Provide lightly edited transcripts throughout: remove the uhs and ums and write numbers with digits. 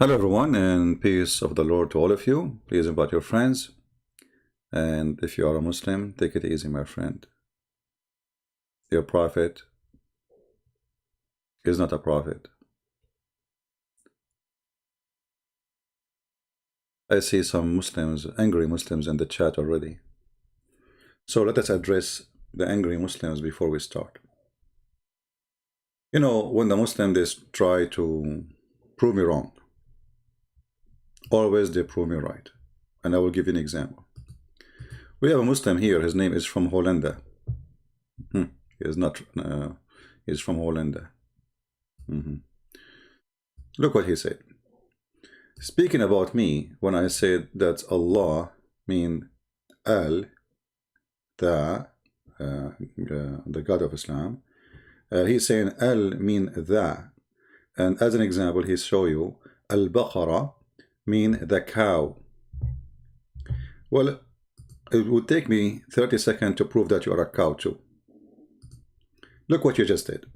Hello everyone, and peace of the Lord to all of you. Please invite your friends, and if you are a Muslim, take it easy, my friend. Your prophet is not a prophet. I see some Muslims, angry Muslims in the chat already. So let us address the angry Muslims before we start. You know, when the Muslims try to prove me wrong, always they prove me right. And I will give you an example. We have a Muslim here, his name is from Holland. He is not, he's from Holland. Look what he said. Speaking about me, when I said that Allah mean Al, the God of Islam, he's saying Al mean the. And as an example, he show you Al-Baqarah mean the cow. Well, it would take me 30 seconds to prove that you are a cow too. Look what you just did.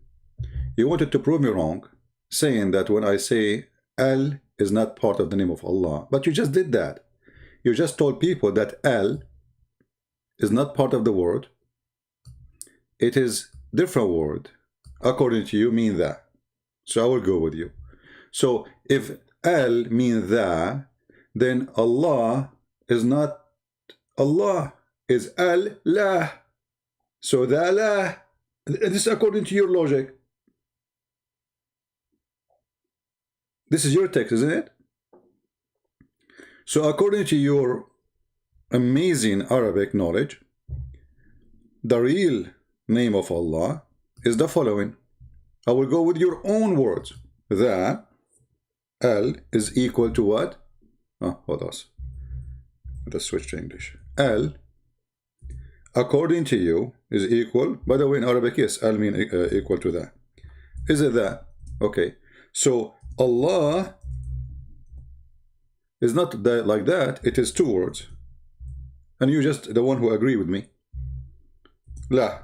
You wanted to prove me wrong, saying that when I say Al is not part of the name of Allah, but you just did that. You just told people that Al is not part of the word. It is different word. According to you, mean that. So I will go with you. So if Al mean that, then Allah is not Allah, is Al-lah. So the Allah, this is according to your logic. This is your text, isn't it? So according to your amazing Arabic knowledge, the real name of Allah is the following. I will go with your own words. The Al is equal to what? Hold on. Let's switch to English. Al, according to you, is equal. By the way, in Arabic, yes, Al mean equal to that. Is it that? Okay. So Allah is not that, like that. It is two words. And you just the one who agree with me. La.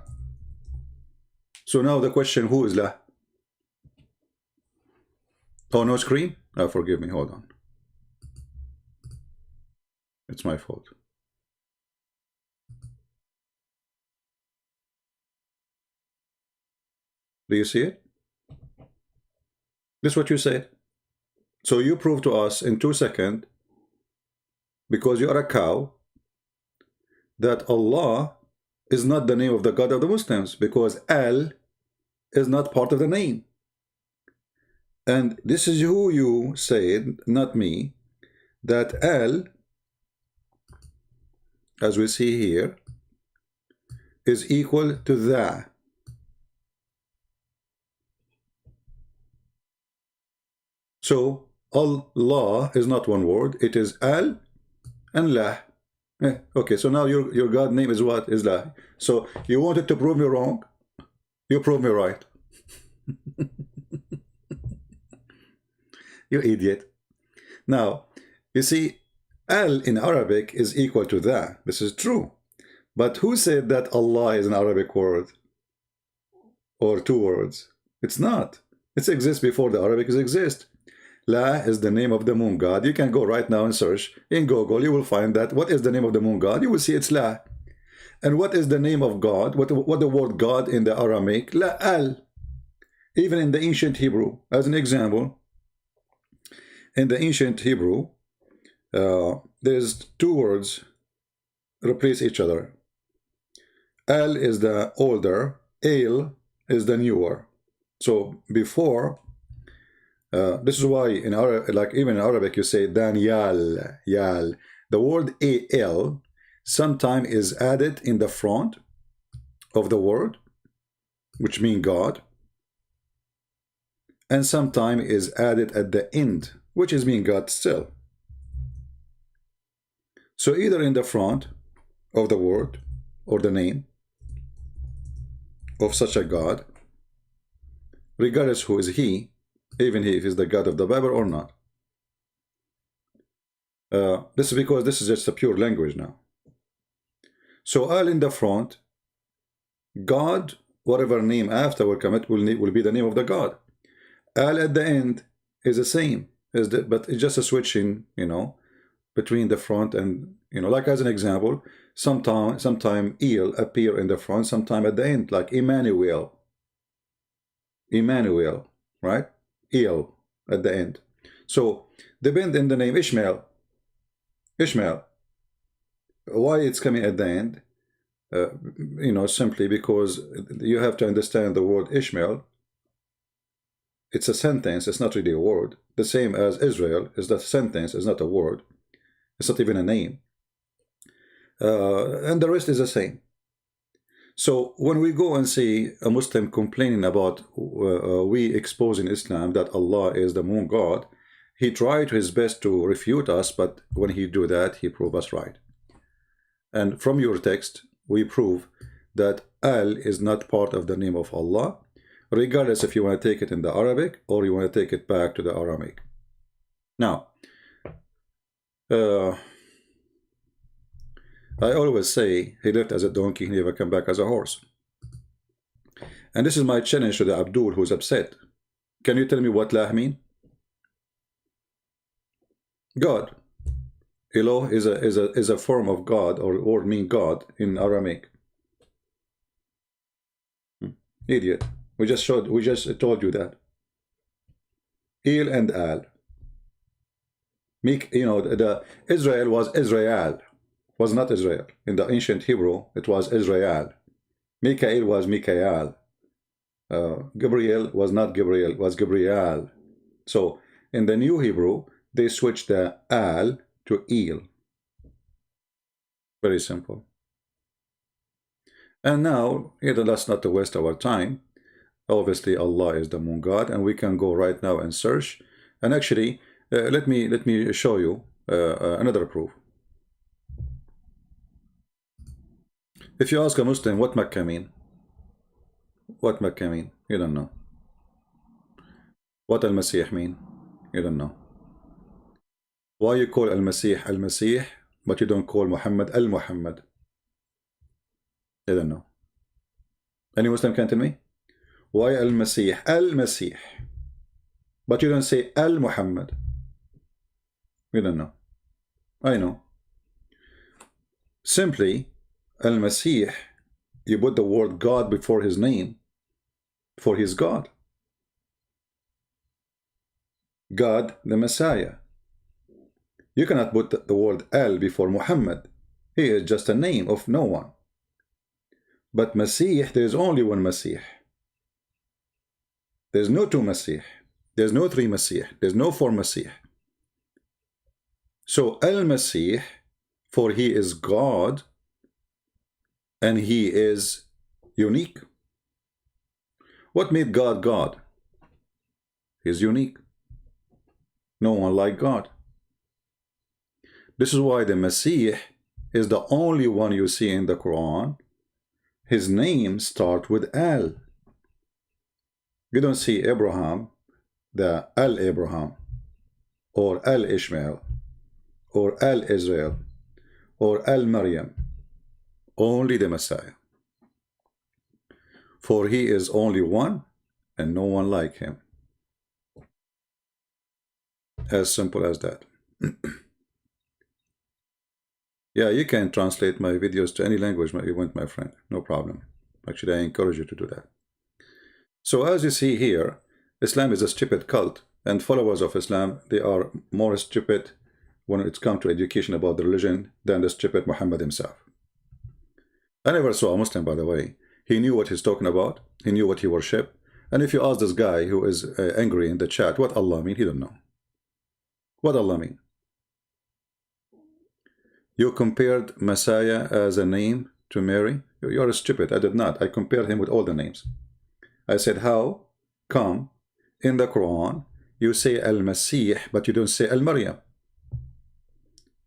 So now the question, who is La? Oh, no screen? Forgive me. Hold on. It's my fault. Do you see it? This is what you said. So you prove to us in 2 seconds, because you are a cow, that Allah is not the name of the God of the Muslims, because Al is not part of the name. And this is who you said, not me, that Al, as we see here, is equal to the. So Allah is not one word, it is Al and La. Okay, so now your God name is what? Is La. So you wanted to prove me wrong, you prove me right. You idiot. Now, you see, Al in Arabic is equal to the. This is true. But who said that Allah is an Arabic word? Or two words? It's not. It exists before the Arabic exists. La is the name of the moon god. You can go right now and search in Google. You will find that. What is the name of the moon god? You will see it's La. And what is the name of God? What the word God in the Aramaic? La Al. Even in the ancient Hebrew, as an example, in the ancient Hebrew, there's two words replace each other. Al is the older, El is the newer. So before, this is why in Arabic, like even in Arabic, you say Daniel, Yal. The word Al sometimes is added in the front of the word, which means God, and sometimes is added at the end, which is mean God still. So either in the front of the word or the name of such a God, regardless who is he, even if he is the God of the Bible or not. This is because this is just a pure language now. So Al in the front, God, whatever name after will come, it will be the name of the God. Al at the end is the same. but it's just a switching, between the front and, like as an example, sometime eel appear in the front, sometime at the end, like Emmanuel, right? Eel at the end. So depend in the name Ishmael. Why it's coming at the end? Simply because you have to understand the word Ishmael. It's a sentence, it's not really a word. The same as Israel is the sentence, it's not a word. It's not even a name. And the rest is the same. So when we go and see a Muslim complaining about we expose in Islam that Allah is the moon god, he tried his best to refute us, but when he do that, he prove us right. And from your text, we prove that Al is not part of the name of Allah, regardless if you want to take it in the Arabic or you want to take it back to the Aramaic. Now, I always say he left as a donkey, he never come back as a horse. And this is my challenge to the Abdul who's upset. Can you tell me what lah mean? God. Eloh is a form of God, or mean God in Aramaic. Idiot. We just told you that. Il and Al. The Israel was Israel. Was not Israel. In the ancient Hebrew, it was Israel. Mikael was Mikael. Gabriel was not Gabriel, was Gabriel. So, in the New Hebrew, they switched the Al to Il. Very simple. And now, let's not to waste our time. Obviously, Allah is the moon god, and we can go right now and search. And actually, let me show you another proof. If you ask a Muslim what Makkah mean, what Makkah mean, you don't know. What Al-Masih mean, you don't know. Why you call Al-Masih Al-Masih, but you don't call Muhammad Al-Muhammad? You don't know. Any Muslim can tell me? Why Al-Masih Al-Masih, but you don't say Al-Muhammad? You don't know. I know. Simply, Al-Masih, you put the word God before his name, for his God. God, the Messiah. You cannot put the word Al before Muhammad. He is just a name of no one. But Masih, there is only one Masih. There's no two Masih. There's no three Masih. There's no four Masih. So Al-Masih, for he is God, and he is unique. What made God God? He's unique. No one like God. This is why the Masih is the only one you see in the Quran. His name starts with Al. You don't see Abraham, the Al-Abraham, or Al-Ishmael, or Al-Israel, or Al-Maryam. Only the Messiah. For he is only one, and no one like him. As simple as that. Yeah, you can translate my videos to any language you want, my friend. No problem. Actually, I encourage you to do that. So as you see here, Islam is a stupid cult, and followers of Islam, they are more stupid when it comes to education about the religion than the stupid Muhammad himself. I never saw a Muslim, by the way. He knew what he's talking about. He knew what he worshiped. And if you ask this guy who is angry in the chat, what Allah mean? He don't know. What Allah mean? You compared Messiah as a name to Mary? You're stupid. I did not. I compared him with all the names. I said, how come in the Quran you say Al-Masih, but you don't say Al-Maryam?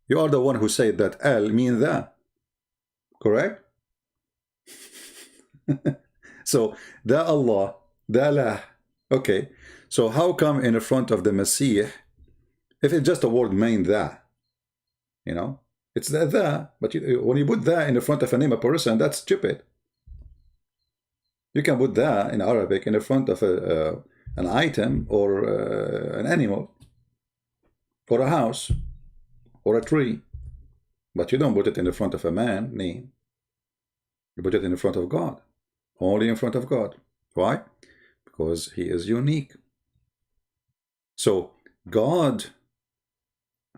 You are the one who said that Al mean that. Correct? So, the Allah, the Allah. Okay. So how come in the front of the Masih, if it's just a word mean that, it's the, but when you put that in the front of a name of a person, that's stupid. You can put that in Arabic in the front of an item or an animal. or a house, or a tree. But you don't put it in the front of a man name. You put it in the front of God. Only in front of God. Why? Because he is unique. So God,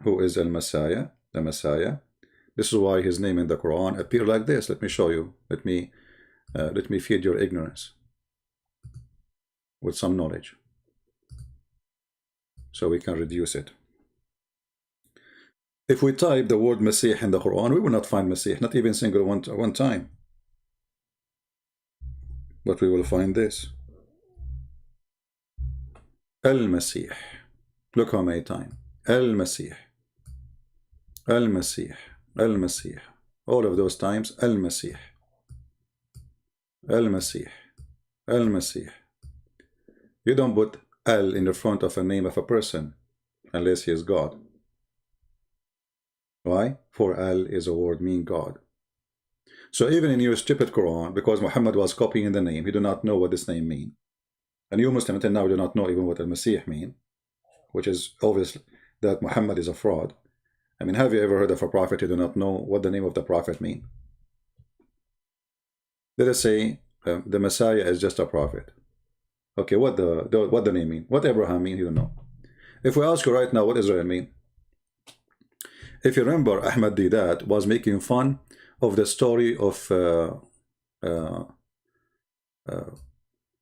who is Al-Messiah, the Messiah, this is why his name in the Quran appear like this. Let me show you. Let me feed your ignorance with some knowledge, so we can reduce it. If we type the word Messiah in the Quran, we will not find Messiah, not even single one time. But we will find this. Al-Masih. Look how many times. Al-Masih. Al-Masih. Al-Masih. All of those times, Al-Masih. Al-Masih. Al-Masih. You don't put Al in the front of a name of a person unless he is God. Why? For Al is a word mean God. So even in your stupid Quran, because Muhammad was copying the name, he do not know what this name means. And you Muslims until now do not know even what Al-Masih mean, which is obvious that Muhammad is a fraud. I mean, have you ever heard of a prophet who do not know what the name of the prophet mean? Let us say the Messiah is just a prophet. Okay, what the name mean? What Abraham mean? You don't know. If we ask you right now what Israel mean, if you remember, Ahmad Didat was making fun of the story of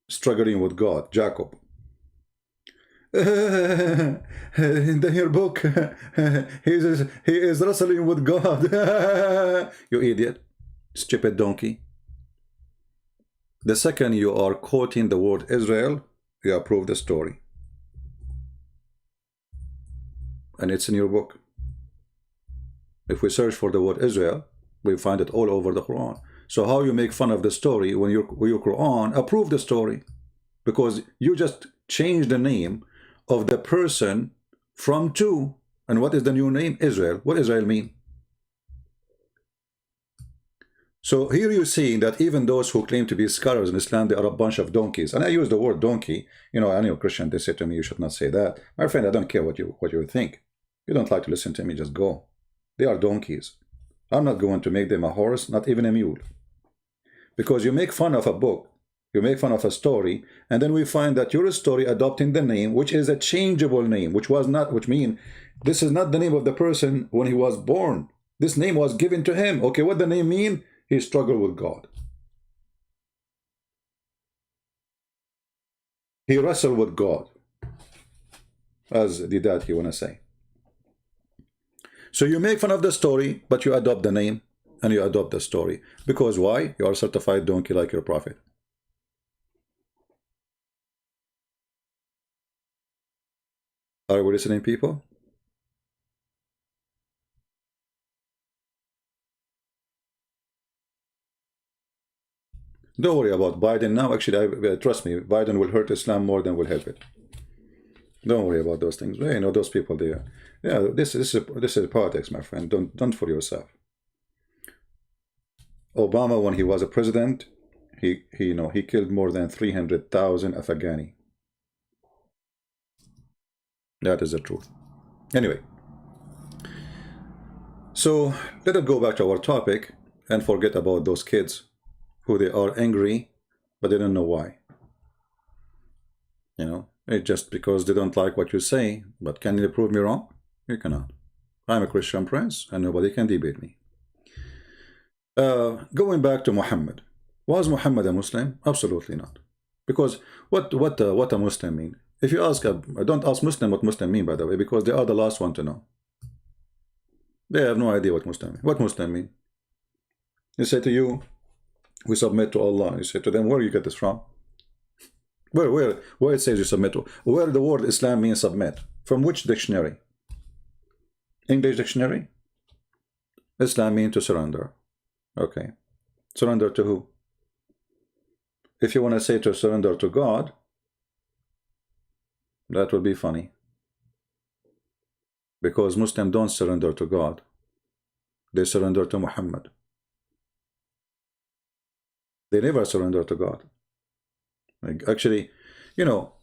struggling with God, Jacob. In your book, he is wrestling with God. You idiot, stupid donkey. The second you are quoting the word Israel, you approve the story. And it's in your book. If we search for the word Israel, we find it all over the Quran. So how you make fun of the story when your Quran approve the story? Because you just changed the name of the person from to. And what is the new name? Israel. What Israel mean? So here you see that even those who claim to be scholars in Islam, they are a bunch of donkeys. And I use the word donkey. You know, I know Christian, they say to me, you should not say that. My friend, I don't care what you think. You don't like to listen to me, just go. They are donkeys. I'm not going to make them a horse, not even a mule. Because you make fun of a book, you make fun of a story, and then we find that your story adopting the name, which is a changeable name, which means this is not the name of the person when he was born. This name was given to him. Okay, what the name mean? He struggled with God. He wrestled with God, as the dad he wanna say. So you make fun of the story, but you adopt the name and you adopt the story. Because why? You are a certified donkey like your prophet. Are we listening, people? Don't worry about Biden now. Actually, trust me, Biden will hurt Islam more than will help it. Don't worry about those things. You know, those people there. Yeah, this is politics, my friend. Don't fool yourself. Obama, when he was a president, he killed more than 300,000 Afghani. That is the truth. Anyway, so let us go back to our topic and forget about those kids who they are angry, but they don't know why. You know, it's just because they don't like what you say. But can you prove me wrong? You cannot. I'm a Christian prince, and nobody can debate me. Going back to Muhammad, was Muhammad a Muslim? Absolutely not. Because what a Muslim mean? If you ask, don't ask Muslim what Muslim mean, by the way, because they are the last one to know. They have no idea what Muslim mean. What Muslim mean? They say to you, we submit to Allah. You say to them, where you get this from? Where it says you submit to? Where the word Islam means submit? From which dictionary? English dictionary? Islam means to surrender. Okay. Surrender to who? If you want to say to surrender to God, that would be funny. Because Muslims don't surrender to God. They surrender to Muhammad. They never surrender to God. Like, actually, you know,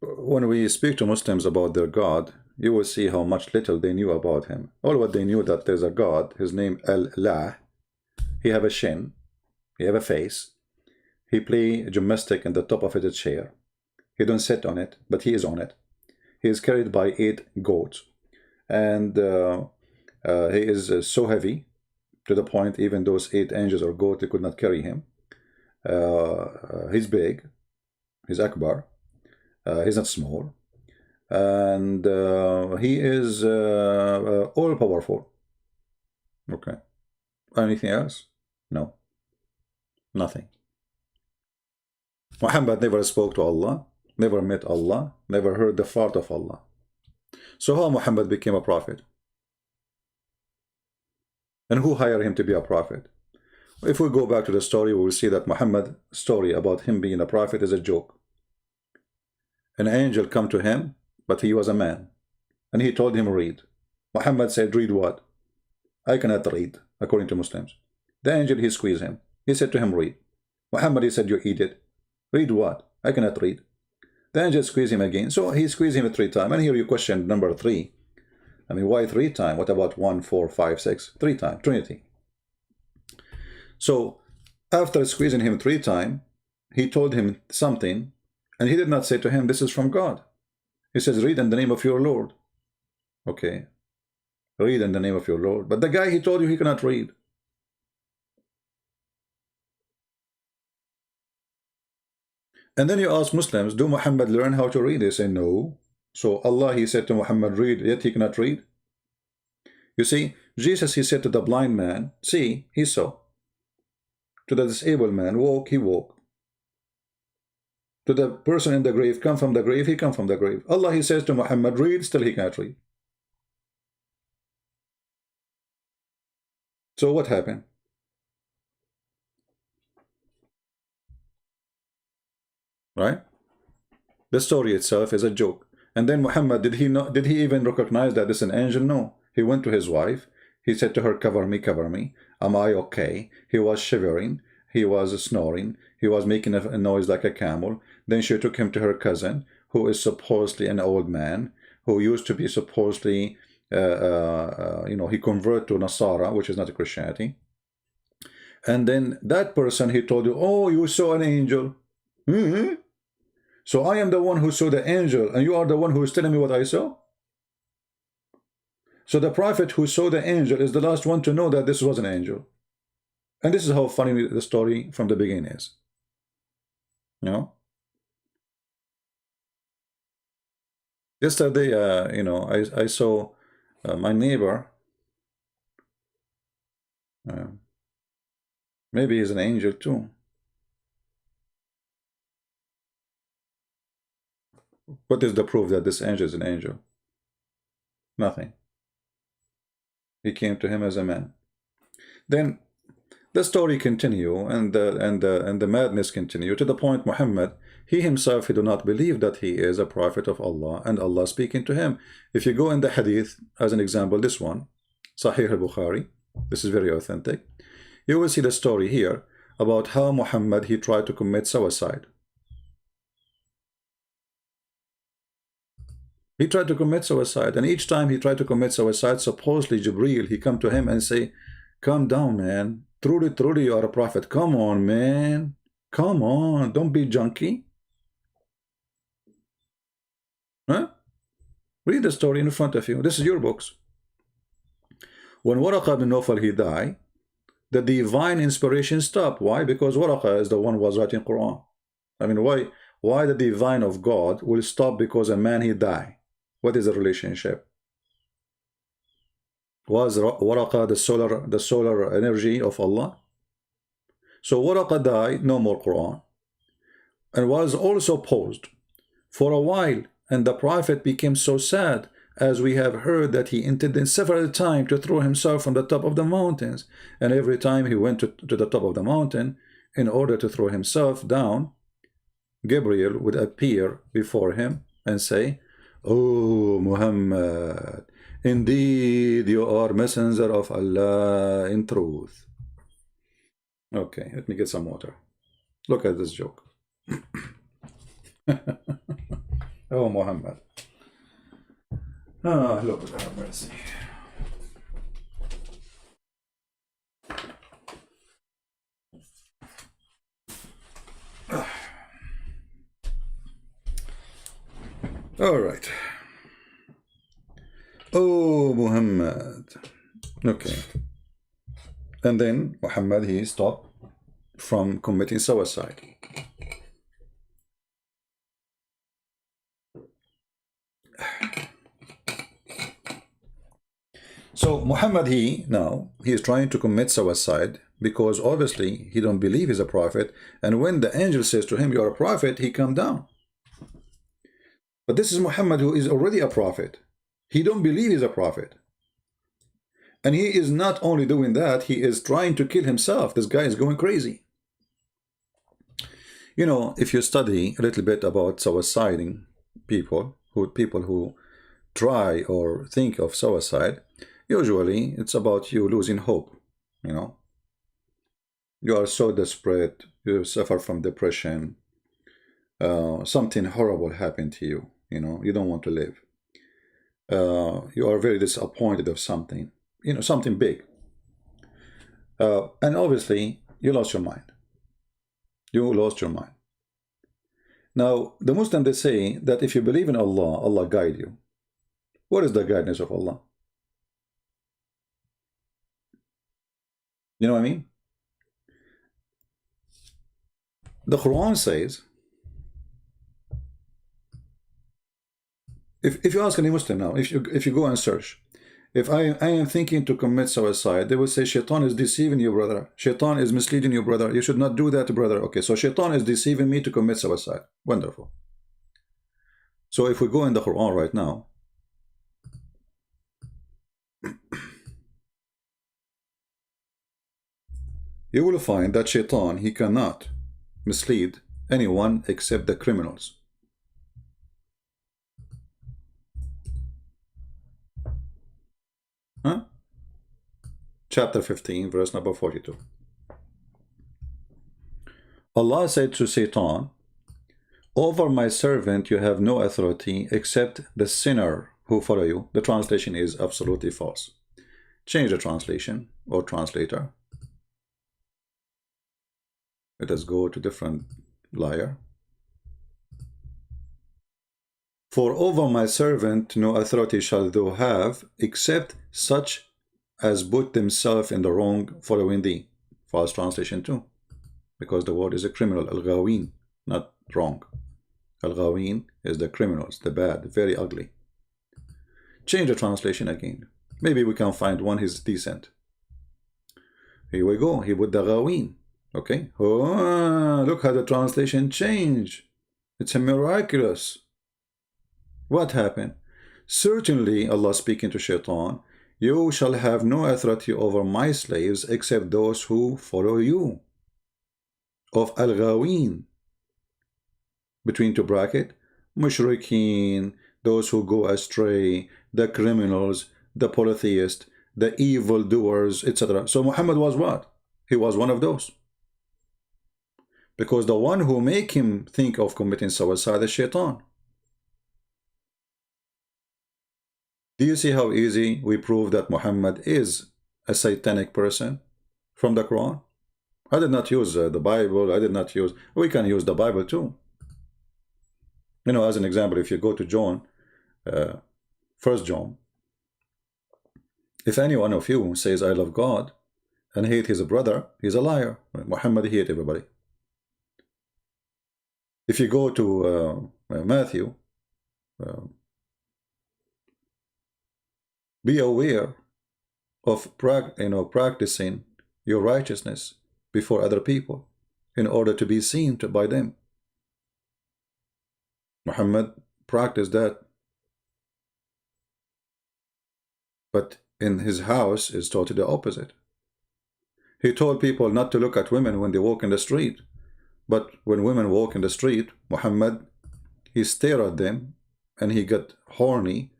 when we speak to Muslims about their God, you will see how much little they knew about him. All what they knew that there's a God, his name Allah. He have a shin, he have a face, he play gymnastic in the top of his chair. He don't sit on it, but he is on it. He is carried by 8 goats, and he is so heavy to the point even those 8 angels or goats, they could not carry him. He's big, he's Akbar, he's not small, and he is all powerful. Okay. Anything else? No. Nothing. Muhammad never spoke to Allah, never met Allah, never heard the fart of Allah. So how Muhammad became a prophet? And who hired him to be a prophet? If we go back to the story, we will see that Muhammad's story about him being a prophet is a joke. An angel come to him, but he was a man, and he told him read. Muhammad said, read what? I cannot read, according to Muslims. The angel, he squeezed him. He said to him, read. Muhammad, he said, you eat it. Read what? I cannot read. The angel squeezed him again. So he squeezed him 3 times. And here you question number 3. I mean, why 3 times? What about 1, 4, 5, 6? 3 times. Trinity. So after squeezing him 3 times, he told him something, and he did not say to him, this is from God. He says, read in the name of your Lord. Okay. Read in the name of your Lord. But the guy, he told you he cannot read. And then you ask Muslims, do Muhammad learn how to read? They say no. So Allah, he said to Muhammad, read, yet he cannot read. You see, Jesus, he said to the blind man, see, he saw. To the disabled man, walk, he walked. To the person in the grave, come from the grave, he come from the grave. Allah, he says to Muhammad, read, still he cannot read. So what happened? Right? The story itself is a joke. And then Muhammad, did he even recognize that this is an angel? No. He went to his wife. He said to her, cover me, cover me. Am I okay? He was shivering. He was snoring. He was making a noise like a camel. Then she took him to her cousin, who is supposedly an old man, who used to be supposedly, he converted to Nasara, which is not a Christianity. And then that person, he told you, oh, you saw an angel. So I am the one who saw the angel, and you are the one who is telling me what I saw? So the prophet who saw the angel is the last one to know that this was an angel. And this is how funny the story from the beginning is. You know? Yesterday, I saw my neighbor. Maybe he's an angel too. What is the proof that this angel is an angel? Nothing. He came to him as a man. Then the story continue, and the madness continue, to the point Muhammad, he himself, he do not believe that he is a prophet of Allah, and Allah speaking to him. If you go in the hadith, as an example, this one, Sahih al-Bukhari, this is very authentic, you will see the story here about how Muhammad, he tried to commit suicide. He tried to commit suicide, and each time he tried to commit suicide, supposedly Jibreel, he come to him and say, calm down, man. Truly, truly, you are a prophet. Come on, man. Come on. Don't be junkie. Huh? Read the story in front of you. This is your books. When Waraqah bin Nawfal, he died, the divine inspiration stopped. Why? Because Waraqah is the one who was writing Quran. I mean, why the divine of God will stop because a man, he died? What is the relationship? Was Waraqah the solar energy of Allah? So Waraqah died, no more Quran, and was also paused for a while, and the Prophet became so sad, as we have heard, that he intended several times to throw himself from the top of the mountains, and every time he went to the top of the mountain in order to throw himself down, Gabriel would appear before him and say, oh Muhammad, indeed you are messenger of Allah in truth. Okay, let me get some water. Look at this joke. Oh Muhammad. Ah, Lord have mercy. All right. Oh, Muhammad. Okay. And then Muhammad, he stopped from committing suicide. So Muhammad, he is trying to commit suicide because obviously he don't believe he's a prophet. And when the angel says to him, "You're a prophet," he calmed down. But this is Muhammad, who is already a prophet. He don't believe he's a prophet. And he is not only doing that, he is trying to kill himself. This guy is going crazy. You know, if you study a little bit about suiciding people who try or think of suicide, usually it's about you losing hope. You know, you are so desperate, you suffer from depression, something horrible happened to you. You know, you don't want to live. You are very disappointed of something, you know, something big. And obviously, you lost your mind. You lost your mind. Now, the Muslims, they say that if you believe in Allah, Allah guide you. What is the guidance of Allah? You know what I mean? The Quran says, if you ask any Muslim now, if you go and search, if I am thinking to commit suicide, they will say, Shaitan is deceiving you, brother. Shaitan is misleading you, brother. You should not do that, brother. Okay, so Shaitan is deceiving me to commit suicide. Wonderful. So if we go in the Quran right now, you will find that Shaitan, he cannot mislead anyone except the criminals. Huh? Chapter 15, verse number 42. Allah said to Satan, "Over my servant you have no authority except the sinner who follow you." The translation is absolutely false. Change the translation or translator. Let us go to different liar. "For over my servant no authority shall thou have except such as put themselves in the wrong following thee." False translation too, because the word is a criminal, al-ghawin, not wrong. Al-ghawin is the criminals, the bad, very ugly. Change the translation again. Maybe we can find one who's decent. Here we go. He put the ghawin. Okay. Oh, look how the translation changed. It's a miraculous. What happened? Certainly, Allah speaking to Shaitan, "You shall have no authority over my slaves except those who follow you." Of al-ghawin, between two brackets, mushrikeen, those who go astray, the criminals, the polytheists, the evildoers, etc. So Muhammad was what? He was one of those. Because the one who make him think of committing suicide is Shaitan. Do you see how easy we prove that Muhammad is a satanic person from the Quran? I did not use the Bible. I did not use... We can use the Bible too. You know, as an example, if you go to John, 1 John, if any one of you says, "I love God," and hate his brother, he's a liar. Muhammad hate everybody. If you go to Matthew, be aware of practicing your righteousness before other people in order to be seen by them. Muhammad practiced that. But in his house is totally the opposite. He told people not to look at women when they walk in the street. But when women walk in the street, Muhammad, he stared at them and he got horny.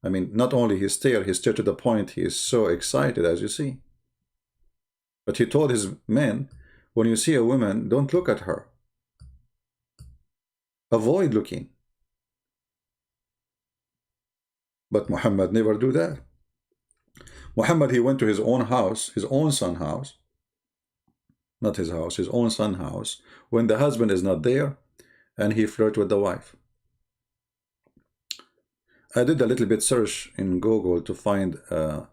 I mean, not only he stared to the point he is so excited, as you see. But he told his men, when you see a woman, don't look at her. Avoid looking. But Muhammad never do that. Muhammad, he went to his own house, his own son's house, not his house, his own son's house, when the husband is not there, and he flirted with the wife. I did a little bit search in Google to find an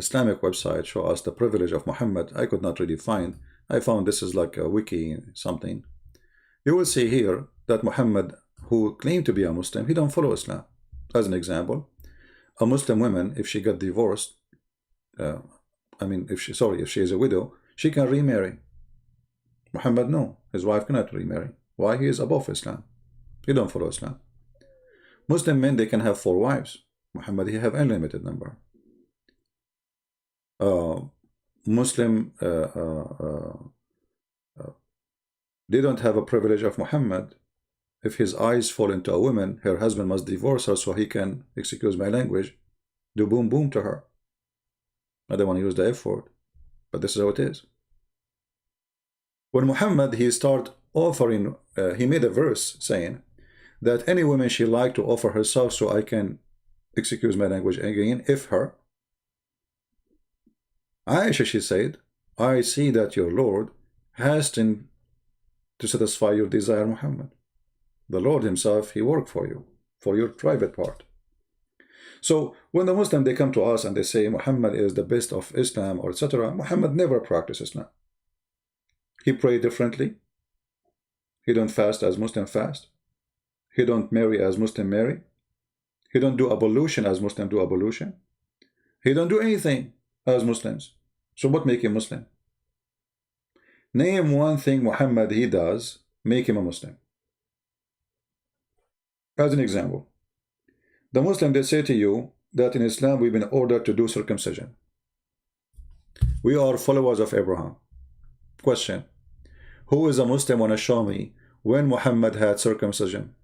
Islamic website show us the privilege of Muhammad. I could not really find. I found this is like a wiki something. You will see here that Muhammad, who claimed to be a Muslim, he don't follow Islam. As an example, a Muslim woman, if she got divorced, if she is a widow, she can remarry. Muhammad, no, his wife cannot remarry. Why? He is above Islam. He don't follow Islam. Muslim men, they can have 4 wives. Muhammad, he have unlimited number. Muslim, they don't have a privilege of Muhammad. If his eyes fall into a woman, her husband must divorce her so he can, excuse my language, do boom boom to her. I don't want to use the F word, but this is how it is. When Muhammad, he start offering, he made a verse saying that any woman she like to offer herself so I can, excuse my language again, if her. Aisha, she said, I see that your Lord hastened to satisfy your desire, Muhammad. The Lord himself, he worked for you, for your private part. So when the Muslim, they come to us and they say Muhammad is the best of Islam or etc., Muhammad never practiced Islam. He prayed differently. He don't fast as Muslim fast. He don't marry as Muslim marry. He don't do ablution as Muslim do ablution. He don't do anything as Muslims. So what make him Muslim? Name one thing Muhammad he does make him a Muslim. As an example, the Muslim, they say to you that in Islam we've been ordered to do circumcision. We are followers of Abraham. Question: who is a Muslim want to show me when Muhammad had circumcision?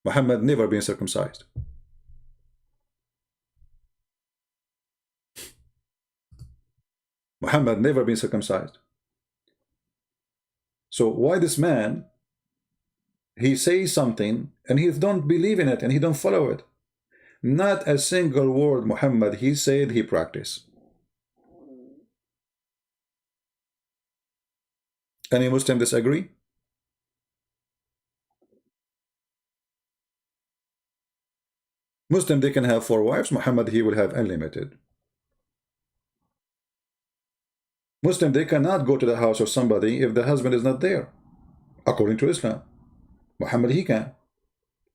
Muhammad never been circumcised. Muhammad never been circumcised. So why this man, he says something and he don't believe in it and he don't follow it? Not a single word Muhammad he said he practiced. Any Muslim disagree? Muslim, they can have 4 wives. Muhammad, he will have unlimited. Muslim, they cannot go to the house of somebody if the husband is not there, according to Islam. Muhammad, he can.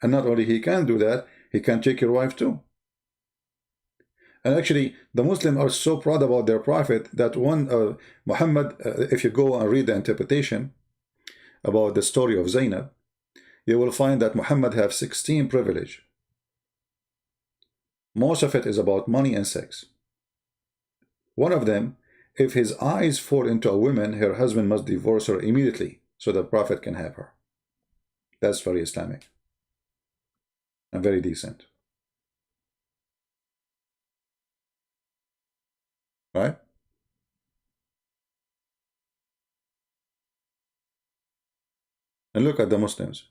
And not only he can do that, he can take your wife too. And actually, the Muslims are so proud about their prophet that one Muhammad, if you go and read the interpretation about the story of Zainab, you will find that Muhammad have 16 privilege. Most of it is about money and sex. One of them, if his eyes fall into a woman, her husband must divorce her immediately so the prophet can have her. That's very Islamic and very decent. Right? And look at the Muslims.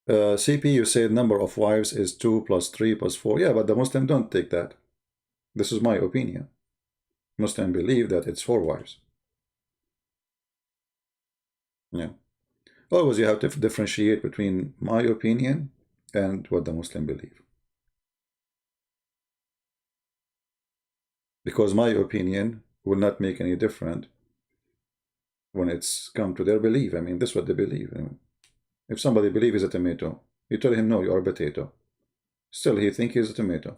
CP, you said number of wives is 2 plus 3 plus 4. Yeah, but the Muslim don't take that. This is my opinion. Muslim believe that it's 4 wives. Yeah. Always you have to differentiate between my opinion and what the Muslim believe. Because my opinion will not make any difference when it's come to their belief. I mean, this is what they believe. I mean, if somebody believes he's a tomato, you tell him, no, you are a potato. Still, he thinks he's a tomato.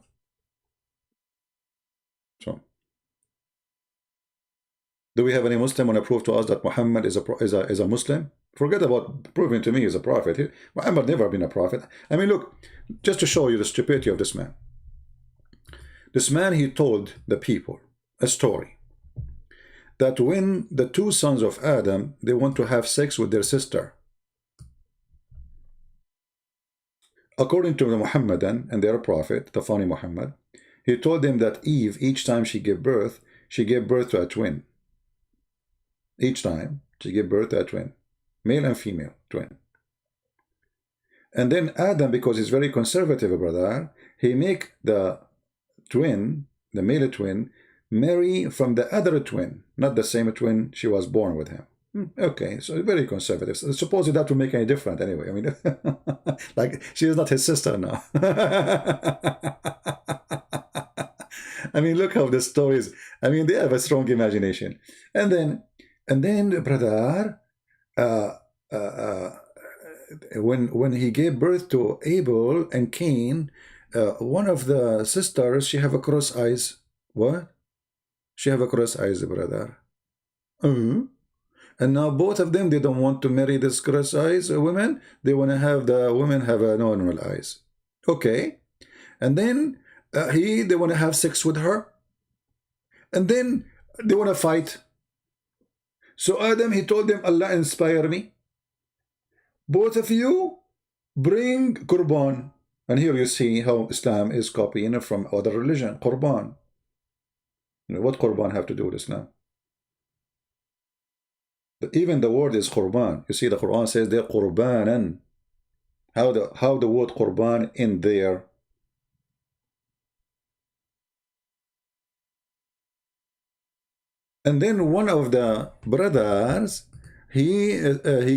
So, do we have any Muslim want to prove to us that Muhammad is a Muslim? Forget about proving to me he's a prophet. Muhammad never been a prophet. I mean, look, just to show you the stupidity of this man. This man, he told the people a story that when the 2 sons of Adam, they want to have sex with their sister, according to the Muhammadan and their prophet, the funny Muhammad, he told them that Eve, each time she gave birth to a twin. Each time she gave birth to a twin, male and female twin. And then Adam, because he's very conservative, brother, he make the twin, the male twin, marry from the other twin, not the same twin she was born with him. Okay, so very conservative. So suppose that would make any difference anyway. I mean, like she is not his sister now. I mean, look how the stories. I mean, they have a strong imagination. And then, brother, when he gave birth to Abel and Cain, one of the sisters, she have a cross eyes. What? She have a cross eyes, brother. And now both of them, they don't want to marry this cross eyes women. They want to have the women have a normal eyes. Okay. And then they want to have sex with her. And then they want to fight. So Adam, he told them, Allah inspire me. Both of you bring Qurban. And here you see how Islam is copying from other religion. Qurban. You know, what Qurban have to do with Islam? But even the word is Qurban. You see the Quran says they're Qurbanan. How the word Qurban in there? And then one of the brothers, he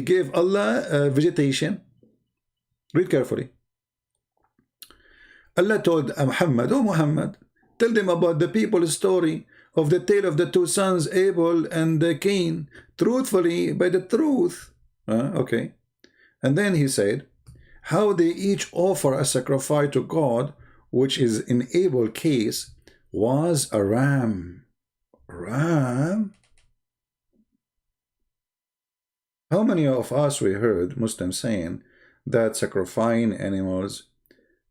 gave Allah vegetation. Read carefully. Allah told Muhammad, oh Muhammad, tell them about the people's story of the tale of the two sons, Abel and Cain, truthfully, by the truth. Okay. And then he said, how they each offer a sacrifice to God, which is in Abel's case, was a ram. Ram? How many of us we heard Muslims saying that sacrificing animals,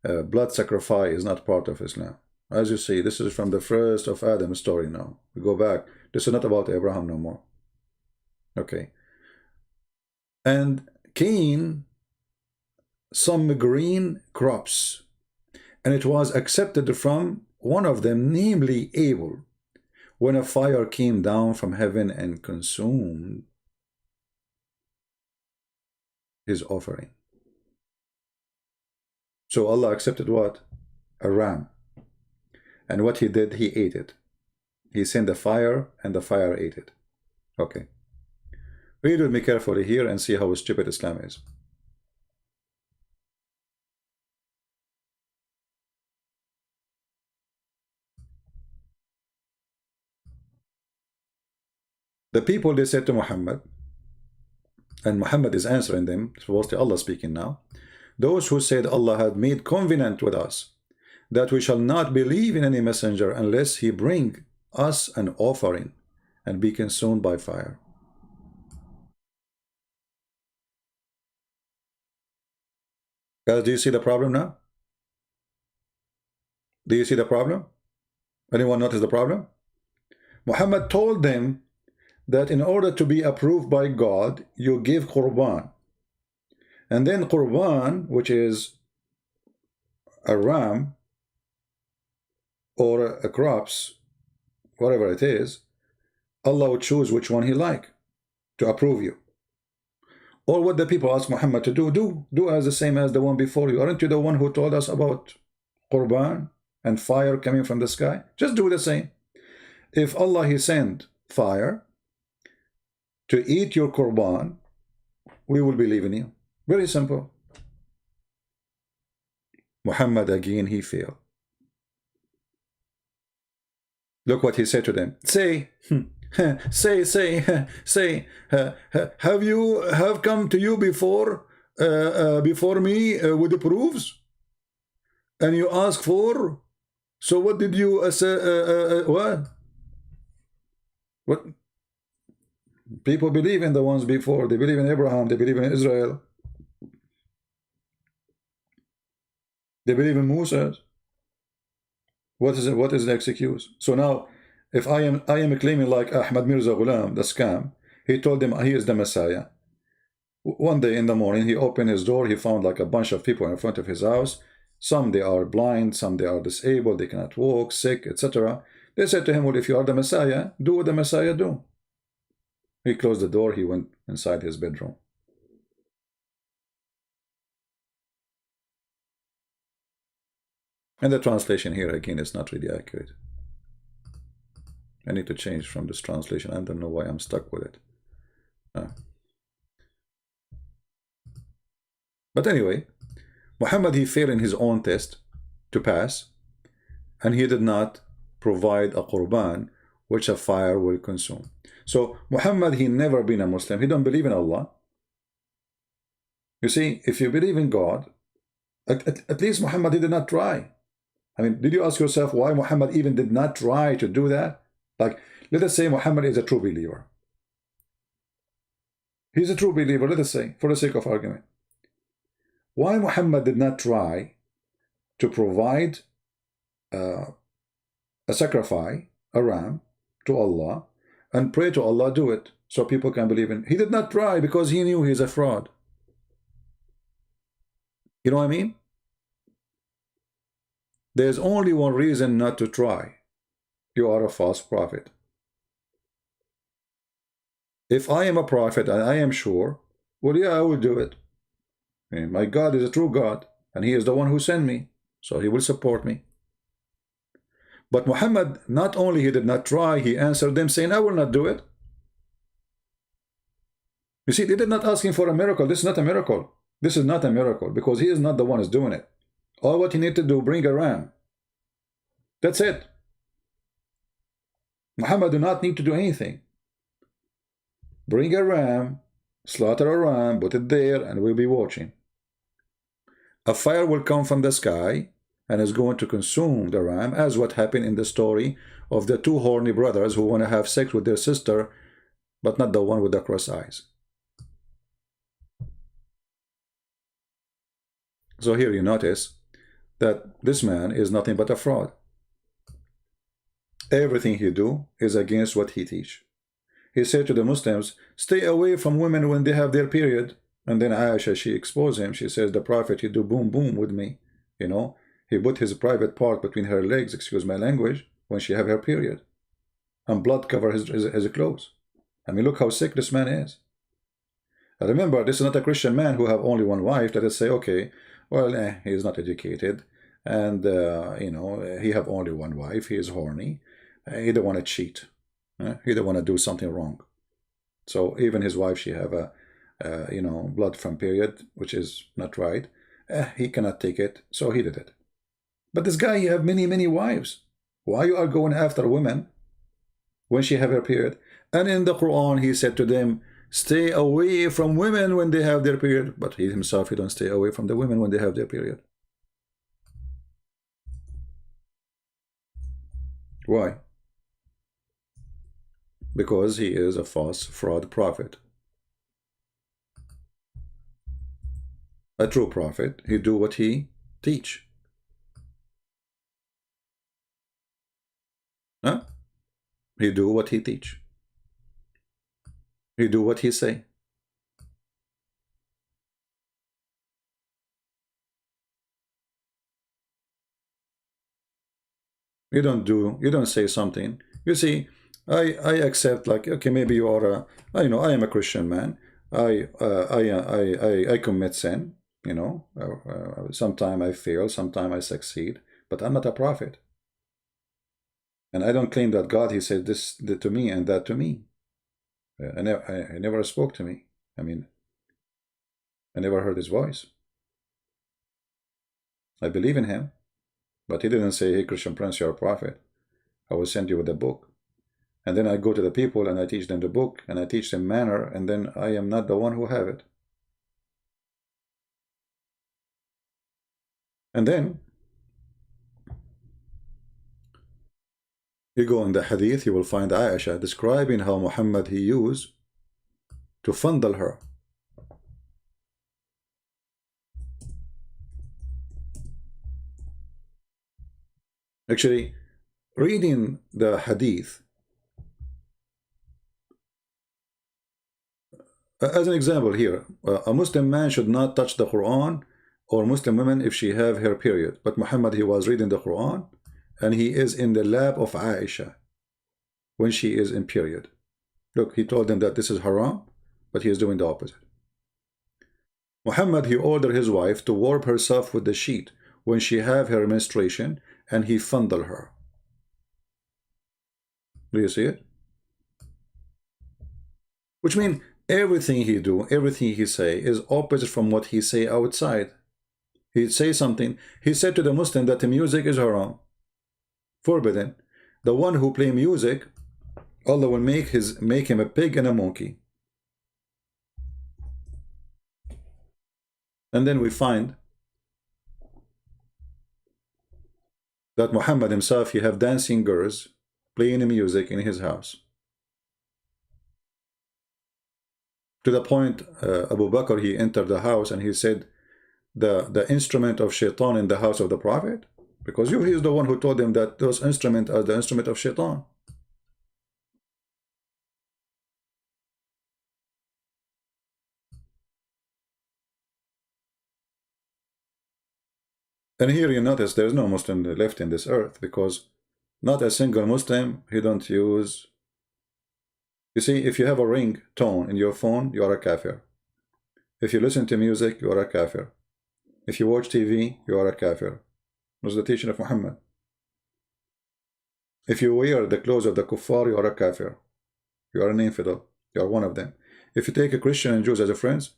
blood sacrifice is not part of Islam? As you see, this is from the first of Adam's story now. We go back. This is not about Abraham no more. Okay. And Cain, some green crops. And it was accepted from one of them, namely Abel, when a fire came down from heaven and consumed his offering. So Allah accepted what? A ram. And what he did, he ate it. He sent a fire, and the fire ate it. Okay. Read with me carefully here and see how stupid Islam is. The people, they said to Muhammad, and Muhammad is answering them, supposedly Allah speaking now, those who said Allah had made covenant with us, that we shall not believe in any messenger unless he bring us an offering and be consumed by fire. Guys, do you see the problem now? Do you see the problem? Anyone notice the problem? Muhammad told them that in order to be approved by God, you give Qurban. And then Qurban, which is a ram or a crops, whatever it is, Allah would choose which one he like to approve you. Or what the people ask Muhammad to do as the same as the one before you. Aren't you the one who told us about Qurban and fire coming from the sky? Just do the same. If Allah he sent fire to eat your Qurban, we will believe in you. Very simple. Muhammad again, he failed. Look what he said to them. Say, have come to you before me with the proofs, and you ask for. So what did you say? What? People believe in the ones before. They believe in Abraham. They believe in Israel. They believe in Moses. What is it? What is the excuse? So now, if I am claiming like Ahmad Mirza Ghulam, the scam, he told them he is the Messiah. One day in the morning, he opened his door. He found like a bunch of people in front of his house. Some they are blind, some they are disabled, they cannot walk, sick, etc. They said to him, well, if you are the Messiah, do what the Messiah do. He closed the door. He went inside his bedroom. And the translation here again is not really accurate. I need to change from this translation. I don't know why I'm stuck with it. But anyway, Muhammad, he failed in his own test to pass, and he did not provide a qurban which a fire will consume. So Muhammad, he never been a Muslim. He don't believe in Allah. You see, if you believe in God, at least Muhammad, he did not try. I mean, did you ask yourself why Muhammad even did not try to do that? Like, let us say Muhammad is a true believer. He's a true believer, let us say, for the sake of argument. Why Muhammad did not try to provide a sacrifice, a ram, to Allah, and pray to Allah, do it, so people can believe in. He did not try because he knew he's a fraud. You know what I mean? There's only one reason not to try. You are a false prophet. If I am a prophet and I am sure, well, yeah, I will do it. And my God is a true God, and he is the one who sent me, so he will support me. But Muhammad, not only he did not try, he answered them saying, I will not do it. You see, they did not ask him for a miracle. This is not a miracle. This is not a miracle, because he is not the one who's doing it. All what he need to do, bring a ram. That's it. Muhammad do not need to do anything. Bring a ram, slaughter a ram, put it there, and we'll be watching. A fire will come from the sky and is going to consume the ram, as what happened in the story of the two horny brothers who want to have sex with their sister, but not the one with the cross eyes. So here you notice that this man is nothing but a fraud. Everything he do is against what he teach. He said to the Muslims, stay away from women when they have their period. And then Aisha, she exposed him. She says, the prophet, he do boom boom with me. You know, he put his private part between her legs, excuse my language, when she have her period. And blood cover his clothes. I mean, look how sick this man is. Now remember, this is not a Christian man who have only one wife. Let us say, okay, well, he is not educated. And, you know, he have only one wife. He is horny. He don't want to cheat. He don't want to do something wrong. So even his wife, she have a, you know, blood from period, which is not right. He cannot take it, so he did it. But this guy, he have many, many wives. Why you are going after women when she have her period? And in the Quran, he said to them, stay away from women when they have their period. But he himself, he don't stay away from the women when they have their period. Why? Because he is a false fraud prophet. A true prophet, he do what he teach. Huh? He do what he teach. He do what he say. You don't say something. You see, I accept, like, okay, maybe you are a, you know, I am a Christian man. I commit sin, you know. Sometimes I fail, sometimes I succeed, but I'm not a prophet. And I don't claim that God, he said this to me and that to me. I never spoke to me. I mean, I never heard his voice. I believe in him, but he didn't say, hey, Christian Prince, you're a prophet. I will send you with a book. And then I go to the people and I teach them the book and I teach them manner, and then I am not the one who have it. And then you go in the hadith, you will find Aisha describing how Muhammad he used to fondle her. Actually, reading the hadith, as an example here, a Muslim man should not touch the Quran, or Muslim woman if she have her period. But Muhammad, he was reading the Quran, and he is in the lap of Aisha when she is in period. Look, he told them that this is haram, but he is doing the opposite. Muhammad, he ordered his wife to warm herself with the sheet when she have her menstruation, and he fondle her. Do you see it? Which means everything he do, everything he say is opposite from what he say outside. He'd say something. He said to the Muslim that the music is haram, forbidden. The one who play music, Allah will make him a pig and a monkey. And then we find that Muhammad himself, he have dancing girls playing music in his house. To the point, Abu Bakr, he entered the house and he said, the instrument of shaitan in the house of the Prophet? Because he is the one who told him that those instruments are the instrument of shaitan. And here you notice there's no Muslim left in this earth, because not a single Muslim, he don't use. You see, if you have a ring tone in your phone, you are a kafir. If you listen to music, you are a kafir. If you watch TV, you are a kafir. It was the teaching of Muhammad. If you wear the clothes of the kuffar, you are a kafir. You are an infidel. You are one of them. If you take a Christian and Jews as a friends,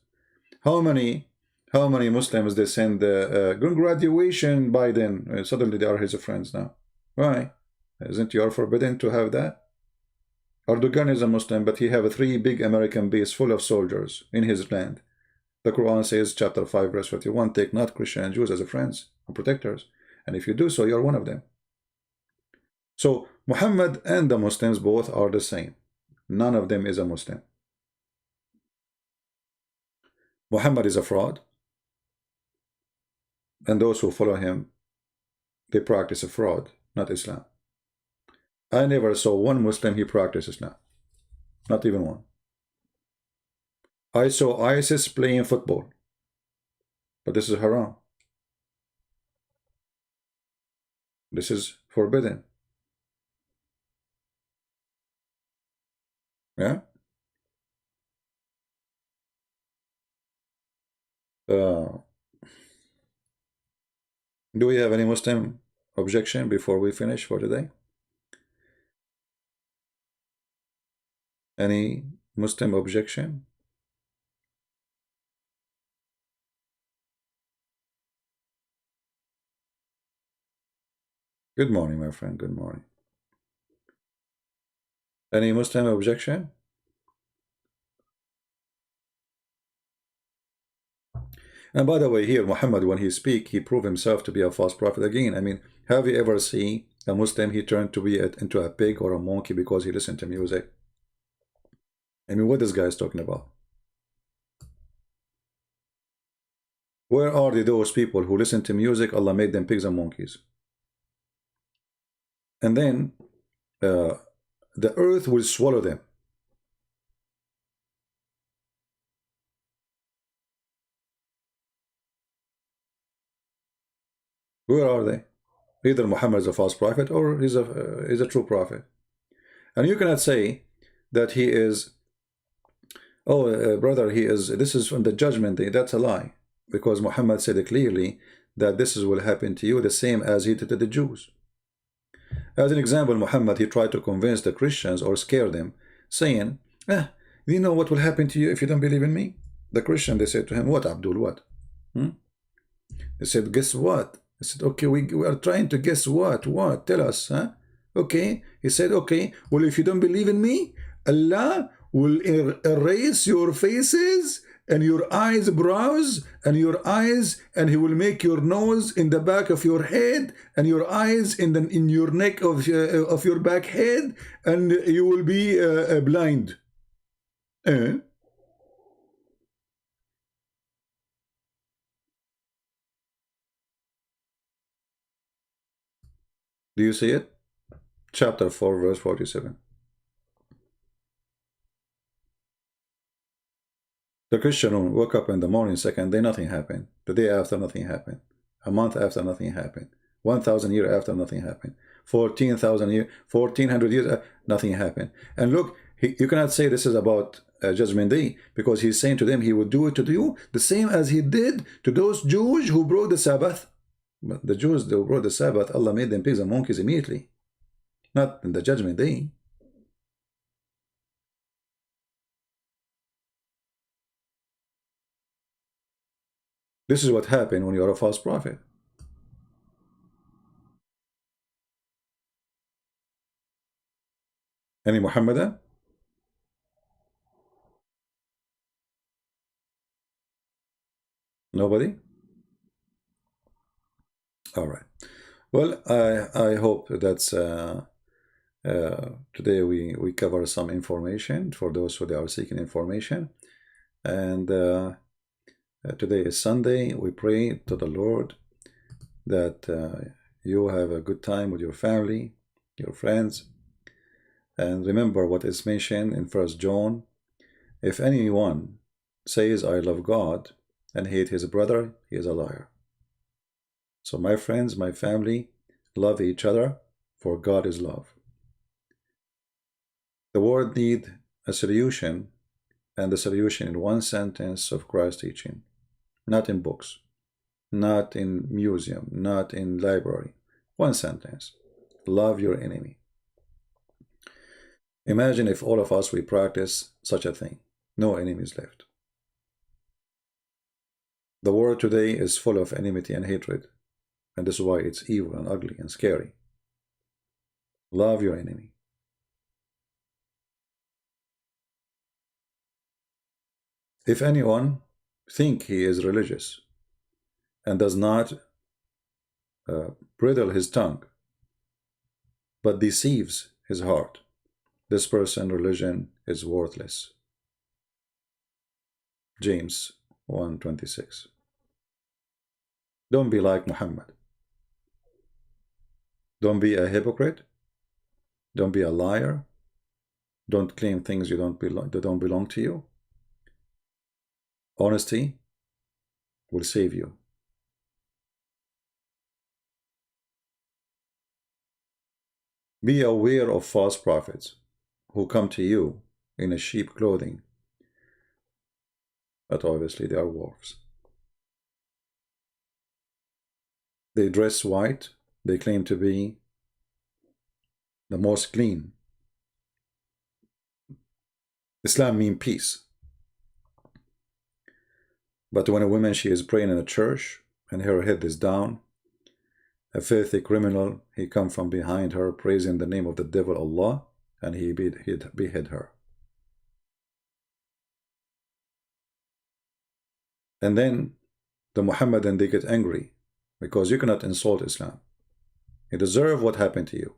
how many Muslims they send graduation Biden? Suddenly they are his friends now. Why? Isn't you forbidden to have that? Erdogan is a Muslim, but he have 3 big American base full of soldiers in his land. The Quran says, chapter 5, verse 41, take not Christian and Jews as a friends and protectors. And if you do so, you are one of them. So Muhammad and the Muslims both are the same. None of them is a Muslim. Muhammad is a fraud. And those who follow him, they practice a fraud, not Islam. I never saw one Muslim he practices Islam. Not even one. I saw ISIS playing football. But this is haram. This is forbidden. Yeah? Do we have any Muslim objection before we finish for today? Any Muslim objection? Good morning, my friend. Good morning. Any Muslim objection? And by the way, here, Muhammad, when he speak, he proved himself to be a false prophet again. I mean, have you ever seen a Muslim, he turned to be into a pig or a monkey because he listened to music? I mean, what this guy is talking about? Where are those people who listen to music, Allah made them pigs and monkeys? And then the earth will swallow them. Where are they? Either Muhammad is a false prophet or he's a true prophet. And you cannot say that he is, brother, this is from the judgment day. That's a lie. Because Muhammad said clearly that this will happen to you the same as he did to the Jews. As an example, Muhammad, he tried to convince the Christians or scare them, saying, do you know what will happen to you if you don't believe in me? The Christian, they said to him, what, Abdul, what? They said, guess what? He said, okay, we are trying to guess what? What? Tell us, huh? Okay. He said, okay, well, if you don't believe in me, Allah will erase your faces and your eyebrows and your eyes, and he will make your nose in the back of your head and your eyes in your neck of your back head, and you will be blind. Do you see it? Chapter 4, verse 47. The Christian woke up in the morning, second day, nothing happened. The day after, nothing happened. A month after, nothing happened. 1,000 years after, nothing happened. 1400 years, nothing happened. And look, you cannot say this is about Judgment Day, because he's saying to them he would do it to you the same as he did to those Jews who broke the Sabbath. But the Jews, they brought the Sabbath, Allah made them pigs and monkeys immediately, not in the judgment day. This is what happened when you are a false prophet. Any Muhammadan? Nobody? All right. Well, I hope that's today we cover some information for those who are seeking information. And today is Sunday. We pray to the Lord that you have a good time with your family, your friends. And remember what is mentioned in 1 John. If anyone says, I love God, and hate his brother, he is a liar. So my friends, my family, love each other, for God is love. The world needs a solution, and the solution in one sentence of Christ's teaching. Not in books, not in museum, not in library. One sentence. Love your enemy. Imagine if all of us, we practice such a thing. No enemies left. The world today is full of enmity and hatred, and this is why it's evil and ugly and scary. Love your enemy. If anyone think he is religious and does not bridle his tongue, but deceives his heart, this person's religion is worthless. James 1:26. Don't be like Muhammad. Don't be a hypocrite. Don't be a liar. Don't claim things that don't belong to you. Honesty will save you. Be aware of false prophets who come to you in a sheep clothing, but obviously they are wolves. They dress white. They claim to be the most clean. Islam means peace. But when a woman, she is praying in a church and her head is down, a filthy criminal, he come from behind her praising the name of the devil Allah, and he behead her. And then the Muhammadan, they get angry because you cannot insult Islam. You deserve what happened to you.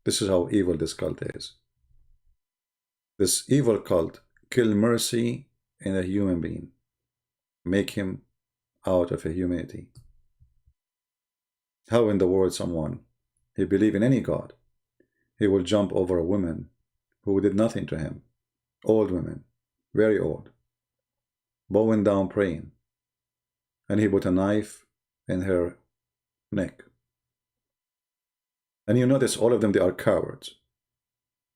This is how evil this cult is. This evil cult kill mercy in a human being, make him out of a humanity. How in the world someone, he believe in any God, he will jump over a woman who did nothing to him, old women, very old, bowing down praying, and he put a knife in her neck. And you notice all of them, they are cowards.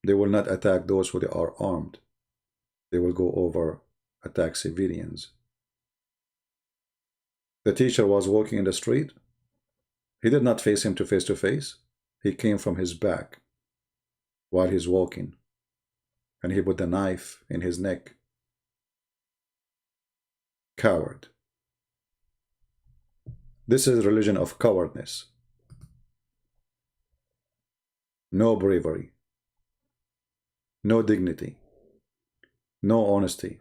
They will not attack those who are armed. They will go over attack civilians. The teacher was walking in the street. He did not face him face to face. He came from his back while he's walking, and he put the knife in his neck. Coward. This is a religion of cowardness. No bravery, no dignity, no honesty.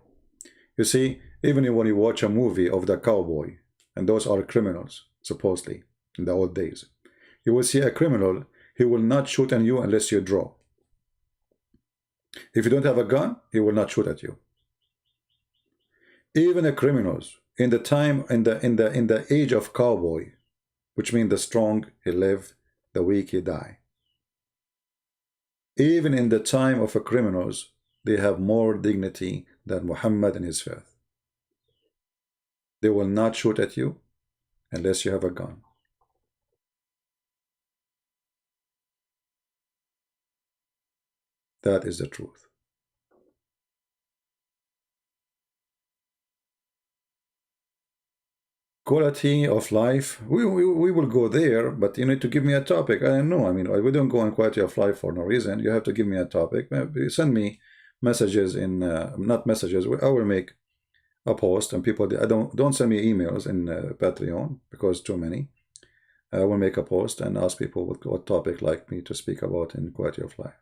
You see, even when you watch a movie of the cowboy, and those are criminals, supposedly, in the old days, you will see a criminal, he will not shoot at you unless you draw. If you don't have a gun, he will not shoot at you. Even the criminals, in the age of cowboy, which means the strong he live, the weak he die. Even in the time of the criminals, they have more dignity than Muhammad and his faith. They will not shoot at you unless you have a gun. That is the truth. quality of life, we will go there, but you need to give me a topic. I don't know. I mean, we don't go on quality of life for no reason. You have to give me a topic. Maybe send me messages in, not messages. I will make a post, and people, I don't send me emails in Patreon because too many. I will make a post and ask people what topic like me to speak about in quality of life.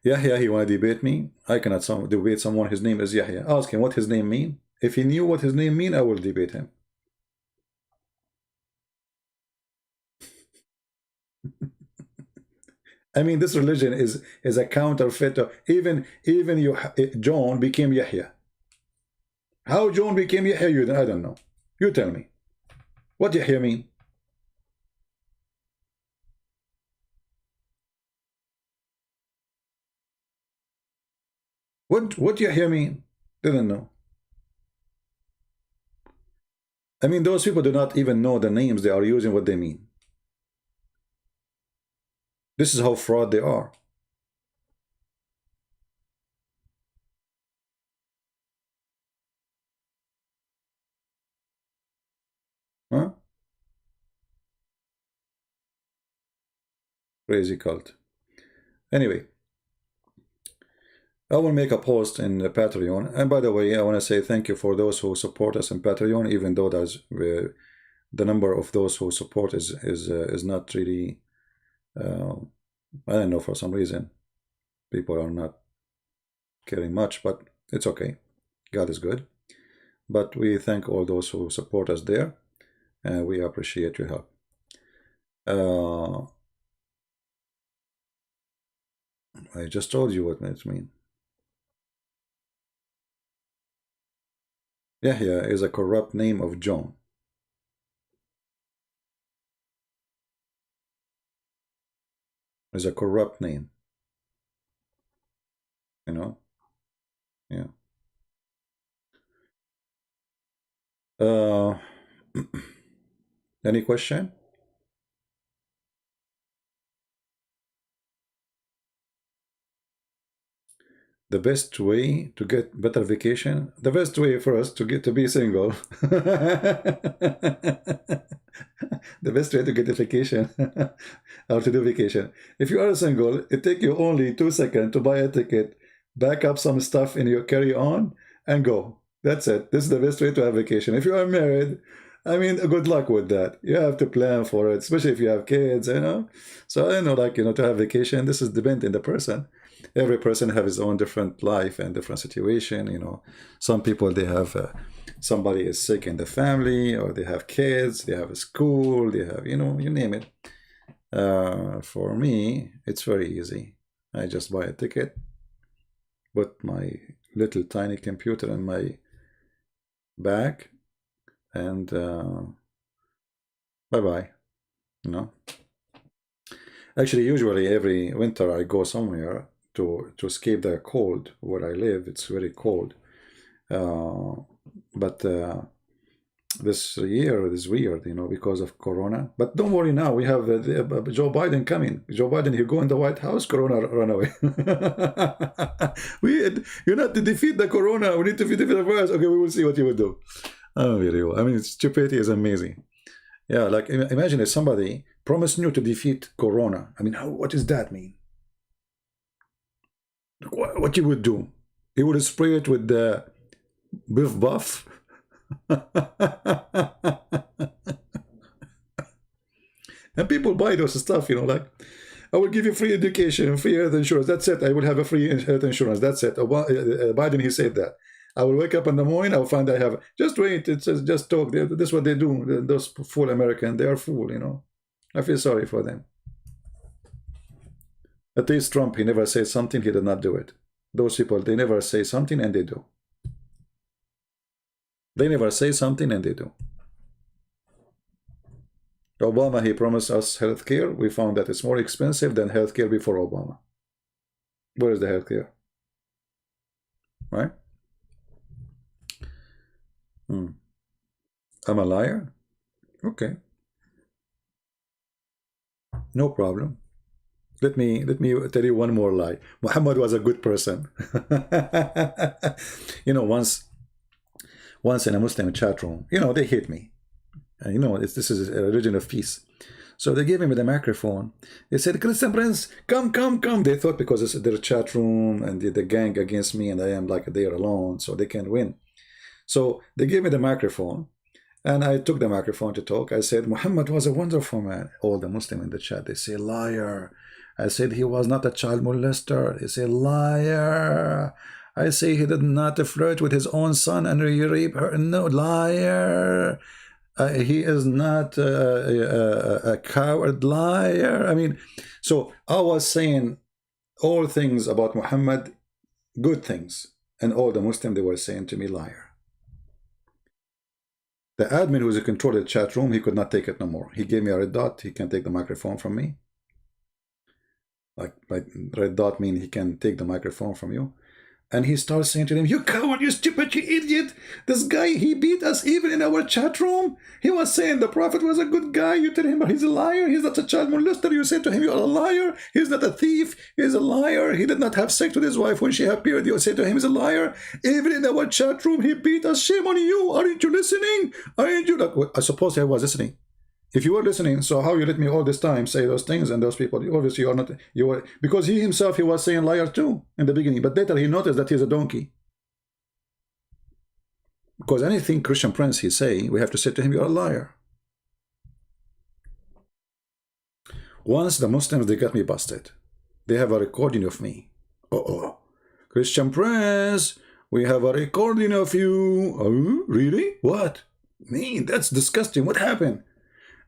Yahya, he want to debate me. I cannot debate someone. His name is Yahya. Ask him what his name mean. If he knew what his name mean, I will debate him. I mean, this religion is a counterfeit. Even you, John became Yahya. How John became Yahya? I don't know. You tell me. What Yahya mean? What Yahya mean? Didn't know. I mean, those people do not even know the names they are using, what they mean. This is how fraud they are. Huh? Crazy cult. Anyway, I will make a post in Patreon. And by the way, I want to say thank you for those who support us in Patreon, even though there's the number of those who support is not really, I don't know, for some reason people are not caring much, but it's okay. God is good. But we thank all those who support us there, and we appreciate your help. I just told you what it means. Yahya is a corrupt name of John. Is a corrupt name. You know? Yeah. Any question? The best way to get better vacation, the best way for us to be single. The best way to get a vacation or to do vacation. If you are single, it takes you only 2 seconds to buy a ticket, back up some stuff in your carry-on, and go. That's it. This is the best way to have vacation. If you are married, I mean, good luck with that. You have to plan for it, especially if you have kids, you know. So I don't know, like, you know, to have vacation, this is depending on the person. Every person have his own different life and different situation, you know. Some people, they have somebody is sick in the family, or they have kids, they have a school, they have, you know, you name it. For me, it's very easy. I just buy a ticket, put my little tiny computer in my bag, and bye-bye, you know. Actually, usually every winter I go somewhere to escape the cold. Where I live, it's very cold. But this year is weird, you know, because of Corona. But don't worry now, we have Joe Biden coming. Joe Biden, you go in the White House, Corona run away. You not to defeat the Corona, we need to defeat the virus. Okay, we will see what you will do. Oh, I mean, stupidity is amazing. Yeah, like imagine if somebody promised you to defeat Corona. I mean, what does that mean? What you would do? You would spray it with the Biff Buff. And people buy those stuff, you know, like, I will give you free education, free health insurance. That's it. I will have a free health insurance. That's it. Biden, he said that. I will wake up in the morning, I will find I have. Just wait. It's just talk. This is what they do. Those fool Americans, they are fool, you know. I feel sorry for them. At least Trump, he never says something, he did not do it. Those people, they never say something and they do. They never say something and they do. Obama, he promised us health care. We found that it's more expensive than health care before Obama. Where is the health care? Right? I'm a liar? Okay. No problem. Let me tell you one more lie. Muhammad was a good person. You know, once once in a Muslim chat room. You know, they hate me. And you know, this is a religion of peace. So they gave me the microphone. They said, Christian Prince, come, come, come. They thought because it's their chat room and the gang against me and I am like there alone, so they can win. So they gave me the microphone and I took the microphone to talk. I said, Muhammad was a wonderful man. All the Muslims in the chat, they say, liar. I said, he was not a child molester. They say, liar. I say, he did not flirt with his own son and rape her. No, liar. He is not a coward, liar. I mean, so I was saying all things about Muhammad, good things. And all the Muslims, they were saying to me, liar. The admin who's in control of the chat room, he could not take it no more. He gave me a red dot. He can take the microphone from me. Like red dot mean he can take the microphone from you. And he starts saying to them, you coward, you stupid, you idiot. This guy, he beat us even in our chat room. He was saying the prophet was a good guy. You tell him he's a liar. He's not a child molester. You say to him, you are a liar. He's not a thief. He's a liar. He did not have sex with his wife when she had period. You say to him, he's a liar. Even in our chat room, he beat us. Shame on you. Aren't you listening? Aren't you? Like, I suppose I was listening. If you were listening, so how you let me all this time say those things and those people? Obviously, you are not. You were, because he himself, he was saying liar too in the beginning, but later he noticed that he's a donkey. Because anything Christian Prince he say, we have to say to him, you're a liar. Once the Muslims, they got me busted. They have a recording of me. Christian Prince, we have a recording of you. Oh, really? What? Man, that's disgusting. What happened?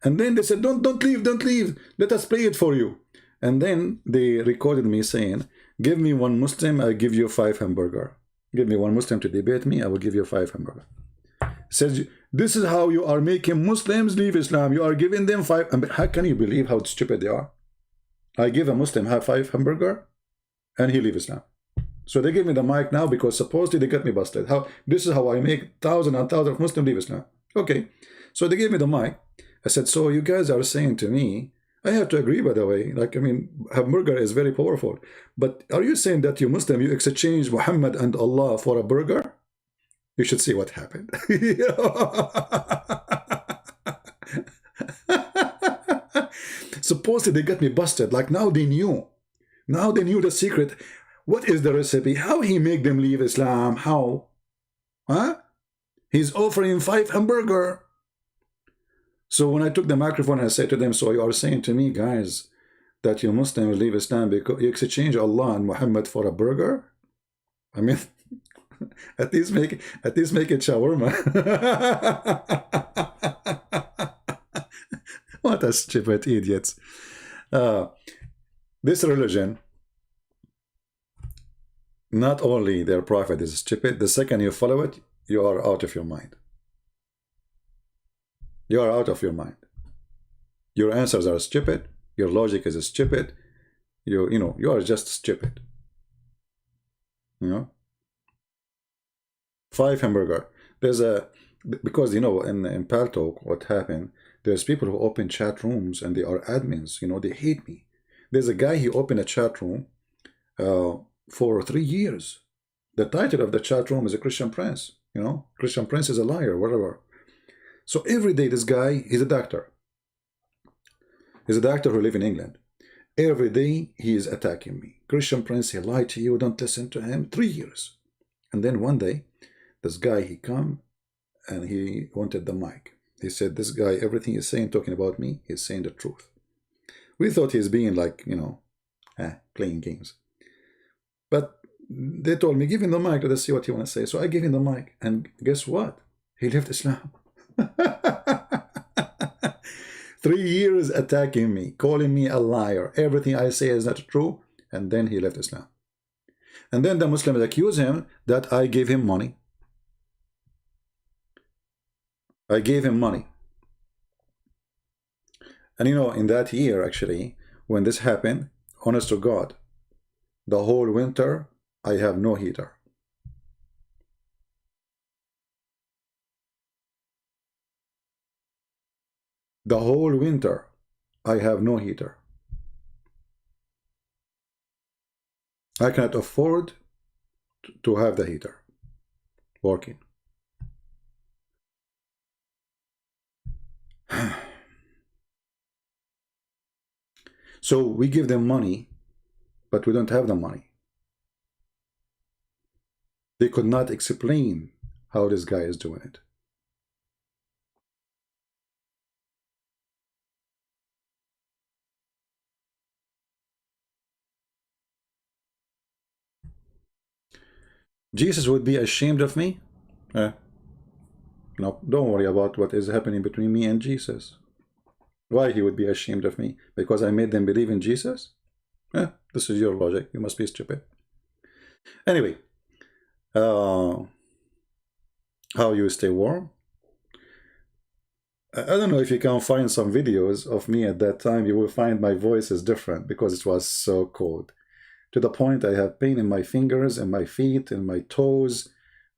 And then they said, don't leave, don't leave. Let us play it for you. And then they recorded me saying, give me one Muslim, I'll give you 5 hamburger. Give me one Muslim to debate me, I will give you 5 hamburger. Says, this is how you are making Muslims leave Islam. You are giving them 5. How can you believe how stupid they are? I give a Muslim 5 hamburger and he leave Islam. So they give me the mic now because supposedly they got me busted. This is how I make thousands and thousands of Muslims leave Islam. Okay, so they gave me the mic. I said, so you guys are saying to me, I have to agree, by the way, like, I mean, hamburger is very powerful. But are you saying that you Muslim, you exchange Muhammad and Allah for a burger? You should see what happened. Supposedly they got me busted. Like now they knew. Now they knew the secret. What is the recipe? How he make them leave Islam? How? Huh? He's offering 5 hamburger. So when I took the microphone, I said to them, so you are saying to me, guys, that you Muslims leave Islam because you exchange Allah and Muhammad for a burger? I mean, at least make it shawarma. What a stupid idiots. This religion, not only their prophet is stupid, the second you follow it, you are out of your mind. You are out of your mind. Your answers are stupid. Your logic is stupid. You know, you are just stupid. You know? 5 hamburger. There's a, because, you know, in PalTalk, what happened, there's people who open chat rooms and they are admins. You know, they hate me. There's a guy, he opened a chat room for 3 years. The title of the chat room is a Christian Prince. You know, Christian Prince is a liar, whatever. So every day this guy, he's a doctor. He's a doctor who lives in England. Every day he is attacking me. Christian Prince, he lied to you, don't listen to him. 3 years. And then one day, this guy, he come and he wanted the mic. He said, this guy, everything he's saying, talking about me, he's saying the truth. We thought he's being like, you know, playing games. But they told me, give him the mic, let's see what he want to say. So I gave him the mic. And guess what? He left Islam. 3 years attacking me, calling me a liar. Everything I say is not true. And then he left Islam. And then the Muslims accuse him that I gave him money. I gave him money. And you know, in that year, actually, when this happened, honest to God, the whole winter, I have no heater. The whole winter, I have no heater. I cannot afford to have the heater working. So we give them money, but we don't have the money. They could not explain how this guy is doing it. Jesus would be ashamed of me? No, don't worry about what is happening between me and Jesus. Why he would be ashamed of me? Because I made them believe in Jesus? This is your logic. You must be stupid. Anyway, how you stay warm? I don't know if you can find some videos of me at that time. You will find my voice is different because it was so cold. To the point I have pain in my fingers and my feet and my toes.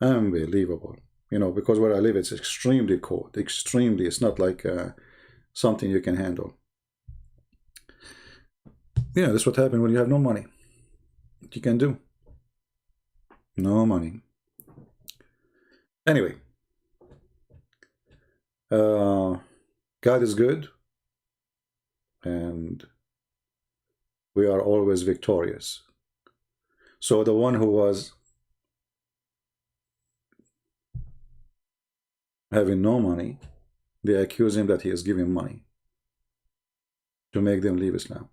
Unbelievable. You know, because where I live, it's extremely cold. Extremely. It's not like something you can handle. Yeah, that's what happens when you have no money. What you can do? No money. Anyway. God is good. And we are always victorious. So the one who was having no money, they accuse him that he is giving money to make them leave Islam.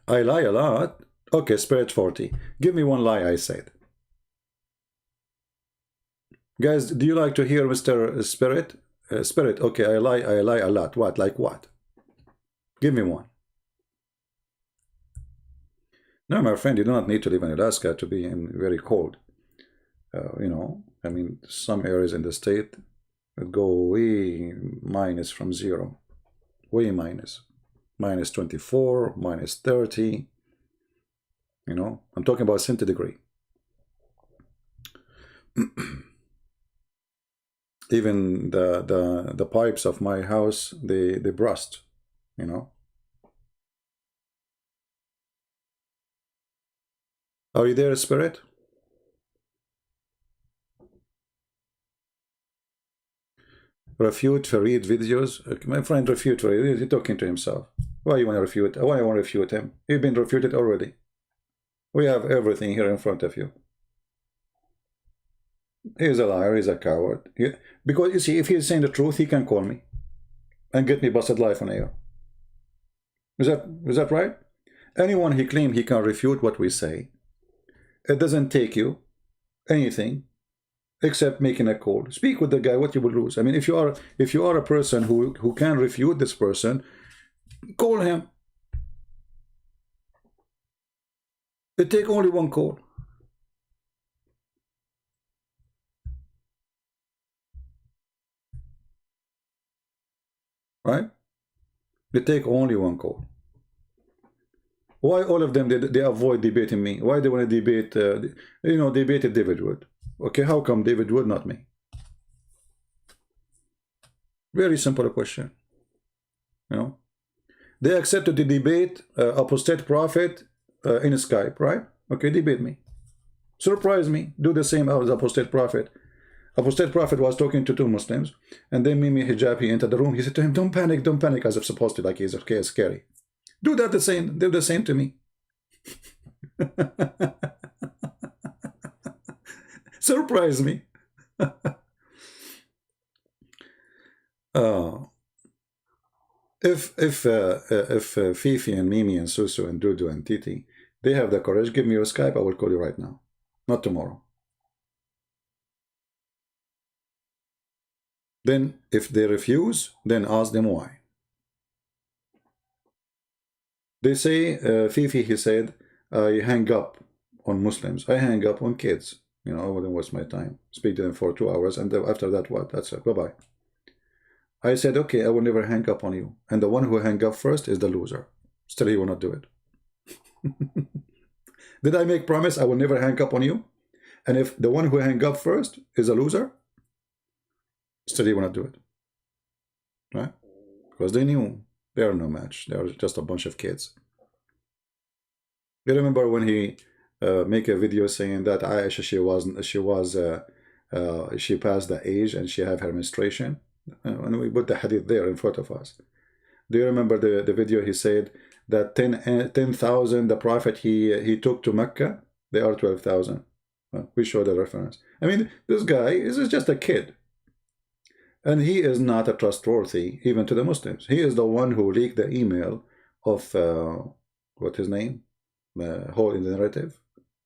I lie a lot. Okay, Spirit 40. Give me one lie I said. Guys, do you like to hear Mr. Spirit? Spirit, okay, I lie a lot. What? Like what? Give me one. No, my friend, you do not need to live in Alaska to be in very cold. You know, I mean, some areas in the state go way minus from zero. Way minus. Minus 24, minus 30. You know, I'm talking about centigrade. Even the pipes of my house, they burst, you know. Are you there, Spirit? Refute Farid videos. My friend, refute Farid. He's talking to himself. Why you want to refute? Why you want to refute him? You've been refuted already. We have everything here in front of you. He's a liar. He's a coward. Because you see, if he's saying the truth, he can call me and get me busted live on air. Is that right? Anyone he claims he can refute what we say. It doesn't take you anything except making a call. Speak with the guy. What you will lose? I mean, if you are a person who can refute this person, call him. It takes only one call. Right? They take only one call. Why all of them, they avoid debating me? Why they want to debate, you know, debated David Wood. Okay, how come David Wood, not me? Very simple question. You know, they accepted the debate ApostateProphet in Skype, right? Okay, debate me. Surprise me. Do the same as ApostateProphet. ApostateProphet was talking to two Muslims, and then Mimi Hijabi entered the room. He said to him, don't panic, as if supposed to, like he's okay, scary. Do that the same. Do the same to me. Surprise me. If Fifi and Mimi and Susu and Dudu and Titi, they have the courage, give me your Skype. I will call you right now, not tomorrow. Then, if they refuse, then ask them why. They say, Fifi, he said, I hang up on Muslims. I hang up on kids. You know, I wouldn't waste my time. Speak to them for 2 hours, and after that, what? That's it. Bye-bye. I said, okay, I will never hang up on you. And the one who hang up first is the loser. Still, he will not do it. Did I make promise I will never hang up on you? And if the one who hang up first is a loser, still he will not do it. Right? Because they knew they are no match. They are just a bunch of kids. You remember when he make a video saying that Aisha, she passed the age and she have her menstruation? And we put the hadith there in front of us. Do you remember the video he said that 10,000 the Prophet he took to Mecca? They are 12,000. Well, we show the reference. I mean, this guy is just a kid. And he is not a trustworthy, even to the Muslims. He is the one who leaked the email of, what his name? Whole in the narrative?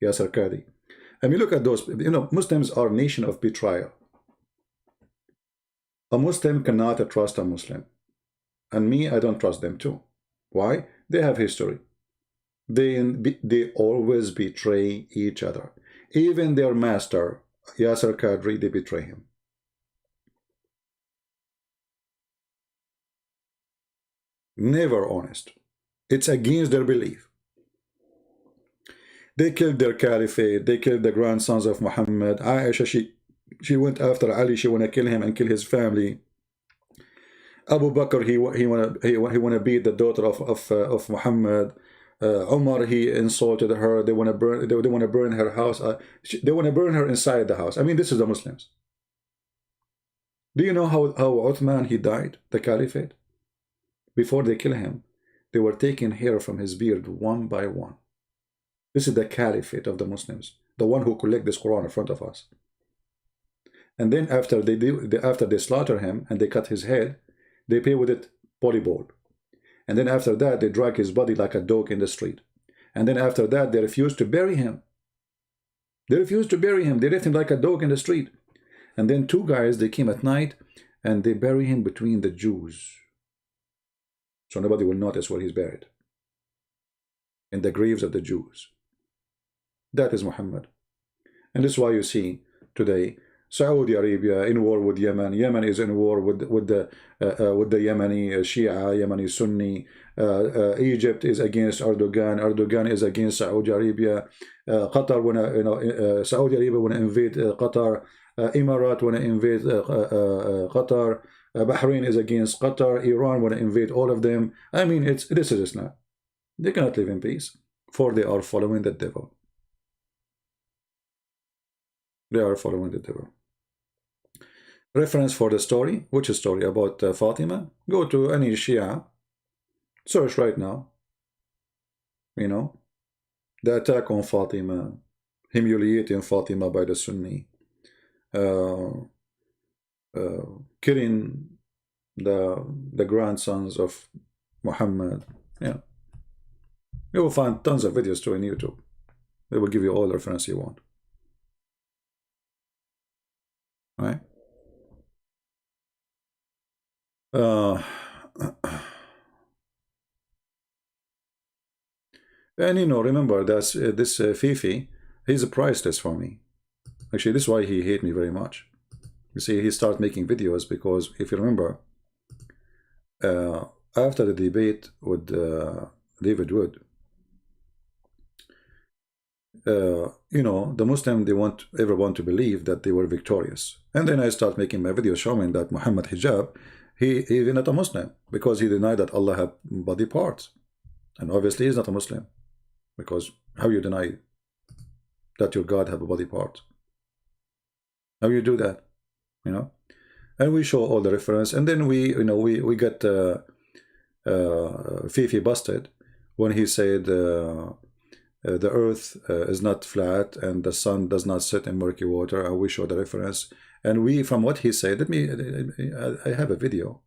Yasser Qadi. I mean, look at those. You know, Muslims are a nation of betrayal. A Muslim cannot trust a Muslim. And me, I don't trust them too. Why? They have history. They always betray each other. Even their master, Yasser Qadri, they betray him. Never honest. It's against their belief. They killed their caliphate. They killed the grandsons of Muhammad. Aisha, she went after Ali. She want to kill him and kill his family. Abu Bakr, he wanna beat the daughter of Muhammad. Umar, he insulted her. They want to burn her house. They want to burn her inside the house. I mean, this is the Muslims. Do you know how Uthman he died, the caliphate? Before they kill him, they were taking hair from his beard one by one. This is the caliphate of the Muslims, the one who collect this Quran in front of us. And then after they slaughter him and they cut his head, they pay with it polyball. And then after that, they drag his body like a dog in the street. And then after that, they refuse to bury him. They refused to bury him. They left him like a dog in the street. And then two guys, they came at night and they bury him between the Jews. So nobody will notice where he's buried. In the graves of the Jews. That is Muhammad. And this is why you see today Saudi Arabia in war with Yemen. Yemen is in war with the Yemeni Shia, Yemeni Sunni. Egypt is against Erdogan. Erdogan is against Saudi Arabia. Qatar wanna, Saudi Arabia wanna invade Qatar. Emirat wanna invade Qatar. Bahrain is against Qatar. Iran wanna invade all of them. I mean, this is Islam. They cannot live in peace, for they are following the devil. They are following the devil. Reference for the story. Which story? About Fatima? Go to any Shia. Search right now. You know, the attack on Fatima, humiliating Fatima by the Sunni, killing the grandsons of Muhammad. Yeah, you will find tons of videos too in YouTube. They will give you all the reference you want. Right? And you know, remember that this Fifi, he's priceless for me. Actually, this is why he hates me very much. You see, he started making videos because, if you remember, after the debate with David Wood, you know, the Muslim, they want everyone to believe that they were victorious. And then I start making my video showing that Muhammad Hijab, he is not a Muslim because he denied that Allah had body parts. And obviously he's not a Muslim, because how you deny that your God have a body part? How you do that? You know? And we show all the reference, and then we get Fifi busted when he said the earth is not flat and the sun does not set in murky water, and we show the reference. And we, from what he said, I have a video.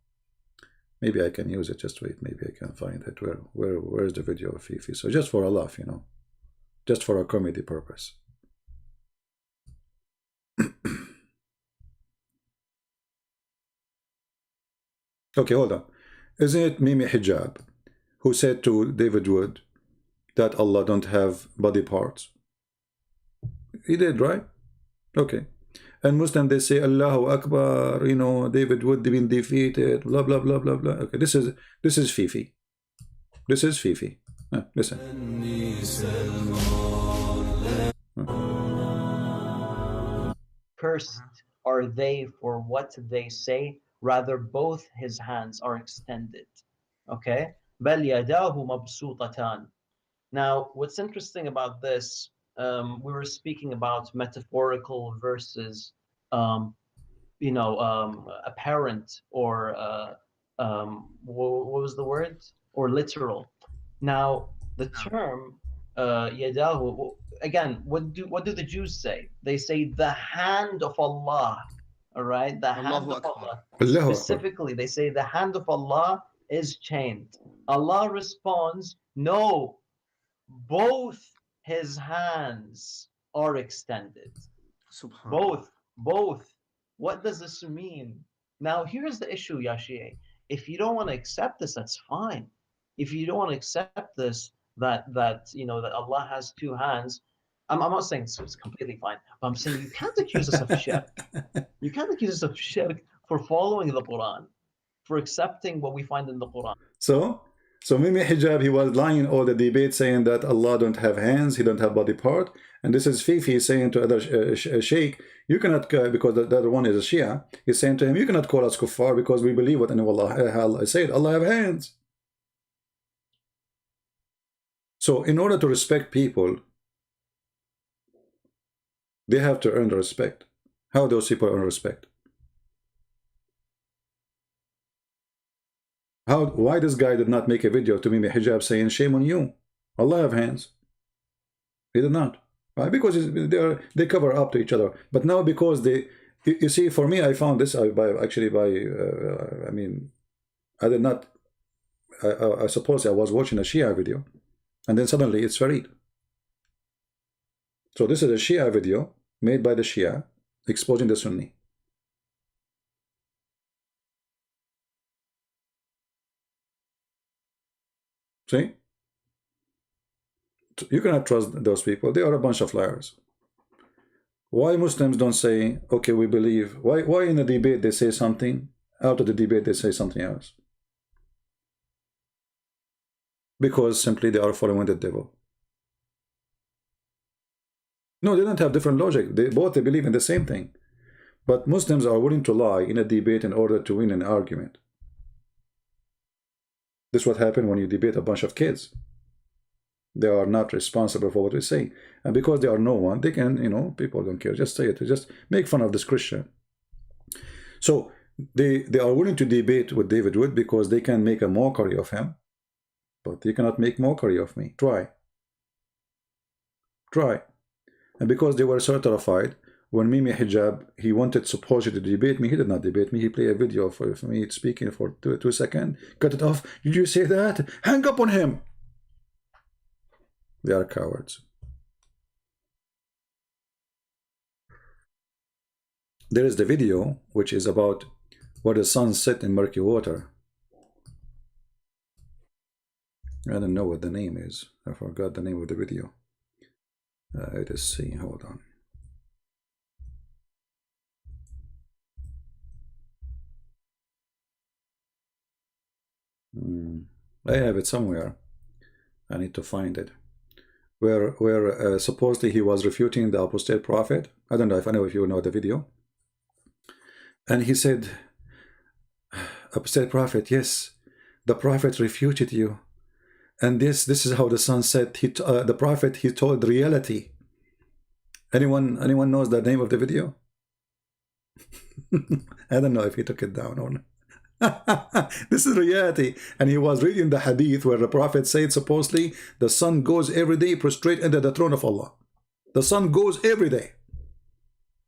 Maybe I can use it. Just wait, maybe I can find it. Where is the video of Fifi? So just for a laugh, you know, just for a comedy purpose. Okay, hold on. Isn't it Mimi Hijab who said to David Wood that Allah don't have body parts? He did, right? Okay. And Muslim, they say Allahu Akbar, you know, David Wood been defeated, blah blah blah blah blah. Okay, this is Fifi. This is Fifi. Listen. Cursed are they for what they say, rather both his hands are extended. Okay? بَلْ يَدَاهُ مَبْسُوطَتَانِ. Now, what's interesting about this, we were speaking about metaphorical versus, apparent or what was the word? Or literal. Now, the term yadahu, again, what do the Jews say? They say the hand of Allah. All right, the hand of Allah. Allahu Akbar. Specifically, they say the hand of Allah is chained. Allah responds, no, both his hands are extended. Both. What does this mean? Now, here's the issue, Yashie. If you don't want to accept this, that's fine. If you don't want to accept this, that you know that Allah has two hands, I'm not saying it's completely fine, but I'm saying you can't accuse us of shirk. You can't accuse us of shirk for following the Quran, for accepting what we find in the Quran. So Mimi Hijab, he was lying in all the debate saying that Allah don't have hands, he don't have body part. And this is Fifi saying to other sheikh, you cannot, because the other one is a Shia, he's saying to him, you cannot call us kuffar because we believe what Allah said, Allah have hands. So in order to respect people, they have to earn the respect. How those people earn respect? Why this guy did not make a video to Mimi Hijab saying, shame on you, Allah have hands? He did not. Why? Because they cover up to each other. But now because you see, for me, I found this I mean, I did not, I suppose I was watching a Shia video, and then suddenly it's Farid. So this is a Shia video made by the Shia exposing the Sunni. See? You cannot trust those people. They are a bunch of liars. Why Muslims don't say, okay, we believe? Why in a debate they say something, out of the debate they say something else? Because simply they are following the devil. No, they don't have different logic. They believe in the same thing. But Muslims are willing to lie in a debate in order to win an argument. This is what happened when you debate a bunch of kids. They are not responsible for what we say. And because they are no one, they can, you know, people don't care. Just say it. Just make fun of this Christian. So they are willing to debate with David Wood because they can make a mockery of him. But you cannot make mockery of me. Try. And because they were so terrified, when Mimi Hijab, he wanted supposedly to debate me, he did not debate me. He played a video for me speaking for two seconds. Cut it off. Did you say that? Hang up on him. They are cowards. There is the video, which is about where the sun set in murky water. I don't know what the name is. I forgot the name of the video. Let's see. Hold on. I have it somewhere. I need to find it. Where supposedly he was refuting the apostate prophet. I don't know if you know the video. And he said, apostate prophet, yes, the prophet refuted you. And this is how the sun set. The prophet, he told reality. Anyone knows the name of the video? I don't know if he took it down or not. This is reality. And he was reading the hadith where the prophet said supposedly the sun goes every day prostrate under the throne of Allah. The sun goes every day.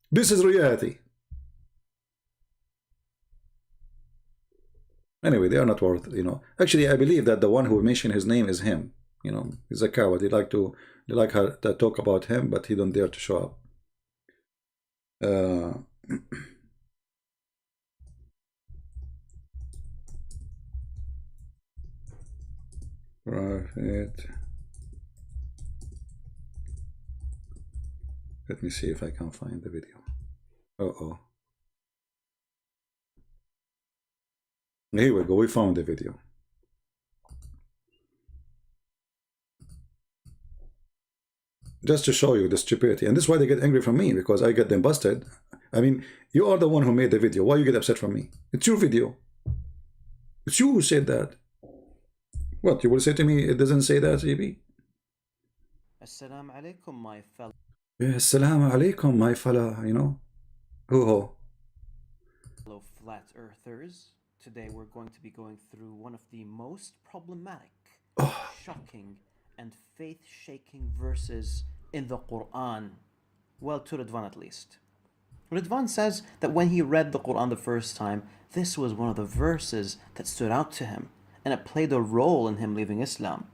This is reality. Anyway, they are not worth, you know. Actually, I believe that the one who mentioned his name is him. You know, he's a coward. They like her to talk about him, but he don't dare to show up. Prophet. Let me see if I can find the video. Here we go. We found the video. Just to show you the stupidity. And this is why they get angry from me, because I get them busted. I mean, you are the one who made the video. Why you get upset from me? It's your video. It's you who said that. What, you will say to me, it doesn't say that, EB? Assalamu alaikum, my fellow. Yeah, assalamu alaikum, my fella, you know. Fellow flat earthers. Today we're going to be going through one of the most problematic, shocking, and faith-shaking verses in the Quran. Well, to Ridvan at least. Ridvan says that when he read the Quran the first time, this was one of the verses that stood out to him, and it played a role in him leaving Islam.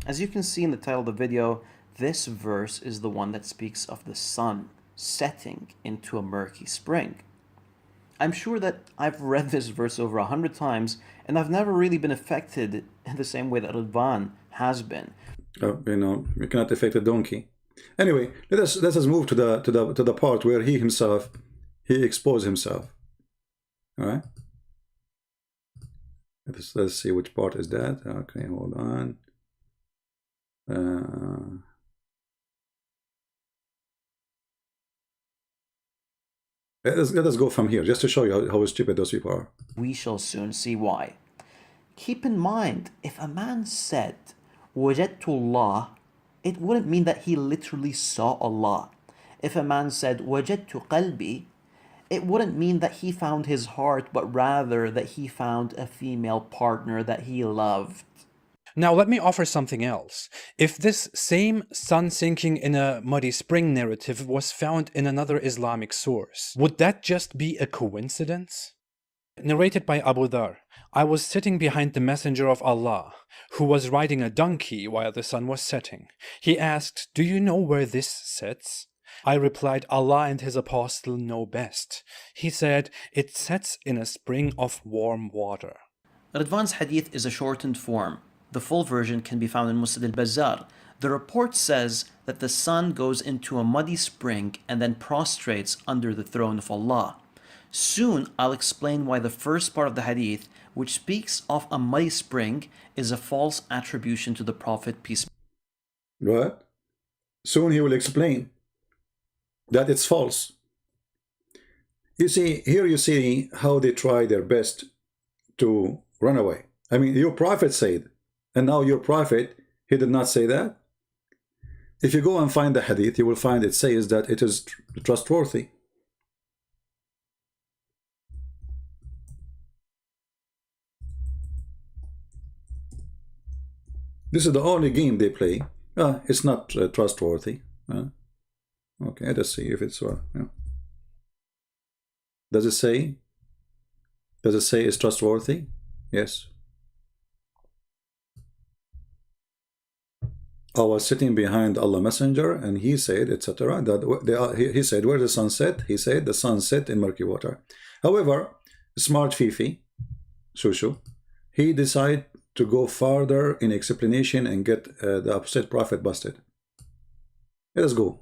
As you can see in the title of the video, this verse is the one that speaks of the sun setting into a murky spring. I'm sure that I've read this verse over 100 times, and I've never really been affected in the same way that Ridvan has been. You cannot affect a donkey. Anyway, let us move to the part where he exposed himself. All right. Let's see which part is that. Okay, hold on. Let us go from here, just to show you how stupid those people are. We shall soon see why. Keep in mind, if a man said, وَجَدْتُ اللَّهِ, it wouldn't mean that he literally saw Allah. If a man said, وَجَدْتُ قَلْبِي, it wouldn't mean that he found his heart, but rather that he found a female partner that he loved. Now let me offer something else. If this same sun sinking in a muddy spring narrative was found in another Islamic source, would that just be a coincidence? Narrated by Abu Dhar, I was sitting behind the Messenger of Allah, who was riding a donkey while the sun was setting. He asked, "Do you know where this sets?" I replied, "Allah and His Apostle know best." He said, "It sets in a spring of warm water." Ridvan's hadith is a shortened form. The full version can be found in Musnad al-Bazzar. The report says that the sun goes into a muddy spring and then prostrates under the throne of Allah. Soon I'll explain why the first part of the hadith, which speaks of a muddy spring, is a false attribution to the Prophet, peace. What? Soon he will explain that it's false. You see, here you see how they try their best to run away. I mean, your prophet said, and now your prophet, he did not say that. If you go and find the hadith, you will find it says that it is trustworthy. This is the only game they play. It's not trustworthy. Okay, let's see if it's yeah. Does it say? Does it say it's trustworthy? Yes. I was sitting behind Allah Messenger, and he said, etc. That he said, where the sun set? He said the sun set in murky water. However, smart Fifi, Shushu, he decided to go farther in explanation and get the ApostateProphet busted. Let us go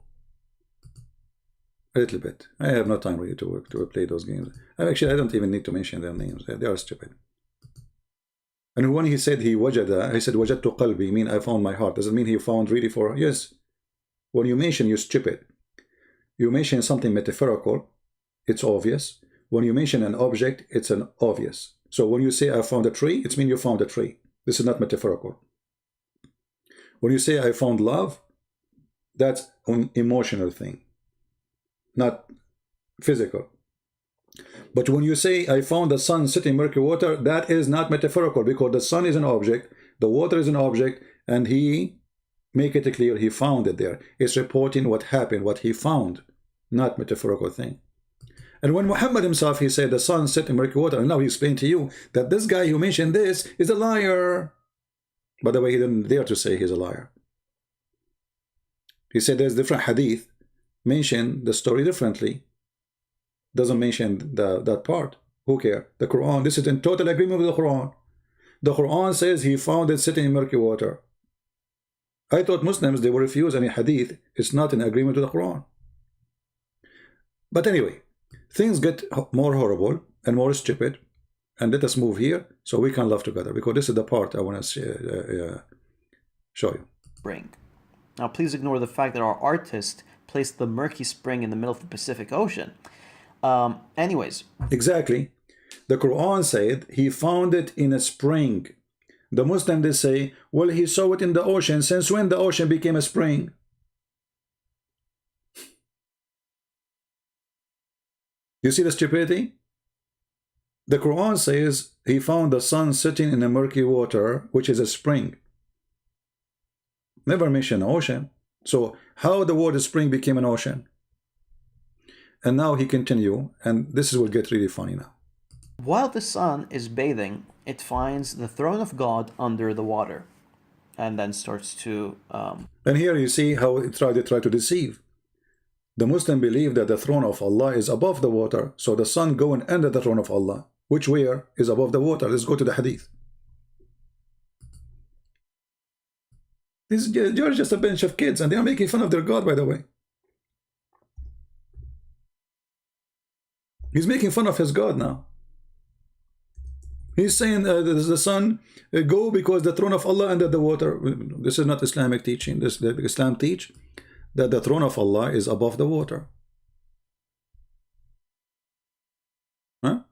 a little bit. I have no time really to play those games. Actually, I don't even need to mention their names. They are stupid. And when he said he wajada, he said wajadtu qalbi, mean I found my heart. Does it mean he found really for? Yes. When you mention, you're stupid. You mention something metaphorical, it's obvious. When you mention an object, it's an obvious. So when you say I found a tree, it means you found a tree. This is not metaphorical. When you say I found love, that's an emotional thing, not physical. But when you say I found the sun sitting in murky water, that is not metaphorical, because the sun is an object, the water is an object, and he make it clear he found it there. It's reporting what happened, what he found, not metaphorical thing. And when Muhammad himself, he said the sun set in murky water, and now he explained to you that this guy who mentioned this is a liar. By the way, he didn't dare to say he's a liar. He said there's different hadith, mention the story differently. Doesn't mention that part. Who cares? The Quran, this is in total agreement with the Quran. The Quran says he found it sitting in murky water. I thought Muslims, they will refuse any hadith. It's not in agreement with the Quran. But anyway, things get more horrible and more stupid. And let us move here so we can laugh together, because this is the part I want to show you. Spring. Now please ignore the fact that our artist placed the murky spring in the middle of the Pacific Ocean. Anyways. Exactly. The Quran said he found it in a spring. The Muslims, they say, well, he saw it in the ocean. Since when the ocean became a spring? You see the stupidity? The Quran says he found the sun sitting in a murky water, which is a spring. Never mention ocean. So how the word spring became an ocean? And now he continue, and this will get really funny now. While the sun is bathing, it finds the throne of God under the water, and then starts to... And here you see how they try to deceive. The Muslim believe that the throne of Allah is above the water, so the sun going under the throne of Allah, which where is above the water. Let's go to the hadith. You're just a bunch of kids, and they are making fun of their God, by the way. He's making fun of his God now. He's saying the sun go because the throne of Allah under the water. This is not Islamic teaching. Islam teach that the throne of Allah is above the water. Huh?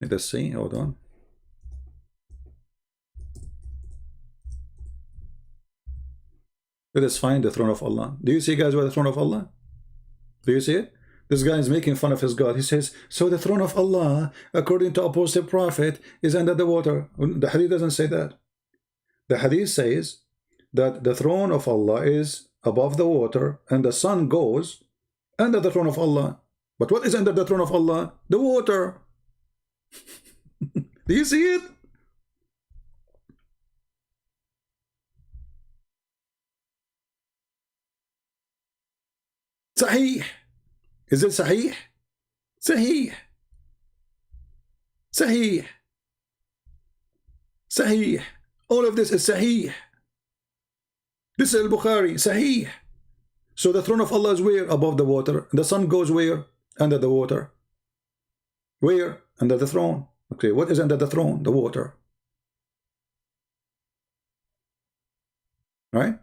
Let us see. Hold on. Let us find the throne of Allah. Do you see, guys, where the throne of Allah? Do you see it? This guy is making fun of his God. He says, so the throne of Allah, according to ApostateProphet, is under the water. The hadith doesn't say that. The hadith says that the throne of Allah is above the water, and the sun goes under the throne of Allah. But what is under the throne of Allah? The water. Do you see it? Sahih. Is it Sahih? Sahih. Sahih. Sahih. All of this is Sahih. This is Al-Bukhari. Sahih. So the throne of Allah is where? Above the water. The sun goes where? Under the water. Where? Under the throne. Okay, what is under the throne? The water. Right?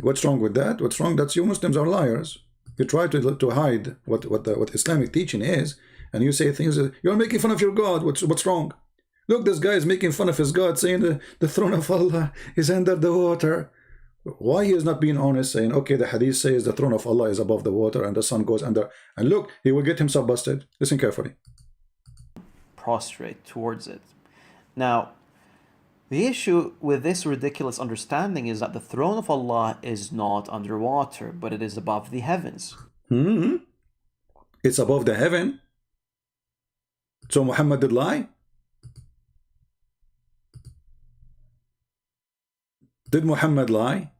What's wrong with that? What's wrong? That's you Muslims are liars. You try to hide what Islamic teaching is, and you say things that you're making fun of your God. What's wrong? Look, this guy is making fun of his God, saying the throne of Allah is under the water. Why he is not being honest, saying, okay, the hadith says the throne of Allah is above the water and the sun goes under, and look, he will get himself busted. Listen carefully. Prostrate towards it. Now, the issue with this ridiculous understanding is that the throne of Allah is not underwater, but it is above the heavens. It's above the heaven. So Muhammad did lie? Did Muhammad lie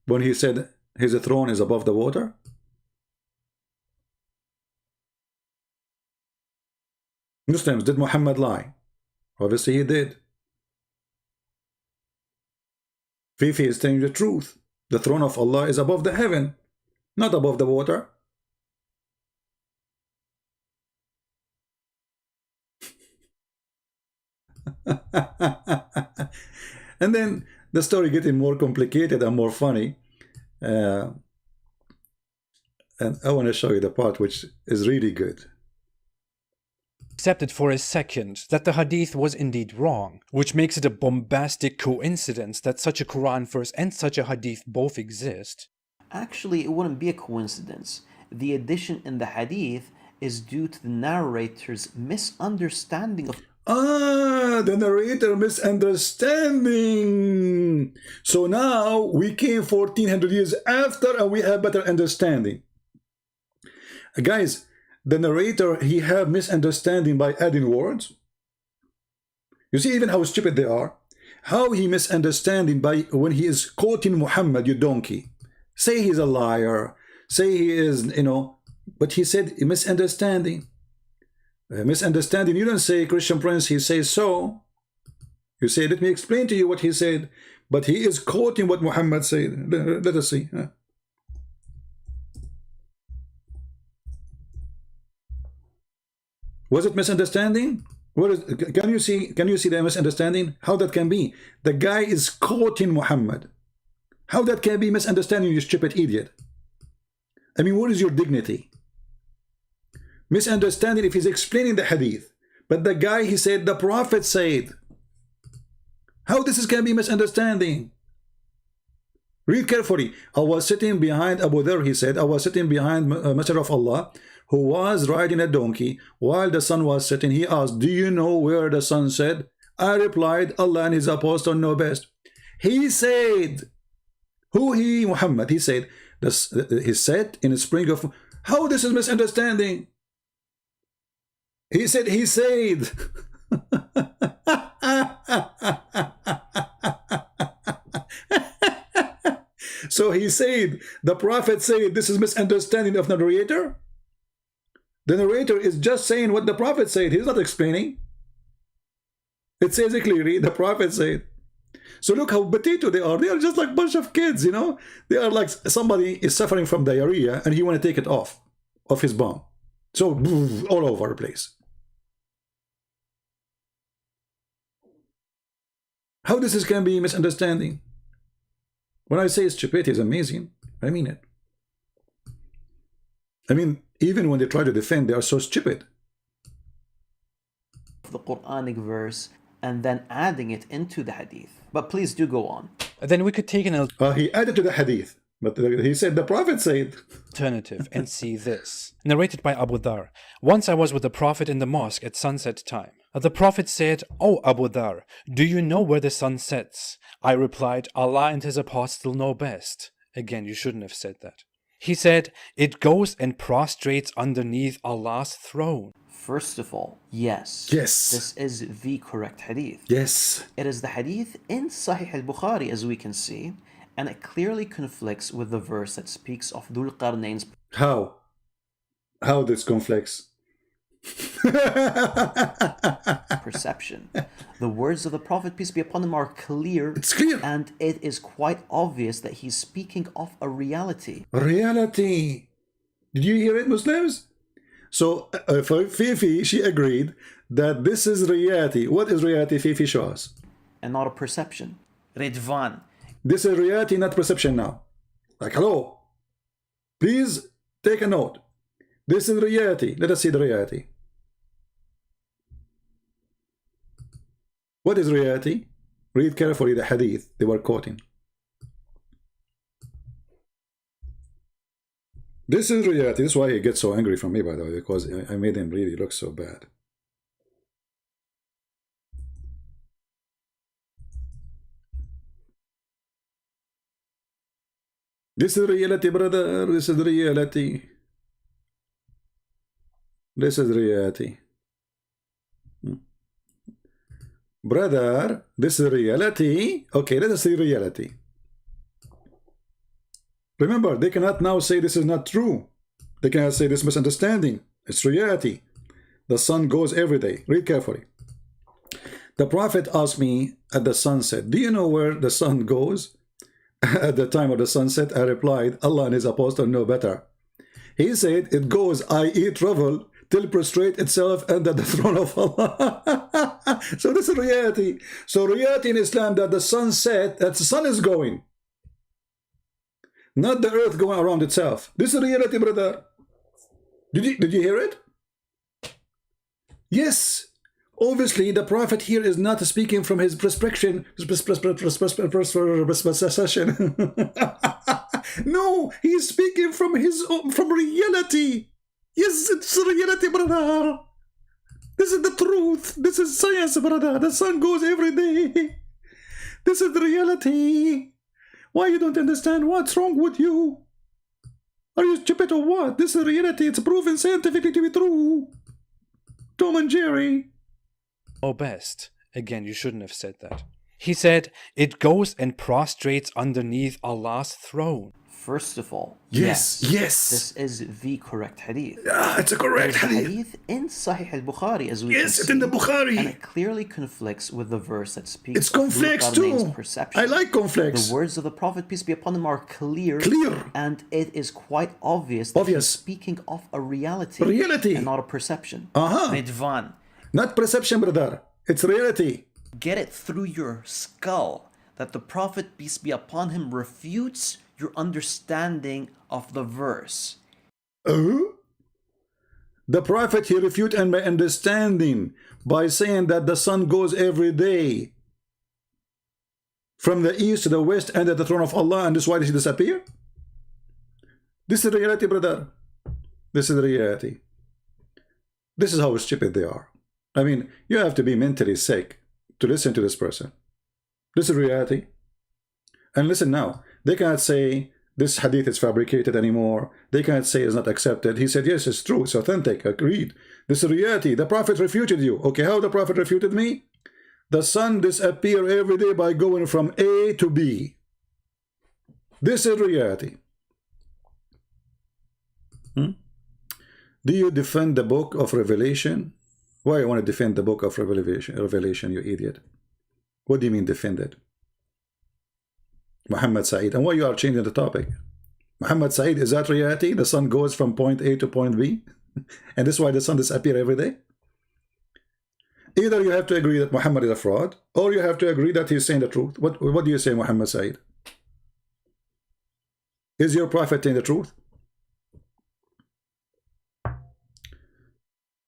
when he said his throne is above the water? Muslims, did Muhammad lie? Obviously he did. Fifi is telling the truth. The throne of Allah is above the heaven, not above the water. And then the story getting more complicated and more funny. And I want to show you the part which is really good. Accepted for a second that the hadith was indeed wrong, which makes it a bombastic coincidence that such a Quran verse and such a hadith both exist. Actually, it wouldn't be a coincidence. The addition in the hadith is due to the narrator's misunderstanding of... The narrator misunderstanding. So now we came 1400 years after and we have better understanding. Guys, the narrator, he have misunderstanding by adding words. You see even how stupid they are. How he misunderstanding by when he is quoting Muhammad, you donkey. Say he's a liar. Say he is, you know, but he said misunderstanding. Misunderstanding, you don't say Christian Prince, he says so. You say, let me explain to you what he said. But he is quoting what Muhammad said. Let us see. Was it misunderstanding? What is, can you see the misunderstanding? How that can be? The guy is quoting Muhammad. How that can be misunderstanding, you stupid idiot? I mean, what is your dignity? Misunderstanding if he's explaining the hadith. But the guy, he said, the Prophet said. How this can be misunderstanding? Read carefully. I was sitting behind Abu Dharr, he said, I was sitting behind Messenger of Allah, who was riding a donkey while the sun was setting. He asked, do you know where the sun set? I replied, Allah and his apostle know best. He said, who he? Muhammad. He said, he set in a spring of... How this is misunderstanding? He said, he said. So he said, the Prophet said, this is misunderstanding of the narrator. The narrator is just saying what the Prophet said. He's not explaining. It says it clearly, the Prophet said. So look how potato they are. They are just like a bunch of kids, you know. They are like somebody is suffering from diarrhea and he want to take it off his bum. So all over the place. How this can be misunderstanding? When I say stupidity is amazing, I mean it. I mean, even when they try to defend, they are so stupid. The Quranic verse and then adding it into the hadith. But please do go on. Then we could take an He added to the hadith, but he said the Prophet said. alternative and see this. Narrated by Abu Dharr. Once I was with the Prophet in the mosque at sunset time. The Prophet said, "O Abu Dharr, do you know where the sun sets?" I replied, "Allah and his apostle know best." Again, you shouldn't have said that. He said, "It goes and prostrates underneath Allah's throne." First of all, yes. Yes. This is the correct hadith. Yes. It is the hadith in Sahih al-Bukhari, as we can see, and it clearly conflicts with the verse that speaks of Dhul Qarnayn's How? How this conflicts? perception. The words of the Prophet, peace be upon him, are clear. It's clear. And it is quite obvious that he's speaking of a reality. Reality. Did you hear it, Muslims? So for Fifi, she agreed that this is reality. What is reality, Fifi? Show us. And not a perception. Ridvan. This is reality, not perception now. Like, hello. Please take a note. This is reality. Let us see the reality. What is reality? Read carefully the hadith they were quoting. This is reality. This is why he gets so angry from me, by the way, because I made him really look so bad. This is reality, brother. This is reality. This is reality. Brother, this is reality. Okay, let us see reality. Remember, they cannot now say this is not true. They cannot say this misunderstanding. It's reality. The sun goes every day. Read carefully. The Prophet asked me at the sunset, do you know where the sun goes? At the time of the sunset, I replied, Allah and his apostle know better. He said, it goes, i.e. travel, till prostrate itself under the throne of Allah. So this is reality. So reality in Islam, that the sun set, that the sun is going. Not the earth going around itself. This is reality, brother. Did you hear it? Yes. Obviously, the Prophet here is not speaking from his perspective. No, he is speaking from reality. Yes, it's reality, brother. This is the truth. This is science, brother. The sun goes every day. This is the reality. Why you don't understand? What's wrong with you? Are you stupid or what? This is reality. It's proven scientifically to be true. Tom and Jerry. Oh, best. Again, you shouldn't have said that. He said, it goes and prostrates underneath Allah's throne. First of all, yes. This is the correct hadith. It's a correct hadith in Sahih al-Bukhari, as we can see. It's in the Bukhari. And it clearly conflicts with the verse that speaks it's conflicts too. Perception. I like conflicts. The words of the Prophet, peace be upon him, are clear. And it is quite obvious that he's speaking of a reality. Reality. And not a perception. Ridvan. Not perception, brother. It's reality. Get it through your skull that the Prophet, peace be upon him, refutes your understanding of the verse. The Prophet, he refuted my understanding by saying that the sun goes every day. from the east to the west and at the throne of Allah, and this is why he disappear? This is the reality, brother. This is the reality. This is how stupid they are. I mean, you have to be mentally sick to listen to this person. This is reality. And listen now, they cannot say this hadith is fabricated anymore. They cannot say it's not accepted. He said, yes, it's true. It's authentic. Agreed. This is reality. The Prophet refuted you. Okay, how the Prophet refuted me? The sun disappears every day by going from A to B. This is reality. Do you defend the book of Revelation? Why you want to defend the book of Revelation, you idiot? What do you mean defend it? Muhammad Saeed. And why you are changing the topic? Muhammad Saeed, is that reality? The sun goes from point A to point B? And this is why the sun disappears every day? Either you have to agree that Muhammad is a fraud, or you have to agree that he's saying the truth. What do you say, Muhammad Saeed? Is your prophet saying the truth?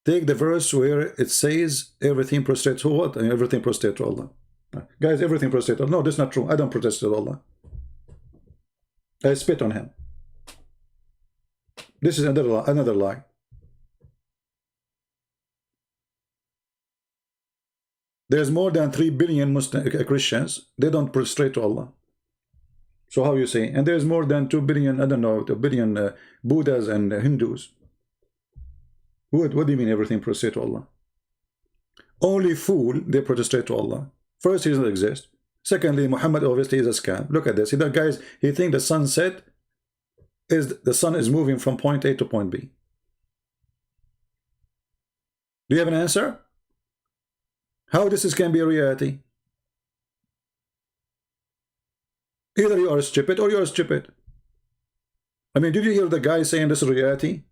Take the verse where it says everything prostrates to what? And everything prostrates to Allah. Guys, everything prostrates to Allah. No, that's not true. I don't protest to Allah. I spit on him. This is another lie. There's more than 3 billion Muslim Christians. They don't prostrate to Allah. So how you say? And there's more than 2 billion, I don't know, 2 billion Buddhas and Hindus. What do you mean everything prostrate to Allah? Only fool, they prostrate to Allah. First, he doesn't exist. Secondly, Muhammad obviously is a scam. Look at this. See that, guys, he thinks the sunset is the sun is moving from point A to point B. Do you have an answer? How this can be a reality? Either you are stupid or you are stupid. I mean, did you hear the guy saying this is reality?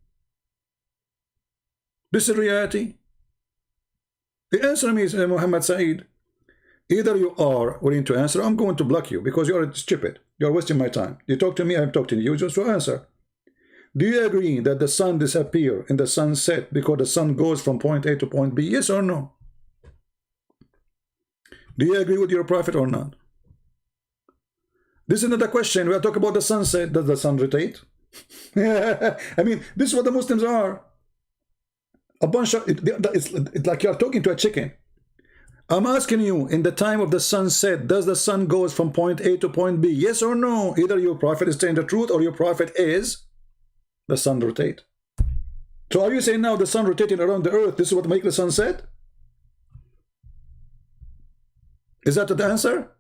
This is reality. The answer to me is Muhammad Saeed. Either you are willing to answer, I'm going to block you because you are stupid. You are wasting my time. You talk to me, I'm talking to you just to answer. Do you agree that the sun disappears in the sunset because the sun goes from point A to point B? Yes or no? Do you agree with your prophet or not? This is not a question. We are talking about the sunset. Does the sun rotate? I mean, this is what the Muslims are. A bunch of it's like you're talking to a chicken. I'm asking you, in the time of the sunset, does the sun goes from point A to point B? Yes or no? Either your prophet is saying the truth or your prophet is the sun rotate. So are you saying now the sun rotating around the earth, this is what makes the sun set? Is that the answer?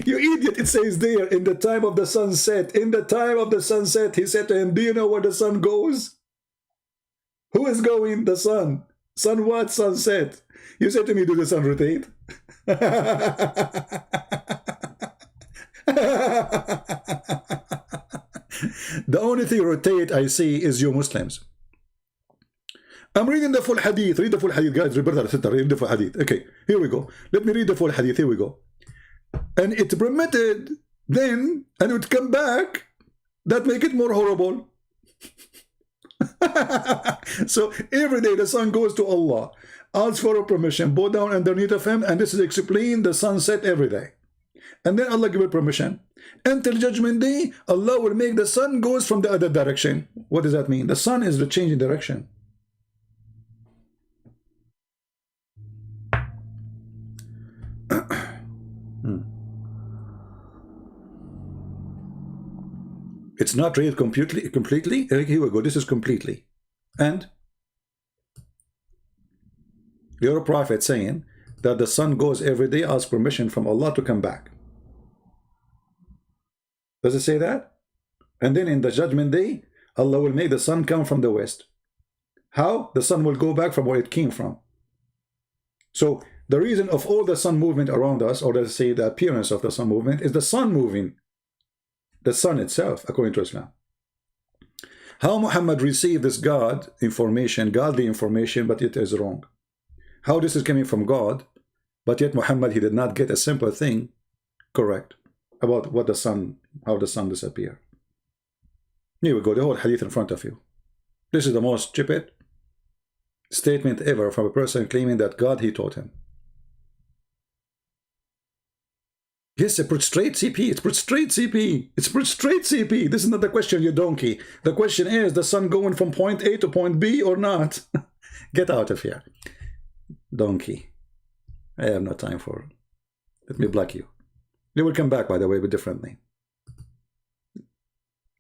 You idiot, it says there, in the time of the sunset. In the time of the sunset, he said to him, do you know where the sun goes? Who is going? The sun. Sun what? Sunset. You said to me, do the sun rotate? The only thing rotate I see is you Muslims. I'm reading the full hadith. Read the full hadith, guys. Read the full hadith. Okay, here we go. Let me read the full hadith. Here we go. And it permitted then, and it would come back. That make it more horrible. So every day the sun goes to Allah, asks for a permission, bow down underneath of him, and this is explained the sunset every day. And then Allah give it permission. Until judgment day, Allah will make the sun goes from the other direction. What does that mean? The sun is the changing direction. It's not read completely. Here we go. This is completely. And you're a prophet saying that the sun goes every day, ask permission from Allah to come back. Does it say that? And then in the judgment day, Allah will make the sun come from the west. How? The sun will go back from where it came from. So the reason of all the sun movement around us, or let's say the appearance of the sun movement, is the sun moving. The sun itself, according to Islam. How Muhammad received this God information, godly information, but it is wrong. How this is coming from God, but yet Muhammad, he did not get a simple thing correct about what the sun, how the sun disappeared. Here we go, the whole hadith in front of you. This is the most stupid statement ever from a person claiming that God he taught him. Yes, it's straight CP. It's straight CP. It's straight CP. This is not the question, you donkey. The question is the sun going from point A to point B or not? Get out of here, donkey. I have no time for it. Let me block you. They will come back, by the way, but differently.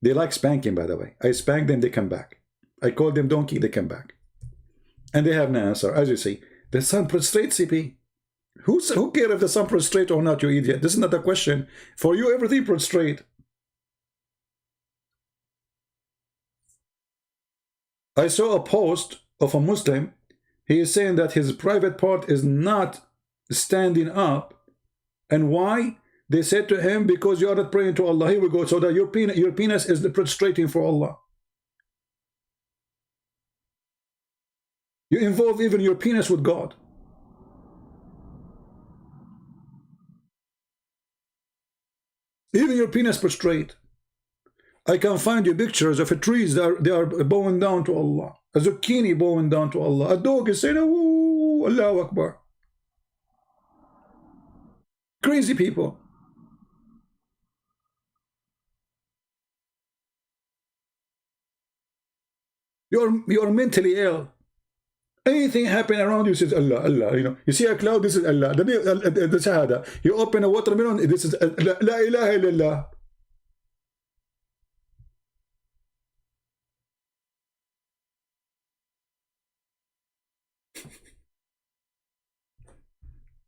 They like spanking, by the way. I spank them, they come back. I call them donkey, they come back. And they have no answer. As you see, the sun prostrate CP. Who cares if the sun prostrate or not, you idiot? This is not a question. For you, everything prostrate. I saw a post of a Muslim. He is saying that his private part is not standing up. And why? They said to him, because you are not praying to Allah. Here we go. So that your penis is prostrating for Allah. You involve even your penis with God. Even your penis prostrate. I can find you pictures of trees that they are bowing down to Allah. A zucchini bowing down to Allah. A dog is saying, "Oh, Allahu Akbar." Crazy people. You're mentally ill. Anything happen around you says Allah, Allah. You know, you see a cloud, this is Allah. The Shahada. You open a watermelon, this is La ilaha illallah.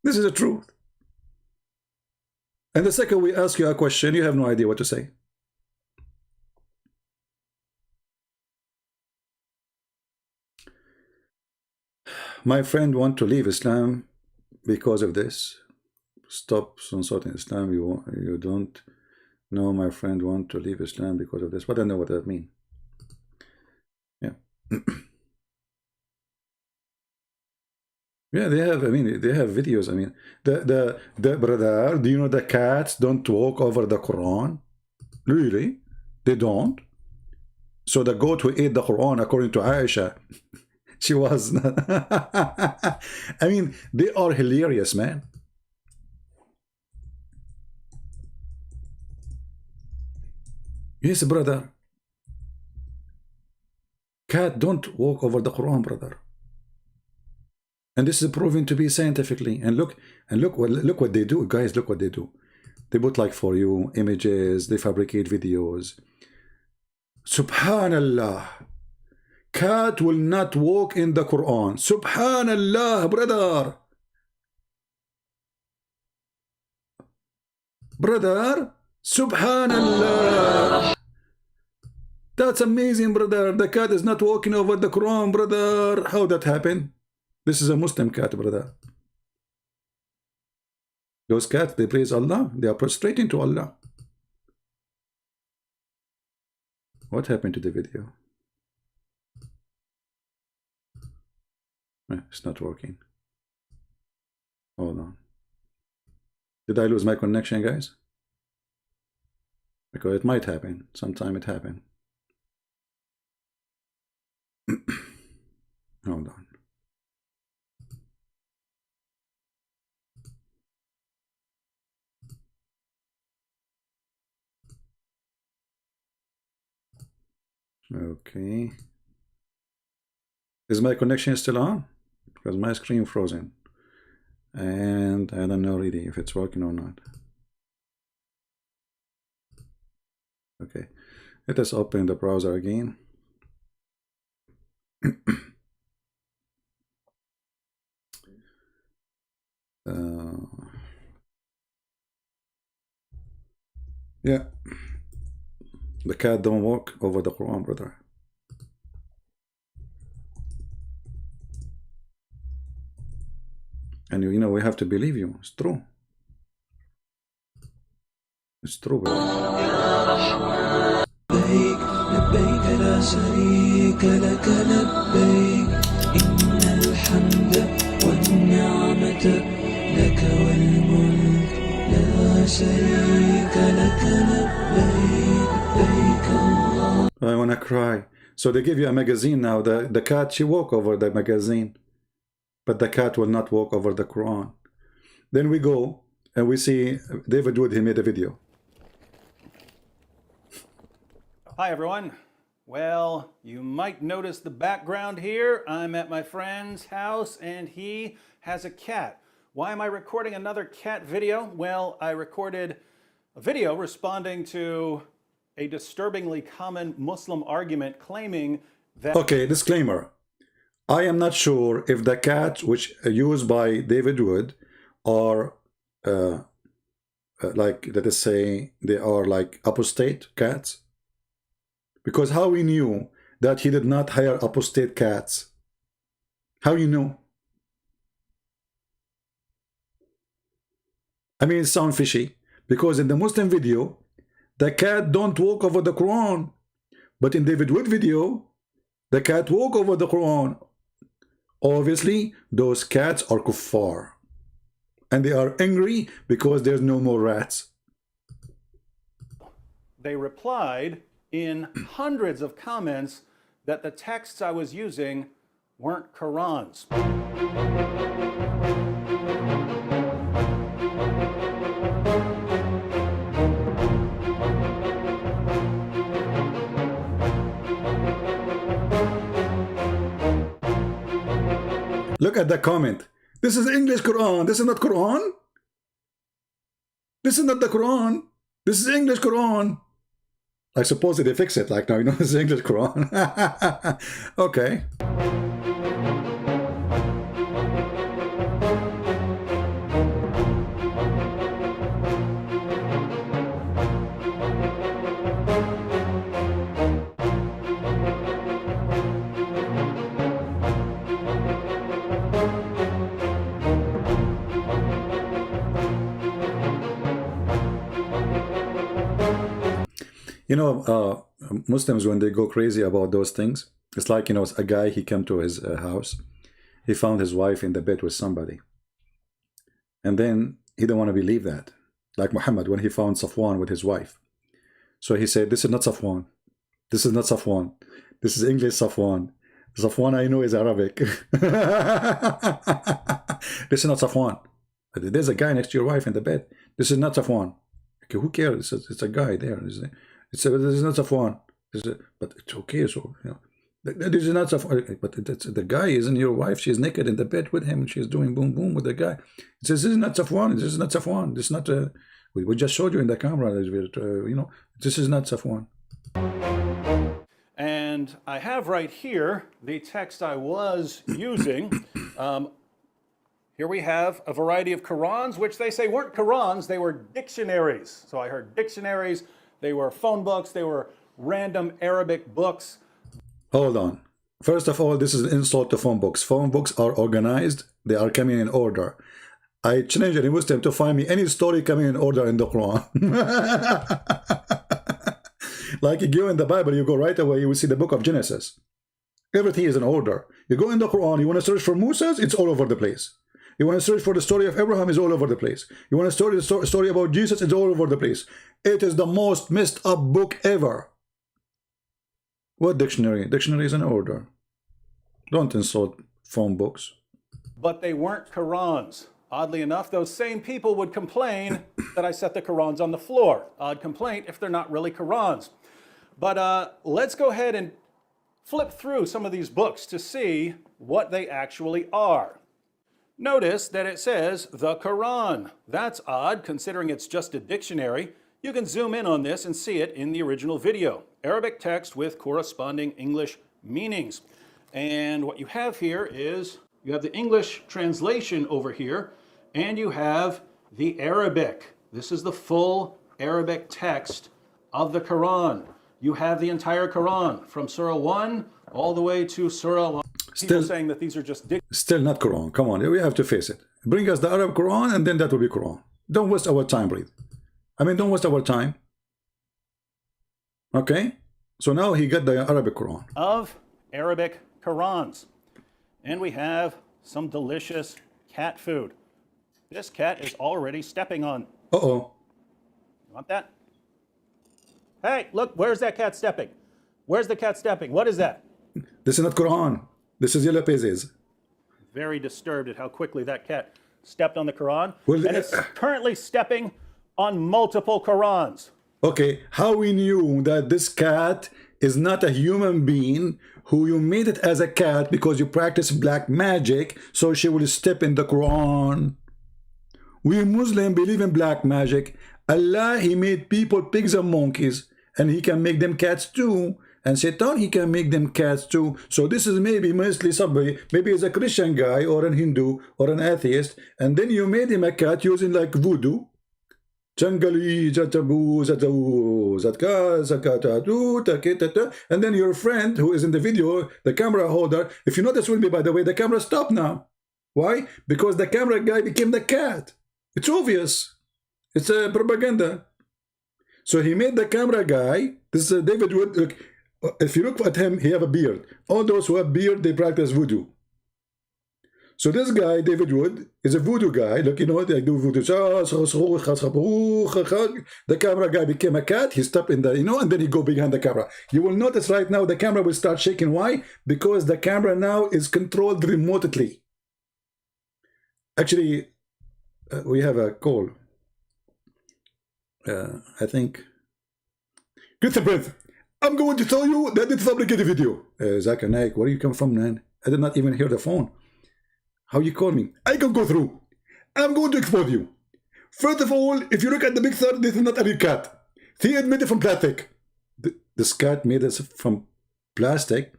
This is the truth. And the second we ask you a question, you have no idea what to say. My friend want to leave Islam because of this. Stop insulting Islam. You don't know my friend want to leave Islam because of this. But I don't know what that means. Yeah. Yeah, they have, I mean, they have videos. I mean, the brother, do you know the cats don't walk over the Quran? Really? They don't? So the goat who ate the Quran, according to Aisha, she was not. I mean, they are hilarious, man. Yes, brother. Cat don't walk over the Quran, brother. And this is proven to be scientifically. And look what they do, guys. Look what they do. They put like for you images. They fabricate videos. Subhanallah. Cat will not walk in the Quran. Subhanallah, brother. Brother, Subhanallah. That's amazing, brother. The cat is not walking over the Quran, brother. How that happened? This is a Muslim cat, brother. Those cats, they praise Allah. They are prostrating to Allah. What happened to the video? It's not working. Hold on. Did I lose my connection, guys? Because it might happen. Sometime it happened. Hold on. Okay. Is my connection still on? Because my screen frozen. And I don't know really if it's working or not. Okay. Let us open the browser again. Yeah. The cat don't walk over the Quran, brother. And you know, we have to believe you. It's true. It's true, brother. لبيك لا شريك لك لبيك إن الحمد والنعمة لك والملك لا شريك لك لبيك لبيك الله. I want to cry. So they give you a magazine now. The cat, she walk over the magazine, but the cat will not walk over the Quran. Then we go and we see David Wood. He made a video. Hi everyone. Well, you might notice the background here. I'm at my friend's house and he has a cat. Why am I recording another cat video? Well, I recorded a video responding to a disturbingly common Muslim argument claiming that... Okay, disclaimer. I am not sure if the cats which are used by David Wood are like, let us say, they are like apostate cats. Because how we knew that he did not hire apostate cats? How you know? I mean, it sounds fishy. Because in the Muslim video, the cat don't walk over the Quran. But in David Wood video, the cat walk over the Quran. Obviously, those cats are kuffar. And they are angry because there's no more rats. They replied in hundreds of comments that the texts I was using weren't Qurans. Look at the comment. This is English Quran. This is not Quran. This is not the Quran. This is English Quran. I suppose they fix it. Like, now, you know, this is English Quran. Okay. You know, Muslims, when they go crazy about those things, it's like, you know, a guy, he came to his house. He found his wife in the bed with somebody. And then he didn't want to believe that. Like Muhammad, when he found Safwan with his wife. So he said, this is not Safwan. This is not Safwan. This is English Safwan. Safwan I know is Arabic. This is not Safwan. There's a guy next to your wife in the bed. This is not Safwan. Okay, who cares? It's a guy there. This is not Safwan. But it's okay. So, you know, this is not Safwan. But the guy isn't your wife. She's naked in the bed with him. She's doing boom boom with the guy. It says, this is not Safwan. This is not Safwan. This is not. We just showed you in the camera. You know, this is not Safwan. And I have right here the text I was using. Here we have a variety of Qurans, which they say weren't Qurans, they were dictionaries. So I heard dictionaries, they were phone books, they were random Arabic books. Hold on. First of all, this is an insult to phone books. Phone books are organized, they are coming in order. I challenge any Muslim to find me any story coming in order in the Quran. Like you go in the Bible, you go right away, you will see the book of Genesis. Everything is in order. You go in the Quran, you want to search for Moses, it's all over the place. You want to search for the story of Abraham, it's all over the place. You want to study the story about Jesus, it's all over the place. It is the most messed up book ever. What dictionary? Dictionary is in order. Don't insult phone books. But they weren't Qurans. Oddly enough, those same people would complain that I set the Qurans on the floor. Odd complaint if they're not really Qurans. But let's go ahead and flip through some of these books to see what they actually are. Notice that it says the Quran. That's odd considering it's just a dictionary. You can zoom in on this and see it in the original video. Arabic text with corresponding English meanings. And what you have here is you have the English translation over here and you have the Arabic. This is the full Arabic text of the Quran. You have the entire Quran from Surah 1 all the way to Surah 1. People saying that these are just still not Quran. Come on, we have to face it. Bring us the Arab Quran and then that will be Quran. Don't waste our time, breathe. I mean, don't waste our time. Okay? So now he got the Arabic Quran. Of Arabic Qurans. And we have some delicious cat food. This cat is already stepping on. Uh-oh. You want that? Hey, look, where's that cat stepping? Where's the cat stepping? What is that? This is not Quran. This is yellow pages. Very disturbed at how quickly that cat stepped on the Quran. Well, and it's currently stepping on multiple Qurans. Okay, how we knew that this cat is not a human being who you made it as a cat because you practice black magic, so she will step in the Quran. We Muslims believe in black magic. Allah, he made people pigs and monkeys, and he can make them cats too. And Satan, he can make them cats too. So this is maybe mostly somebody, maybe it's a Christian guy or an Hindu or an atheist, and then you made him a cat using like voodoo. And then your friend who is in the video, the camera holder, if you notice with me, by the way, the camera stopped now. Why? Because the camera guy became the cat. It's obvious. It's a propaganda. So he made the camera guy, this is David Wood. Look, if you look at him, he have a beard. All those who have beard, they practice voodoo. So this guy, David Wood, is a voodoo guy. Look, you know, they do voodoo. The camera guy became a cat. He stepped in the, you know, and then he go behind the camera. You will notice right now the camera will start shaking. Why? Because the camera now is controlled remotely. Actually, we have a call. I think. ChristianPrince, I'm going to tell you that it's a fabricated video. Zach and Ike, where you come from, man? I did not even hear the phone. How you call me? I can go through. I'm going to expose you. First of all, if you look at the picture, this is not a real cat. He admitted from plastic. This cat made us from plastic?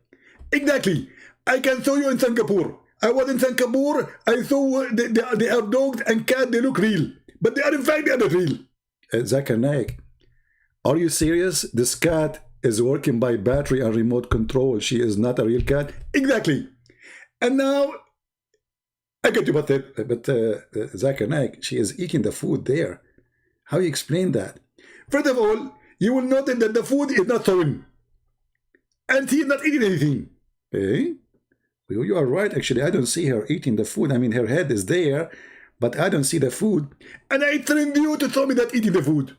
Exactly. I can show you in Singapore. I was in Singapore. I saw they are dogs and cats. They look real. But they are in fact, they are not real. Zach and Ike, are you serious? This cat is working by battery and remote control. She is not a real cat. Exactly. And now, I get you, but Zach and Ike, she is eating the food there. How you explain that? First of all, you will notice that the food is not thawing. And she is not eating anything. Eh? You are right, actually. I don't see her eating the food. I mean, her head is there, but I don't see the food. And I trained you to tell me that eating the food.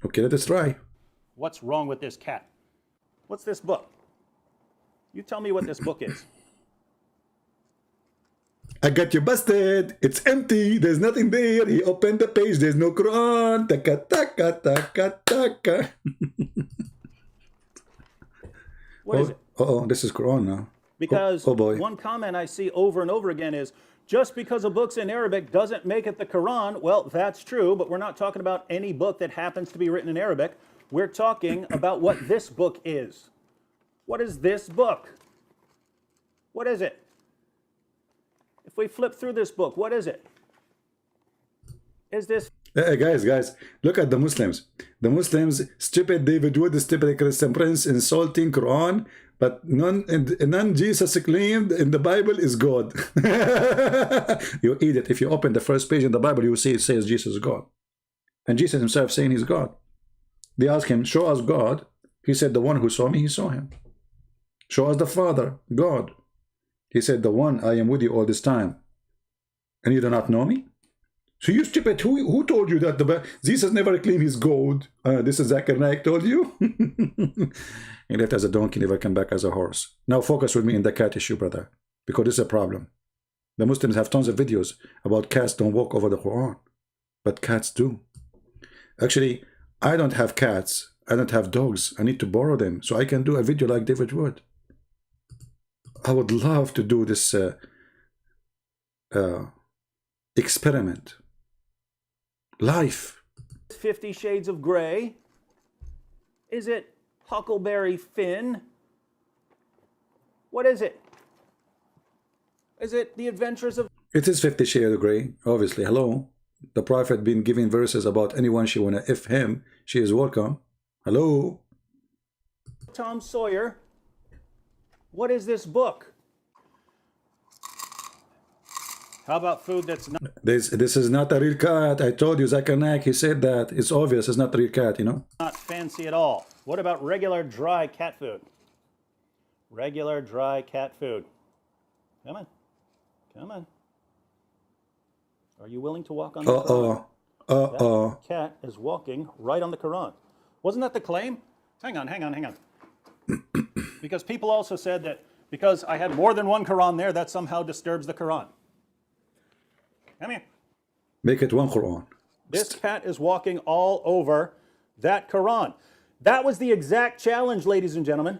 Okay, let us try. What's wrong with this cat? What's this book? You tell me what this book is. I got you busted. It's empty. There's nothing there. He opened the page. There's no Quran. Taka, taka, taka, taka. What is it? Oh, this is Quran now. Because oh boy. One comment I see over and over again is, just because a book's in Arabic doesn't make it the Quran. Well, that's true, but we're not talking about any book that happens to be written in Arabic. We're talking about what this book is. What is this book? What is it? If we flip through this book, what is it? Is this... Guys, look at the Muslims. The Muslims, stupid David Wood, stupid ChristianPrince, insulting Quran, but none Jesus claimed in the Bible is God. You eat it. If you open the first page in the Bible, you will see it says Jesus is God. And Jesus himself saying he's God. They asked him, show us God. He said, the one who saw me, he saw him. Show us the Father, God. He said, the one I am with you all this time. And you do not know me? So you stupid, who told you that Jesus never claimed he's God? This is Zachariah told you? He left as a donkey, never come back as a horse. Now focus with me in the cat issue, brother, because this is a problem. The Muslims have tons of videos about cats don't walk over the Quran, but cats do. Actually, I don't have cats. I don't have dogs. I need to borrow them so I can do a video like David Wood. I would love to do this experiment. Life. 50 Shades of Grey? Is it Huckleberry Finn? What is it? Is it The Adventures of... It is 50 Shades of Grey, obviously. Hello. The Prophet been giving verses about anyone she wanna if him, she is welcome. Hello. Tom Sawyer? What is this book? How about food that's not... This is not a real cat. I told you, Zachariah, he said that. It's obvious it's not a real cat, you know? Not fancy at all. What about regular dry cat food? Regular dry cat food. Come on. Come on. Are you willing to walk on the Quran? That cat is walking right on the Quran. Wasn't that the claim? Hang on. because people also said that because I had more than one Quran there, that somehow disturbs the Quran. Come here. Make it one Quran. This cat is walking all over that Quran. That was the exact challenge, ladies and gentlemen.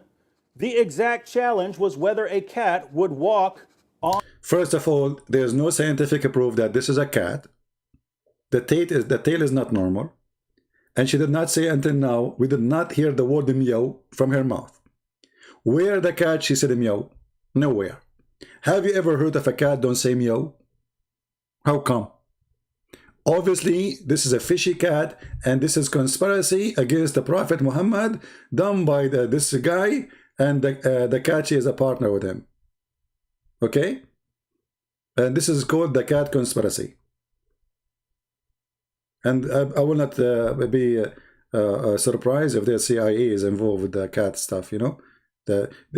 The exact challenge was whether a cat would walk on. First of all, there's no scientific proof that this is a cat. The tail is not normal. And she did not say until now, we did not hear the word meow from her mouth. Where the cat, she said meow? Nowhere. Have you ever heard of a cat don't say meow? How come? Obviously, this is a fishy cat, and this is conspiracy against the Prophet Muhammad done by this guy, and the cat, she is a partner with him. Okay? And this is called the cat conspiracy. And I will not be surprised if the CIA is involved with the cat stuff, you know.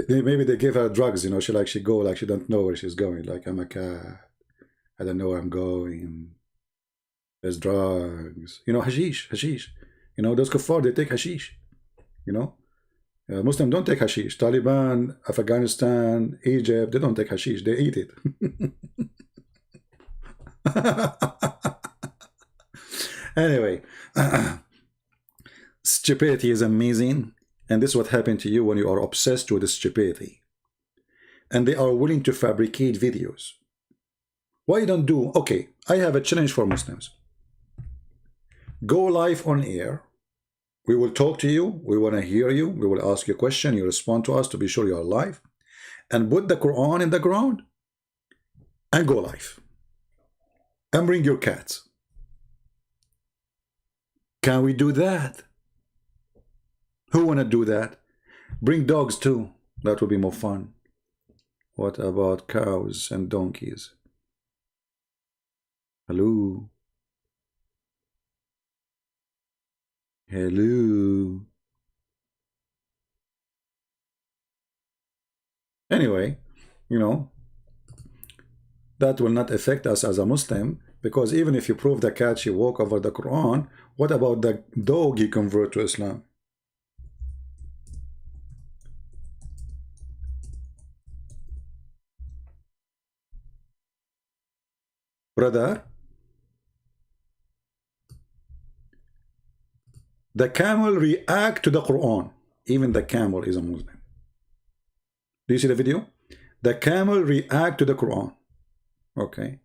Maybe they give her drugs, you know. She go like she don't know where she's going. Like, I'm a cat. I don't know where I'm going. There's drugs. You know, hashish. You know, those kuffar, they take hashish. You know. Muslims don't take hashish. Taliban, Afghanistan, Egypt, they don't take hashish. They eat it. Anyway, stupidity is amazing, and this is what happened to you when you are obsessed with stupidity. And they are willing to fabricate videos. Why you don't do? Okay, I have a challenge for Muslims. Go live on air. We will talk to you. We want to hear you. We will ask you a question. You respond to us to be sure you are live. And put the Quran in the ground and go live. And bring your cats. Can we do that? Who want to do that? Bring dogs too. That would be more fun. What about cows and donkeys? Hello? Hello? Anyway, you know, that will not affect us as a Muslim, because even if you prove the cat, she walk over the Quran, what about the dog he convert to Islam? Brother, the camel react to the Quran. Even the camel is a Muslim. Do you see the video? The camel react to the Quran. Okay.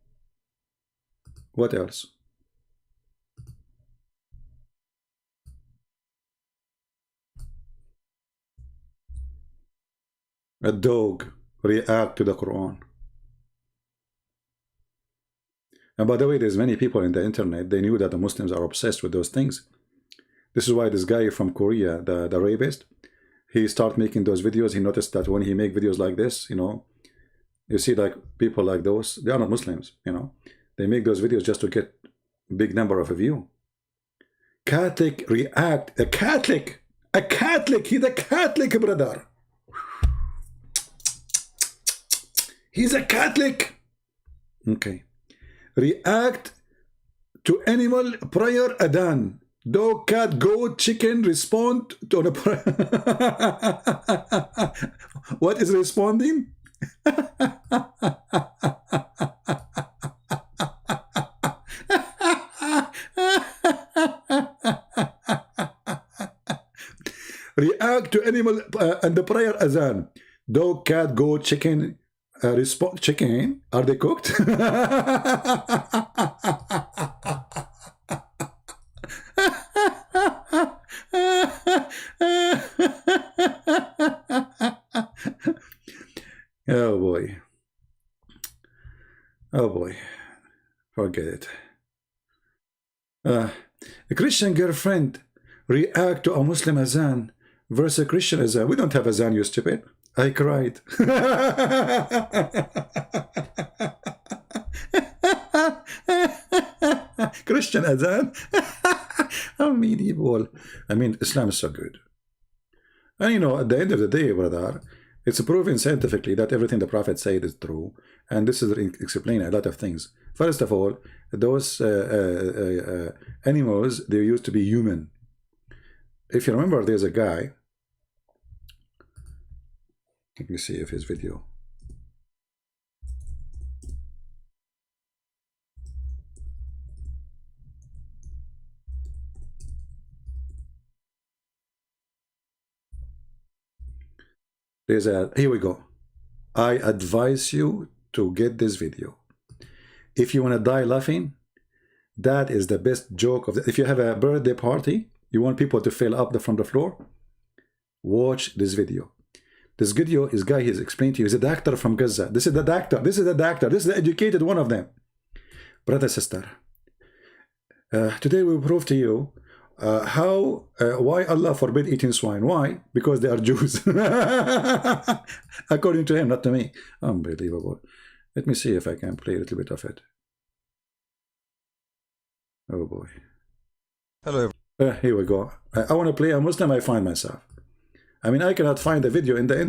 What else? A dog react to the Quran. And by the way, there's many people in the internet, they knew that the Muslims are obsessed with those things. This is why this guy from Korea, the rapist, he started making those videos. He noticed that when he make videos like this, you know, you see like people like those, they are not Muslims, you know. They make those videos just to get big number of a view. Catholic react, a Catholic, he's a Catholic, brother. He's a Catholic. Okay. React to animal prayer adhan. Dog, cat, goat, chicken respond to the prayer. What is responding? React to animal and the prayer azan. Dog, cat, goat, chicken respond. Chicken, are they cooked? Oh boy. Oh boy. Forget it. A Christian girlfriend react to a Muslim azan versus a Christian azan. We don't have azan, you stupid. I cried. Christian azan. How medieval. I mean, Islam is so good. And you know, at the end of the day, brother, it's proven scientifically that everything the Prophet said is true. And this is explaining a lot of things. First of all, those animals, they used to be human. If you remember, there's a guy, Let me see if his video. Here we go. I advise you to get this video. If you want to die laughing, that is the best joke of if you have a birthday party, you want people to fill up from the floor, watch this video. This video is guy he's explained to you. He's a doctor from Gaza. This is the doctor. This is the doctor. This is the educated one of them. Brother, sister, today we will prove to you why Allah forbid eating swine. Why? Because they are Jews. According to him, not to me. Unbelievable. Let me see if I can play a little bit of it. Oh boy. Hello. Here we go. I want to play a Muslim. I find myself. I mean, I cannot find a video in the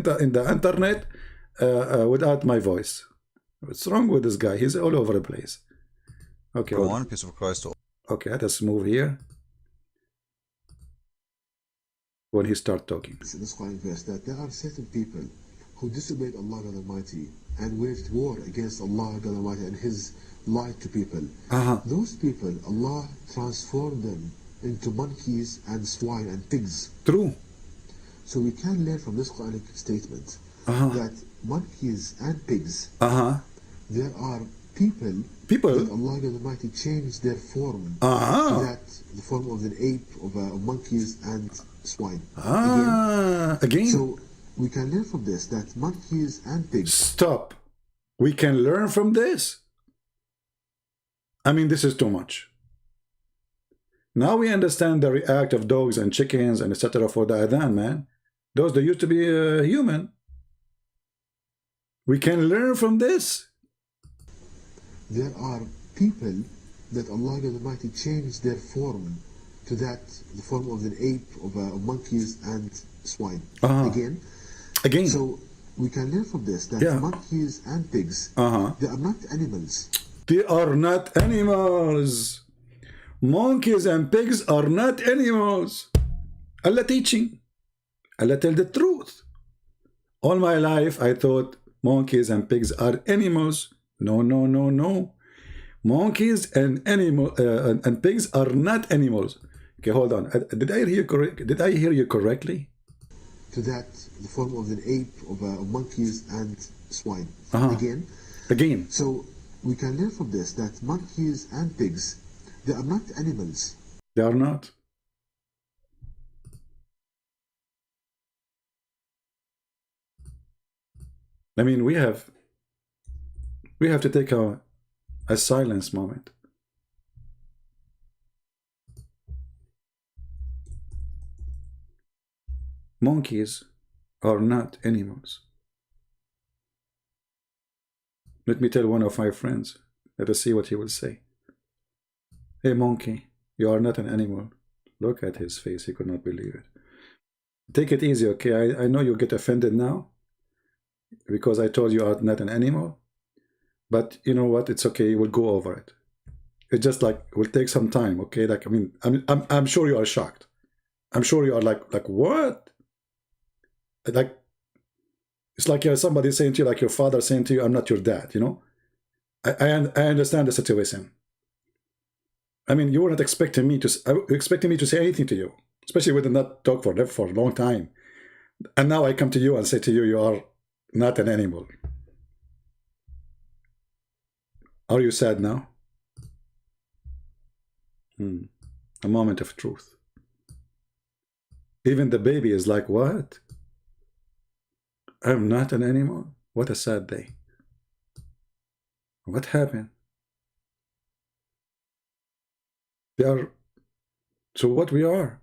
internet without my voice. What's wrong with this guy? He's all over the place. Okay. Go on, peace of Christ. Okay, let us move here. When he start talking. In this Quran verse that there are certain people who disobeyed Allah God Almighty and waged war against Allah God Almighty and His light to people. Those people, Allah transformed them into monkeys and swine and pigs. True. So we can learn from this Quranic statement that monkeys and pigs, there are people that Allah God Almighty changed their form to that the form of an ape, of monkeys and swine. Again. So we can learn from this that monkeys and pigs. Stop. We can learn from this. I mean, this is too much. Now we understand the react of dogs and chickens and etc. for the adhan, man. Those that used to be human. We can learn from this. There are people that Allah God Almighty changed their form to that the form of an ape, of monkeys and swine. Again. So we can learn from this that monkeys and pigs, they are not animals. They are not animals. Monkeys and pigs are not animals. Allah teaching. Allah tell the truth. All my life I thought monkeys and pigs are animals. No, no, no, no. Monkeys and and pigs are not animals. Okay, hold on. Did I hear you correct? Did I hear you correctly? To that the form of an ape, of monkeys and swine. Again. So we can learn from this that monkeys and pigs, they are not animals. They are not. I mean, we have to take a silence moment. Monkeys are not animals. Let me tell one of my friends. Let us see what he will say. Hey monkey, you are not an animal. Look at his face, he could not believe it. Take it easy, okay? I know you get offended now because I told you are not an animal, but you know what? It's okay. We'll go over it. It's just like it will take some time, okay? Like I mean, I'm sure you are shocked. I'm sure you are like what? Like it's like you're somebody saying to you, like your father saying to you, "I'm not your dad." You know, I understand the situation. I mean, you were not expecting me to say anything to you, especially we did not talk for a long time, and now I come to you and say to you, you are not an animal. Are you sad now? A moment of truth. Even the baby is like, what? I'm not an animal? What a sad day. What happened? They are, so what we are?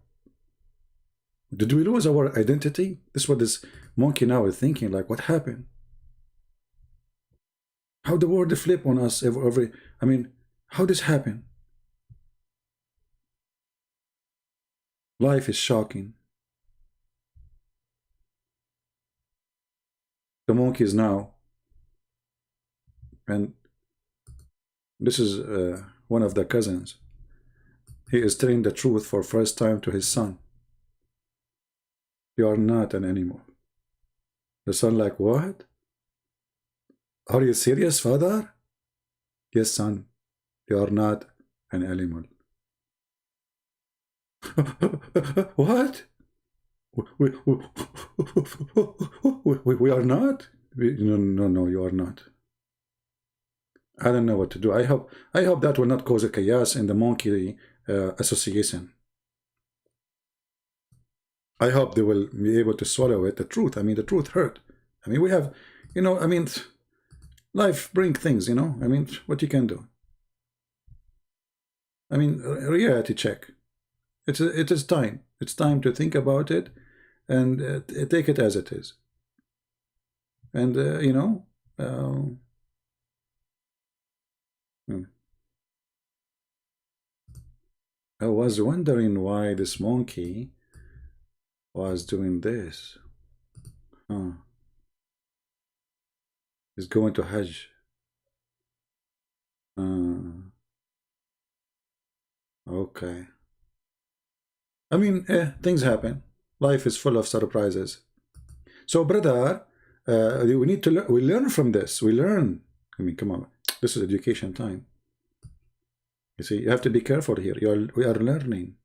Did we lose our identity? This is what this monkey now is thinking, like, what happened? How the world flip on us I mean, how this happened? Life is shocking. The monkeys now, and this is one of the cousins. He is telling the truth for first time to his son. You are not an animal. The son like, what? Are you serious, father? Yes, son, you are not an animal. What? We are not? No, you are not. I don't know what to do. I hope that will not cause a chaos in the monkey association. I hope they will be able to swallow it. The truth. I mean, the truth hurt. I mean, we have, I mean, life brings things, I mean, what you can do. I mean, reality check. It is time. It's time to think about it and take it as it is. And, I was wondering why this monkey was doing this. He's going to Hajj. Okay. I mean, things happen. Life is full of surprises. So, brother, we need to learn. We learn from this. We learn. I mean, come on. This is education time. You see, you have to be careful here. We are learning.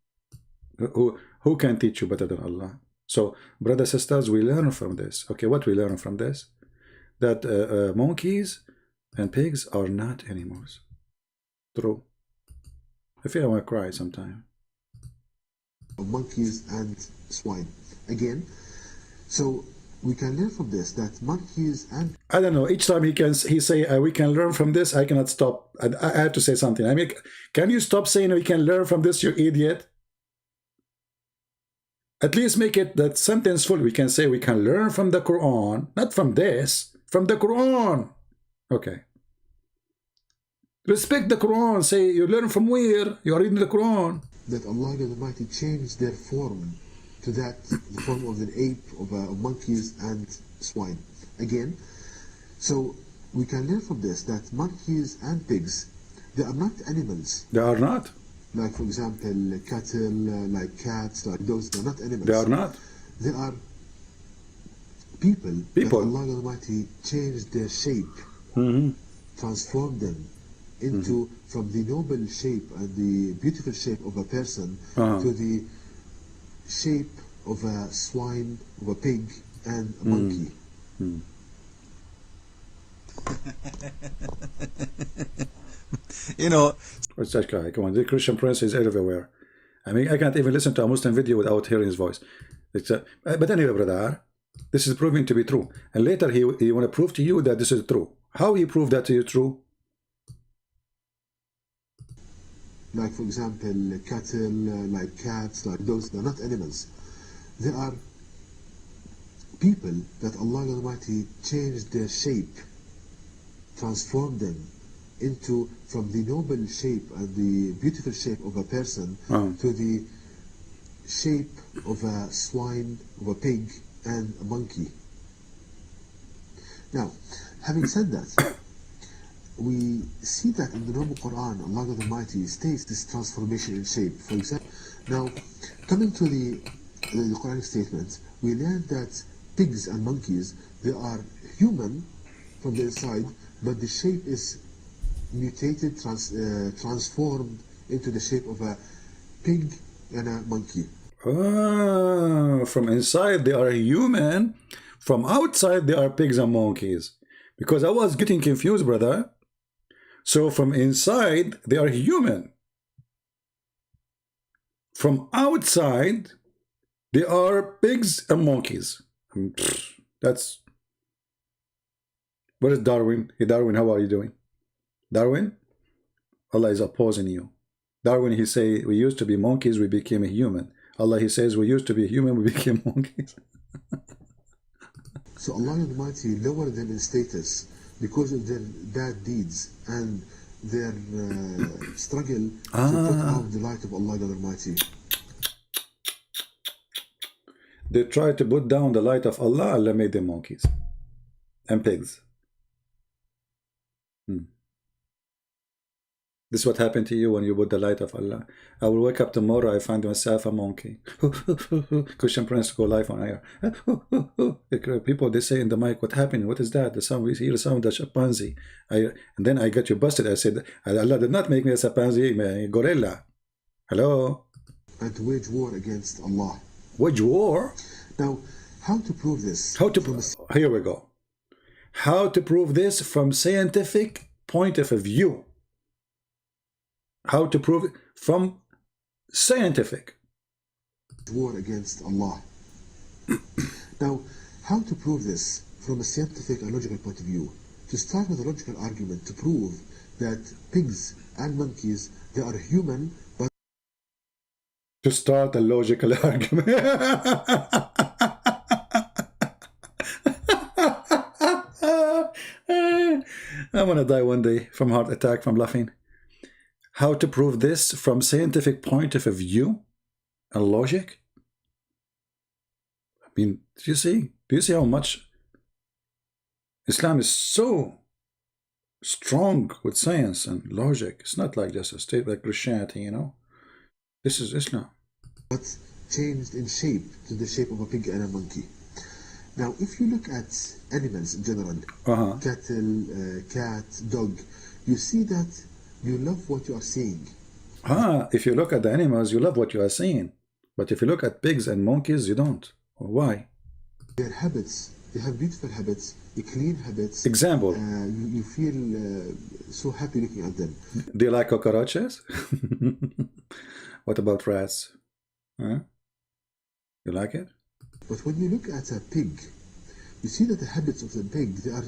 Who can teach you better than Allah? So, brothers, sisters, we learn from this. Okay, what we learn from this? That monkeys and pigs are not animals. True. I feel I want to cry sometime. Monkeys and swine. Again, so we can learn from this that monkeys and... I don't know. Each time he say we can learn from this, I cannot stop. I have to say something. I mean, can you stop saying we can learn from this, you idiot? At least make it that sentence full. We can say we can learn from the Quran, not from this, from the Quran. Okay. Respect the Quran. Say you learn from where? You are reading the Quran. That Allah God Almighty changed their form to that, the form of an ape, of monkeys and swine. Again, so we can learn from this that monkeys and pigs, they are not animals. They are not. Like, for example, cattle, like cats, like dogs, they're not animals. They are not. They are people. That Allah God Almighty changed their shape, transformed them into, from the noble shape and the beautiful shape of a person to the shape of a swine, of a pig, and a monkey. What's that guy? Come on, the Christian Prince is everywhere. I mean, I can't even listen to a Muslim video without hearing his voice. But anyway, brother, this is proving to be true. And later he want to prove to you that this is true. How he proved that to you true? Like, for example, cattle, like cats, like dogs, they're not animals. They are people that Allah Almighty changed their shape, transformed them into, from the noble shape and the beautiful shape of a person to the shape of a swine, of a pig, and a monkey. Now, having said that, we see that in the noble Quran, Allah God Almighty states this transformation in shape. For example, now, coming to the Quranic statements, we learn that pigs and monkeys, they are human from the inside, but the shape is mutated, transformed into the shape of a pig and a monkey. From inside they are human, from outside they are pigs and monkeys. Because I was getting confused, brother. So from inside they are human. From outside they are pigs and monkeys. That's... Where is Darwin? Hey Darwin, how are you doing? Darwin? Allah is opposing you. Darwin, he say, we used to be monkeys, we became a human. Allah, he says, we used to be human, we became monkeys. So Allah Almighty lowered them in status because of their bad deeds and their struggle to put out the light of Allah Almighty. They tried to put down the light of Allah, Allah made them monkeys and pigs. This is what happened to you when you put the light of Allah. I will wake up tomorrow, I find myself a monkey. Christian Prince go live on air. People, they say in the mic, what happened? What is that? The sound, we hear the sound of chimpanzee. And then I got you busted. I said, Allah did not make me a chimpanzee, a gorilla. Hello? And to wage war against Allah. Wage war? Now, how to prove this? Here we go. How to prove this from scientific point of view. How to prove it from scientific. War against Allah. Now, how to prove this from a scientific and logical point of view? To start with a logical argument to prove that pigs and monkeys, they are human, but... To start a logical argument. I'm gonna die one day from heart attack from laughing. How to prove this from scientific point of view and logic? I mean, do you see how much Islam is so strong with science and logic? It's not like just a state like Christianity, you know. This is Islam. But changed in shape to the shape of a pig and a monkey. Now, if you look at animals in general, cattle, cat, dog, you see that you love what you are seeing. If you look at the animals, you love what you are seeing. But if you look at pigs and monkeys, you don't. Why? Their habits, they have beautiful habits, clean habits. Example. You feel so happy looking at them. Do you like cockroaches? What about rats? Huh? You like it? But when you look at a pig, you see that the habits of the pig, they are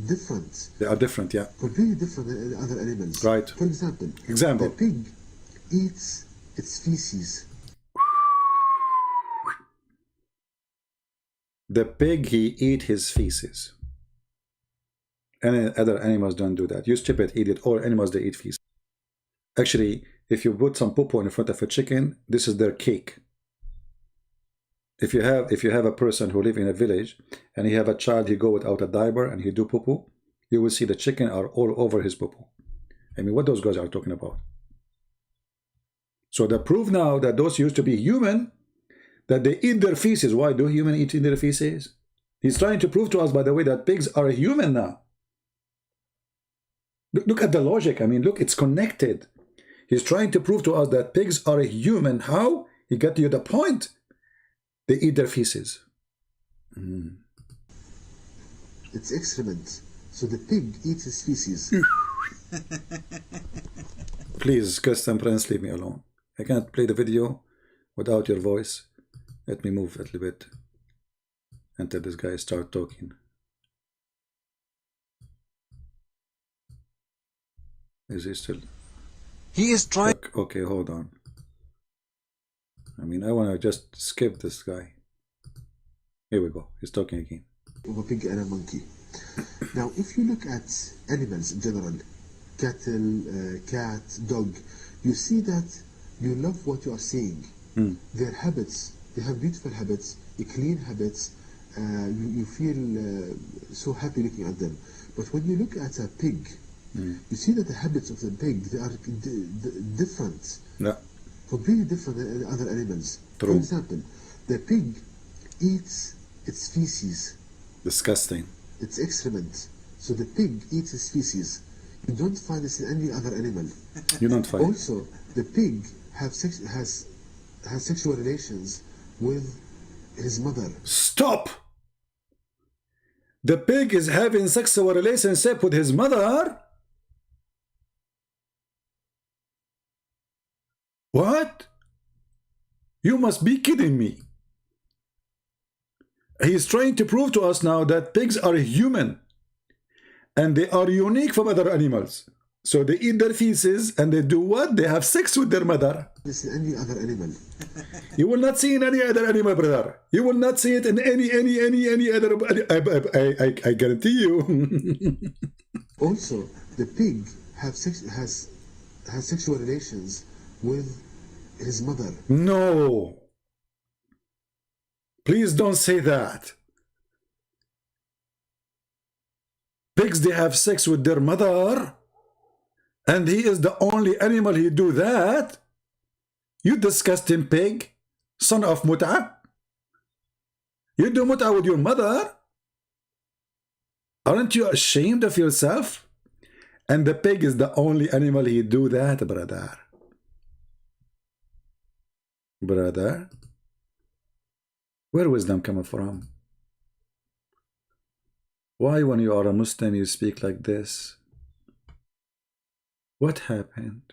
different. They are different, yeah. Completely different than other animals. Right. For example, the pig eats its feces. The pig, he eat his feces. Any other animals don't do that. You stupid idiot. All animals, they eat feces. Actually, if you put some poo-poo in front of a chicken, this is their cake. If you have a person who live in a village and he have a child, he go without a diaper and he do poo-poo, you will see the chicken are all over his poo-poo. I mean, what those guys are talking about? So the proof now that those used to be human, that they eat their feces. Why do humans eat their feces? He's trying to prove to us, by the way, that pigs are human now. Look at the logic. I mean, look, it's connected. He's trying to prove to us that pigs are human. How? He got to the point. They eat their feces. It's excrement. So the pig eats his feces. Please, Christian Prince, leave me alone. I can't play the video without your voice. Let me move a little bit until this guy start talking. Is he still? He is trying. Okay, hold on. I mean, I want to just skip this guy. Here we go. He's talking again. Of a pig and a monkey. Now, if you look at animals in general, cattle, cat, dog, you see that you love what you are seeing. Their habits, they have beautiful habits, clean habits. You feel so happy looking at them. But when you look at a pig, you see that the habits of the pig, they are different. Yeah. Completely different than other animals. True. For example, the pig eats its feces. Disgusting. It's excrement. So the pig eats its feces. You don't find this in any other animal. You don't find. Also, the pig has sexual relations with his mother. Stop! The pig is having sexual relationship with his mother? What? You must be kidding me. He's trying to prove to us now that pigs are human and they are unique from other animals. So they eat their feces and they do what? They have sex with their mother. This is any other animal. You will not see in any other animal, brother. You will not see it in any other. I guarantee you. Also, the pig has sexual relations with his mother. No. Please don't say that. Pigs, they have sex with their mother And he is the only animal who do that. You disgusting pig, son of mut'a. You do mut'a with your mother. Aren't you ashamed of yourself? And the pig is the only animal who do that, brother. Brother, where wisdom coming from? Why when you are a Muslim you speak like this? What happened?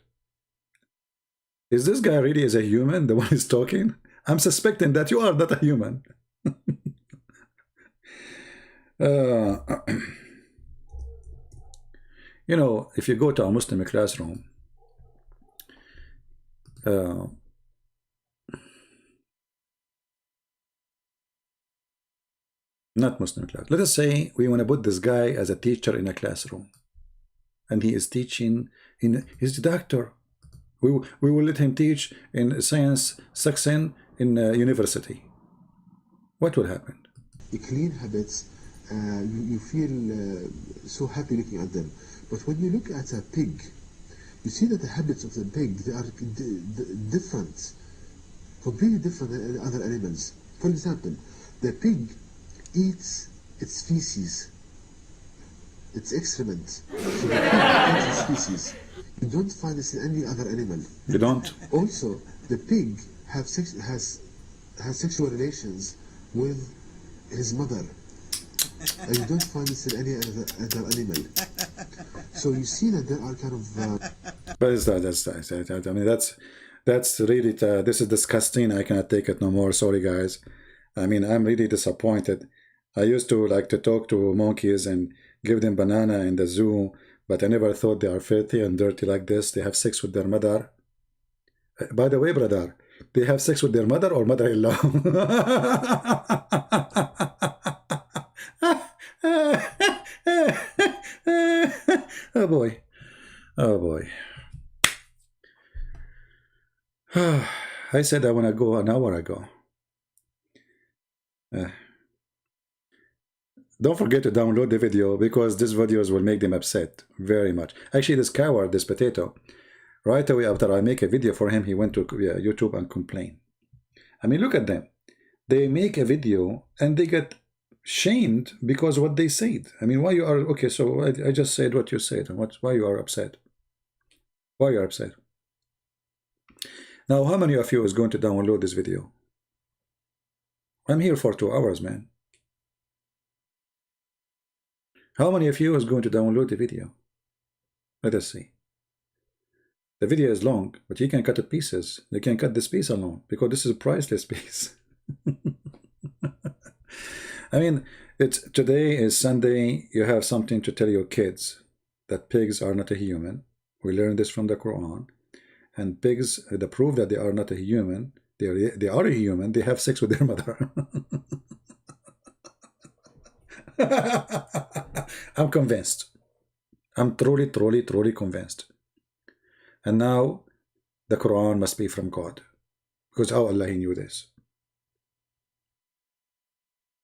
Is this guy really is a human, the one who's talking? I'm suspecting that you are not a human. You know, if you go to a Muslim classroom, not Muslim class. Let us say we want to put this guy as a teacher in a classroom, and he is teaching he's a doctor. We will let him teach in science section in university. What will happen? The clean habits, you feel so happy looking at them. But when you look at a pig, you see that the habits of the pig, they are different, completely different than other animals. For example, the pig eats its feces, its excrement. So the pig eats its feces. You don't find this in any other animal. You don't? Also, the pig has sexual relations with his mother. And you don't find this in any other animal. So you see that there are kind of... But it's I mean, that's really, this is disgusting. I cannot take it no more. Sorry, guys. I mean, I'm really disappointed. I used to like to talk to monkeys and give them banana in the zoo, but I never thought they are filthy and dirty like this. They have sex with their mother. By the way, brother, they have sex with their mother or mother-in-law? Oh boy. Oh boy. I said I want to go an hour ago. Don't forget to download the video because these videos will make them upset very much. Actually, this coward, this potato, right away after I make a video for him, he went to YouTube and complained. I mean, look at them. They make a video and they get shamed because what they said. I mean, why you are okay? So I just said what you said, and why you are upset? Why you are upset? Now, how many of you is going to download this video? I'm here for 2 hours, man. How many of you is going to download the video? Let us see. The video is long, but you can cut it pieces. You can cut this piece alone because this is a priceless piece. I mean, today is Sunday. You have something to tell your kids that pigs are not a human. We learned this from the Quran. And pigs, the proof that they are not a human, they are a human. They have sex with their mother. I'm convinced. I'm truly convinced. And now the Quran must be from God, because how Allah He knew this?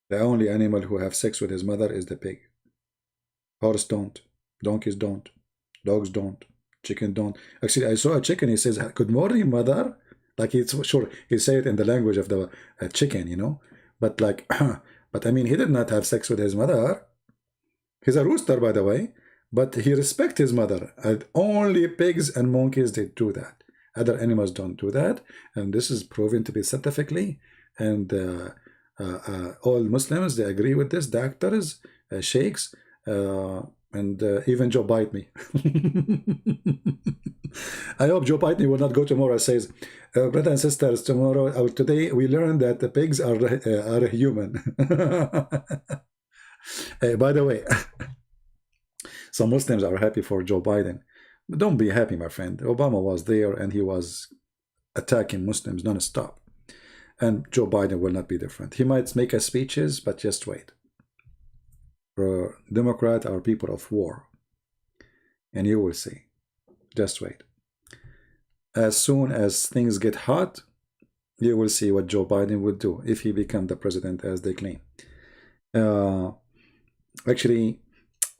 The only animal who have sex with his mother is the pig. Horse don't, donkeys don't, dogs don't, chicken don't. Actually, I saw a chicken. He says, "Good morning, mother." Like it's sure he said it in the language of the chicken, you know. But like, but I mean, he did not have sex with his mother. He's a rooster, by the way, but he respects his mother. And only pigs and monkeys they do that. Other animals don't do that, and this is proven to be scientifically. And all Muslims they agree with this. Doctors, sheikhs, and even Joe Biden. I hope Joe Biden will not go tomorrow and says, brothers and sisters, today we learned that the pigs are human. By the way, some Muslims are happy for Joe Biden. But don't be happy, my friend. Obama was there and he was attacking Muslims non-stop. And Joe Biden will not be different. He might make speeches, but just wait. Democrats are people of war. And you will see. Just wait. As soon as things get hot, you will see what Joe Biden would do if he becomes the president as they claim. Actually,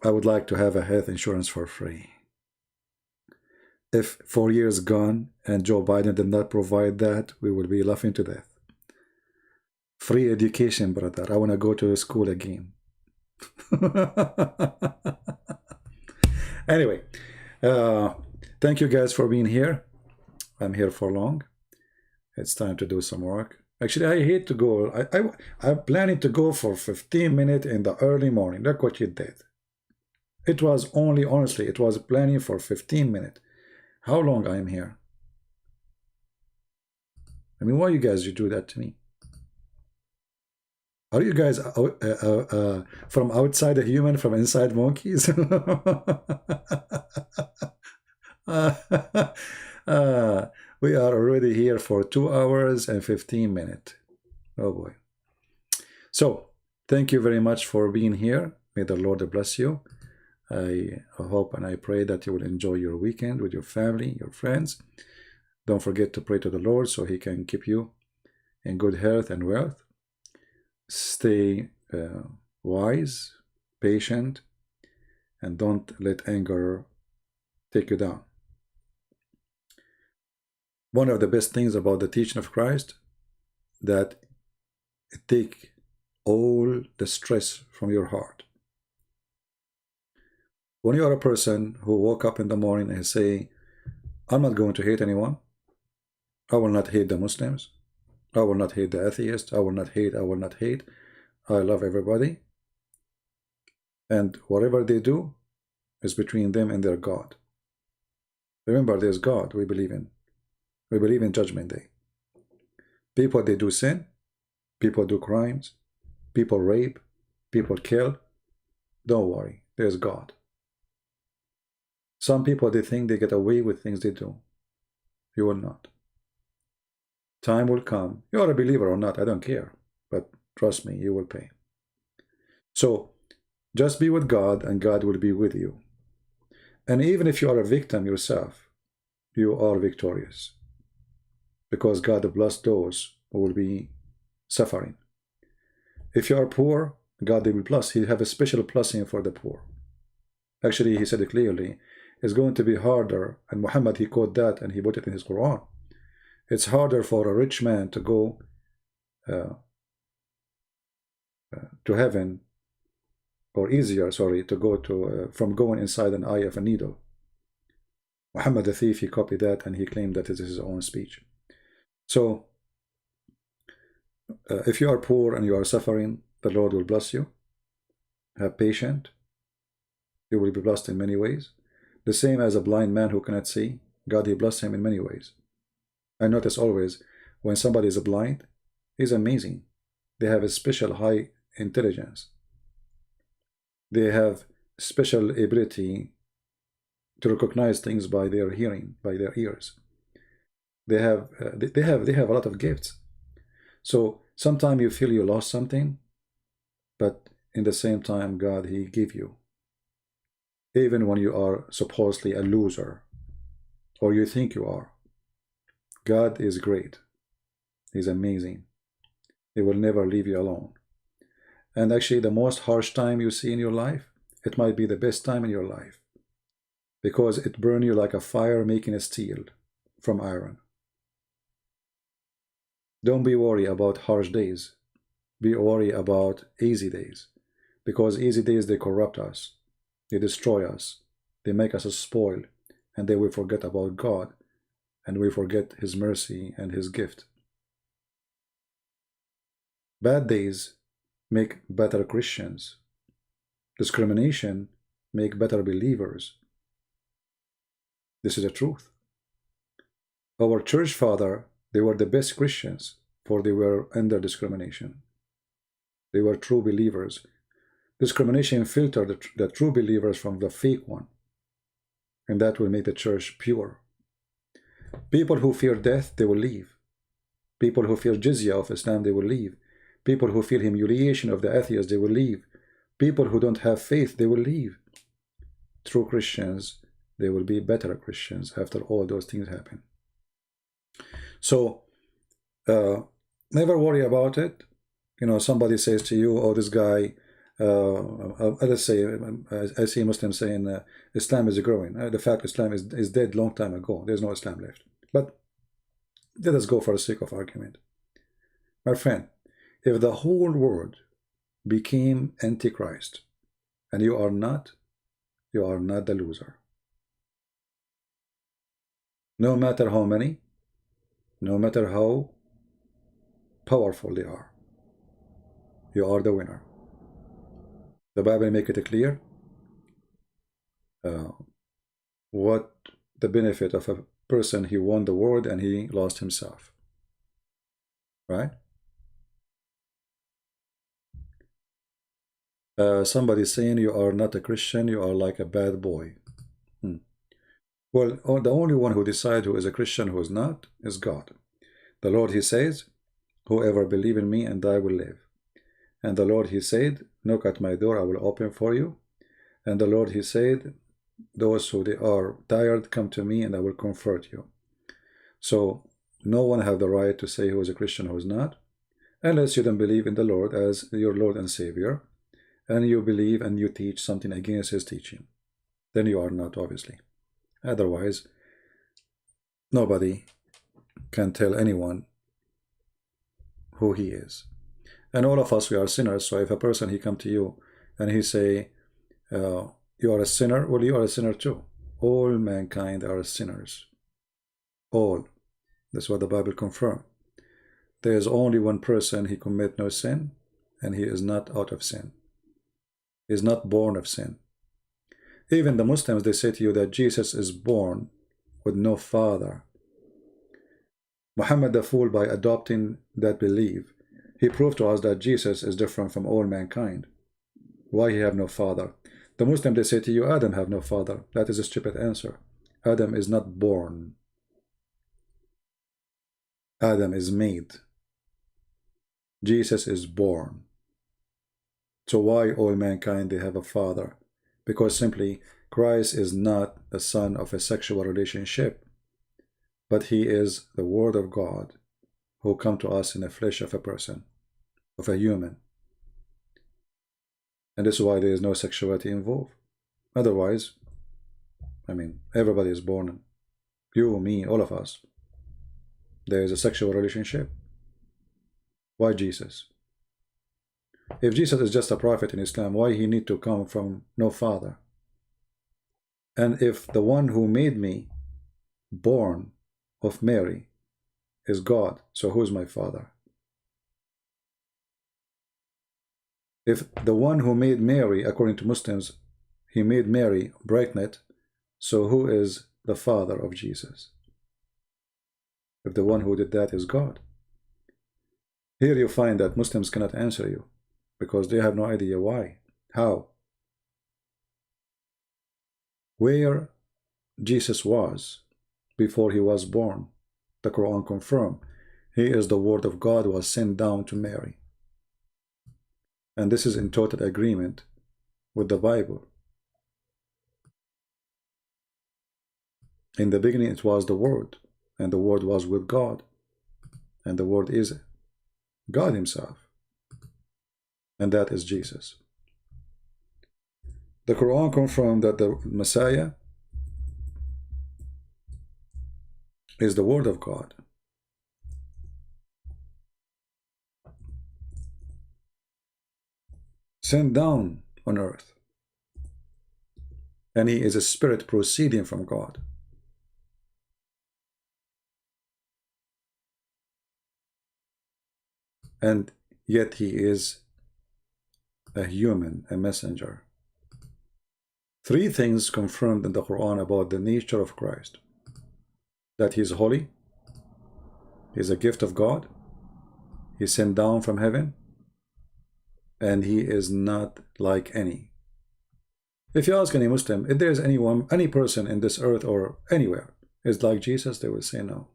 I would like to have a health insurance for free. if 4 years gone and Joe Biden did not provide that, we will be laughing to death. Free education, brother. I want to go to school again. Anyway, thank you guys for being here. I'm here for long. It's time to do some work. Actually, I hate to go. I'm planning to go for 15 minutes in the early morning. Look what you did. It was only, honestly, it was planning for 15 minutes. How long I am here? I mean, why you guys you do that to me? Are you guys from outside a human, from inside monkeys? We are already here for 2 hours and 15 minutes. Oh boy. So, thank you very much for being here. May the Lord bless you. I hope and I pray that you will enjoy your weekend with your family, your friends. Don't forget to pray to the Lord so He can keep you in good health and wealth. Stay wise, patient, and don't let anger take you down. One of the best things about the teaching of Christ, that it takes all the stress from your heart. When you are a person who woke up in the morning and say, I'm not going to hate anyone, I will not hate the Muslims, I will not hate the atheists, I will not hate, I love everybody, and whatever they do is between them and their God. Remember, there's God we believe in. We believe in Judgment Day. People, they do sin, people do crimes, people rape, people kill. Don't worry, there's God. Some people, they think they get away with things they do. You will not. Time will come. You are a believer or not, I don't care. But trust me, you will pay. So, just be with God and God will be with you. And even if you are a victim yourself, you are victorious. Because God bless those who will be suffering. If you are poor, God will bless. He have a special blessing for the poor. Actually, He said it clearly. It's going to be harder, and Muhammad, he quoted that and he put it in his Quran. It's harder for a rich man to go to heaven, or easier, sorry, to go to from going inside an eye of a needle. Muhammad the thief, he copied that and he claimed that it is his own speech. So, if you are poor and you are suffering, the Lord will bless you. Have patience. You will be blessed in many ways. The same as a blind man who cannot see, God, He blessed him in many ways. I notice always, when somebody is blind, he's amazing. They have a special high intelligence. They have special ability to recognize things by their hearing, by their ears. They have a lot of gifts. So sometimes you feel you lost something, but in the same time, God, He gave you. Even when you are supposedly a loser, or you think you are, God is great. He's amazing. He will never leave you alone. And actually, the most harsh time you see in your life, it might be the best time in your life, because it burns you like a fire making a steel from iron. Don't be worried about harsh days. Be worried about easy days, because easy days, they corrupt us. They destroy us. They make us a spoil, and then we forget about God, and we forget His mercy and His gift. Bad days make better Christians. Discrimination make better believers. This is the truth. Our church father, they were the best Christians, for they were under discrimination. They were true believers. Discrimination filtered the true believers from the fake one, and that will make the church pure. People who fear death, they will leave. People who fear jizya of Islam, they will leave. People who fear humiliation of the atheists, they will leave. People who don't have faith, they will leave. True Christians, they will be better Christians after all those things happen. So, never worry about it. You know, somebody says to you, oh, this guy let's say, I see Muslims saying Islam is growing. The fact Islam is dead long time ago. There's no Islam left. But let us go for the sake of argument. My friend, if the whole world became Antichrist, and you are not the loser. No matter how many, no matter how powerful they are, you are the winner. The Bible make it clear what the benefit of a person he won the world and he lost himself. Right? Somebody saying you are not a Christian, you are like a bad boy. Well, the only one who decides who is a Christian, who is not, is God. The Lord, he says, whoever believe in me and I will live. And the Lord, he said, knock at my door, I will open for you. And the Lord, he said, those who they are tired, come to me and I will comfort you. So no one have the right to say who is a Christian, who is not, unless you don't believe in the Lord as your Lord and Savior, and you believe and you teach something against his teaching. Then you are not, obviously. Otherwise, nobody can tell anyone who he is. And all of us, we are sinners. So if a person, he come to you and he say, you are a sinner, well, you are a sinner too. All mankind are sinners. All. That's what the Bible confirms. There is only one person, he commit no sin, and he is not out of sin. He is not born of sin. Even the Muslims, they say to you that Jesus is born with no father. Muhammad the fool, by adopting that belief, he proved to us that Jesus is different from all mankind. Why he have no father? The Muslim, they say to you, Adam have no father. That is a stupid answer. Adam is not born. Adam is made. Jesus is born. So why all mankind, they have a father? Because simply Christ is not a son of a sexual relationship, but he is the Word of God who come to us in the flesh of a person, of a human. And this is why there is no sexuality involved. Otherwise, I mean, everybody is born, you, me, all of us. There is a sexual relationship. Why Jesus? If Jesus is just a prophet in Islam, why he need to come from no father? And if the one who made me born of Mary is God, so who is my father? If the one who made Mary, according to Muslims, he made Mary pregnant, so who is the father of Jesus? If the one who did that is God. Here you find that Muslims cannot answer you because they have no idea why, how, where Jesus was before he was born. The Quran confirmed he is the Word of God, was sent down to Mary. And this is in total agreement with the Bible. In the beginning it was the Word, and the Word was with God, and the Word is God himself, and that is Jesus. The Quran confirmed that the Messiah is the Word of God. Sent down on earth. And he is a spirit proceeding from God. And yet he is a human, a messenger. Three things confirmed in the Quran about the nature of Christ. That he is holy, he is a gift of God, he is sent down from heaven, and he is not like any. If you ask any Muslim, if there is anyone, any person in this earth or anywhere is like Jesus, they will say no.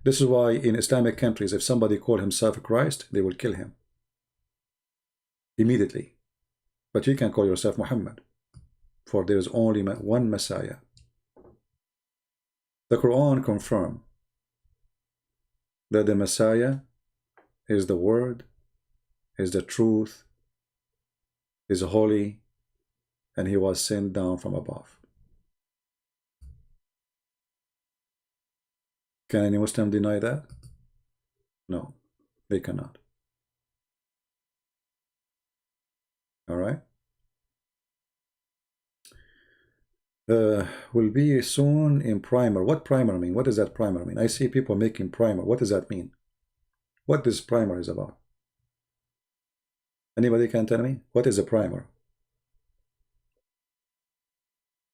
This is why in Islamic countries, if somebody call himself Christ, they will kill him immediately. But you can call yourself Muhammad, for there is only one Messiah. The Quran confirms that the Messiah is the Word, is the truth, is holy and he was sent down from above. Can any Muslim deny that? No, they cannot. All right. Will be soon in primer. What primer mean? What does that primer mean? I see people making primer. What does that mean? What this primer is about? Anybody can tell me? What is a primer?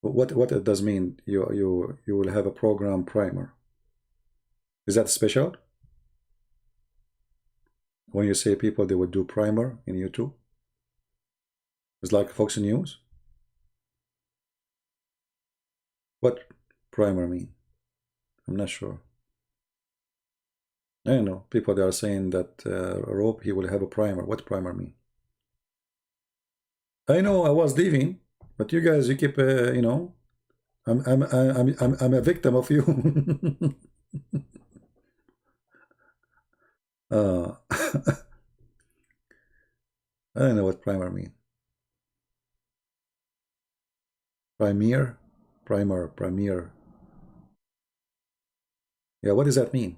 What it does mean? You will have a program primer. Is that special? When you say people they would do primer in YouTube? It's like Fox News? What primer mean? I'm not sure. I don't know. People they are saying that Rob he will have a primer. What primer mean? I know I was leaving, but you guys you keep you know, I'm a victim of you. I don't know what primer mean. Premier. Yeah, what does that mean?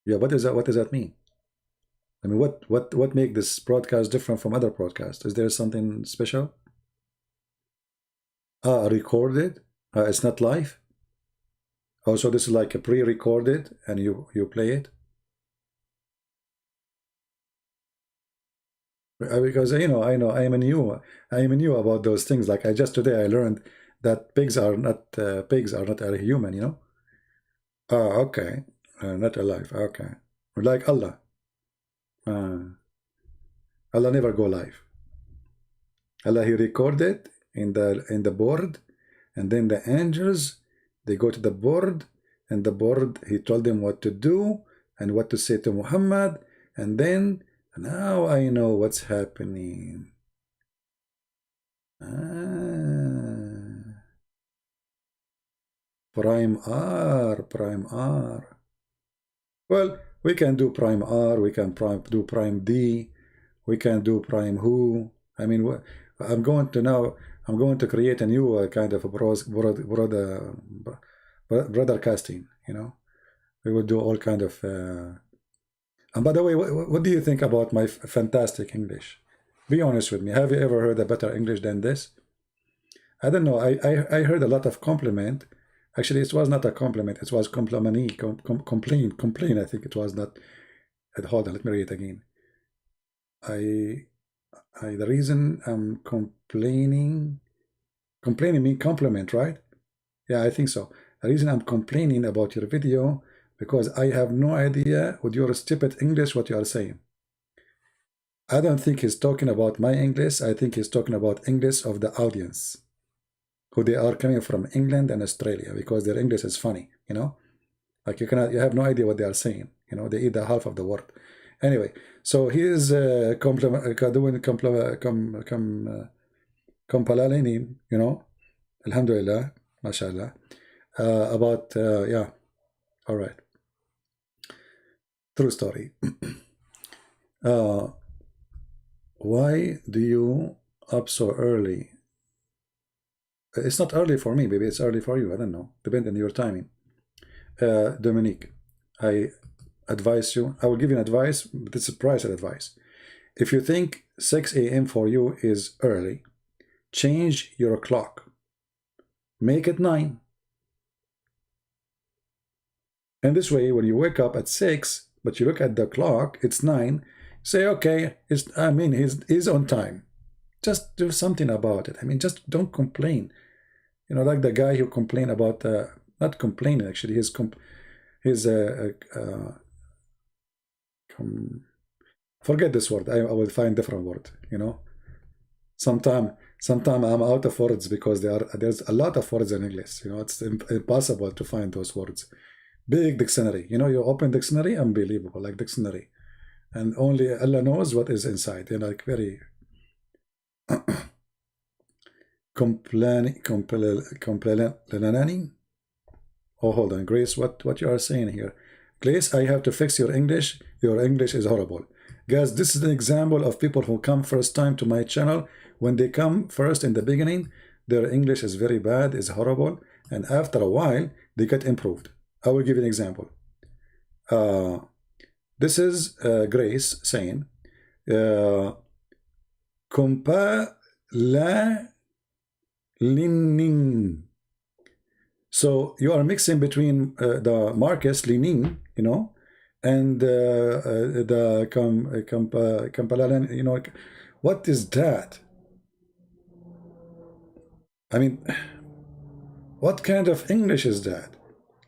Yeah, what does that mean? I mean, what make this broadcast different from other broadcasts? Is there something special? Recorded? It's not live? Oh, so this is like a pre-recorded and you play it? Because I know I am new about those things. Like today I learned that pigs are not human, you know. Okay, not alive. Okay, like Allah. Allah never go live. Allah he recorded in the board, and then the angels they go to the board, and the board he told them what to do and what to say to Muhammad, and then. Now I know what's happening. Prime R. Well, we can do prime R, we can do prime D, we can do prime who. I mean, I'm going to create a new kind of a brother casting, you know. We will do all kind of... And by the way, what do you think about my fantastic English? Be honest with me. Have you ever heard a better English than this? I don't know. I heard a lot of compliment. Actually, it was not a compliment. It was complain. I think it was not. Hold on. Let me read it again. The reason I'm complaining means compliment, right? Yeah, I think so. The reason I'm complaining about your video because I have no idea with your stupid English what you are saying. I don't think he's talking about my English. I think he's talking about English of the audience, who they are coming from England and Australia, because their English is funny, you know. Like you have no idea what they are saying. You know, they eat the half of the word. Anyway, so he is doing compalainin, you know, alhamdulillah, mashallah, about yeah, all right. True story. Why do you up so early? It's not early for me. Maybe it's early for you. I don't know. Depending on your timing. Dominique, I advise you. I will give you an advice, but it's a private advice. If you think 6 a.m. for you is early, change your clock. Make it 9. And this way, when you wake up at 6, but you look at the clock, it's 9, say, okay, he's on time. Just do something about it. I mean, just don't complain. You know, like the guy who complained about, not complaining, actually, forget this word. I will find different word, you know. Sometime I'm out of words because there's a lot of words in English. You know, it's impossible to find those words. Big dictionary. You know, you open dictionary, unbelievable, like dictionary. And only Allah knows what is inside. You know, like very complaining. Oh, hold on, Grace, what you are saying here? Grace, I have to fix your English your English is horrible. Guys, this is an example of people who come first time to my channel. When they come first in the beginning, their English is very bad, is horrible, and after a while, they get improved. I will give you an example. This is Grace saying, compa la Lenin. So you are mixing between the Marcus Lenin, you know, and the Kampalalan, you know. What is that? I mean, what kind of English is that?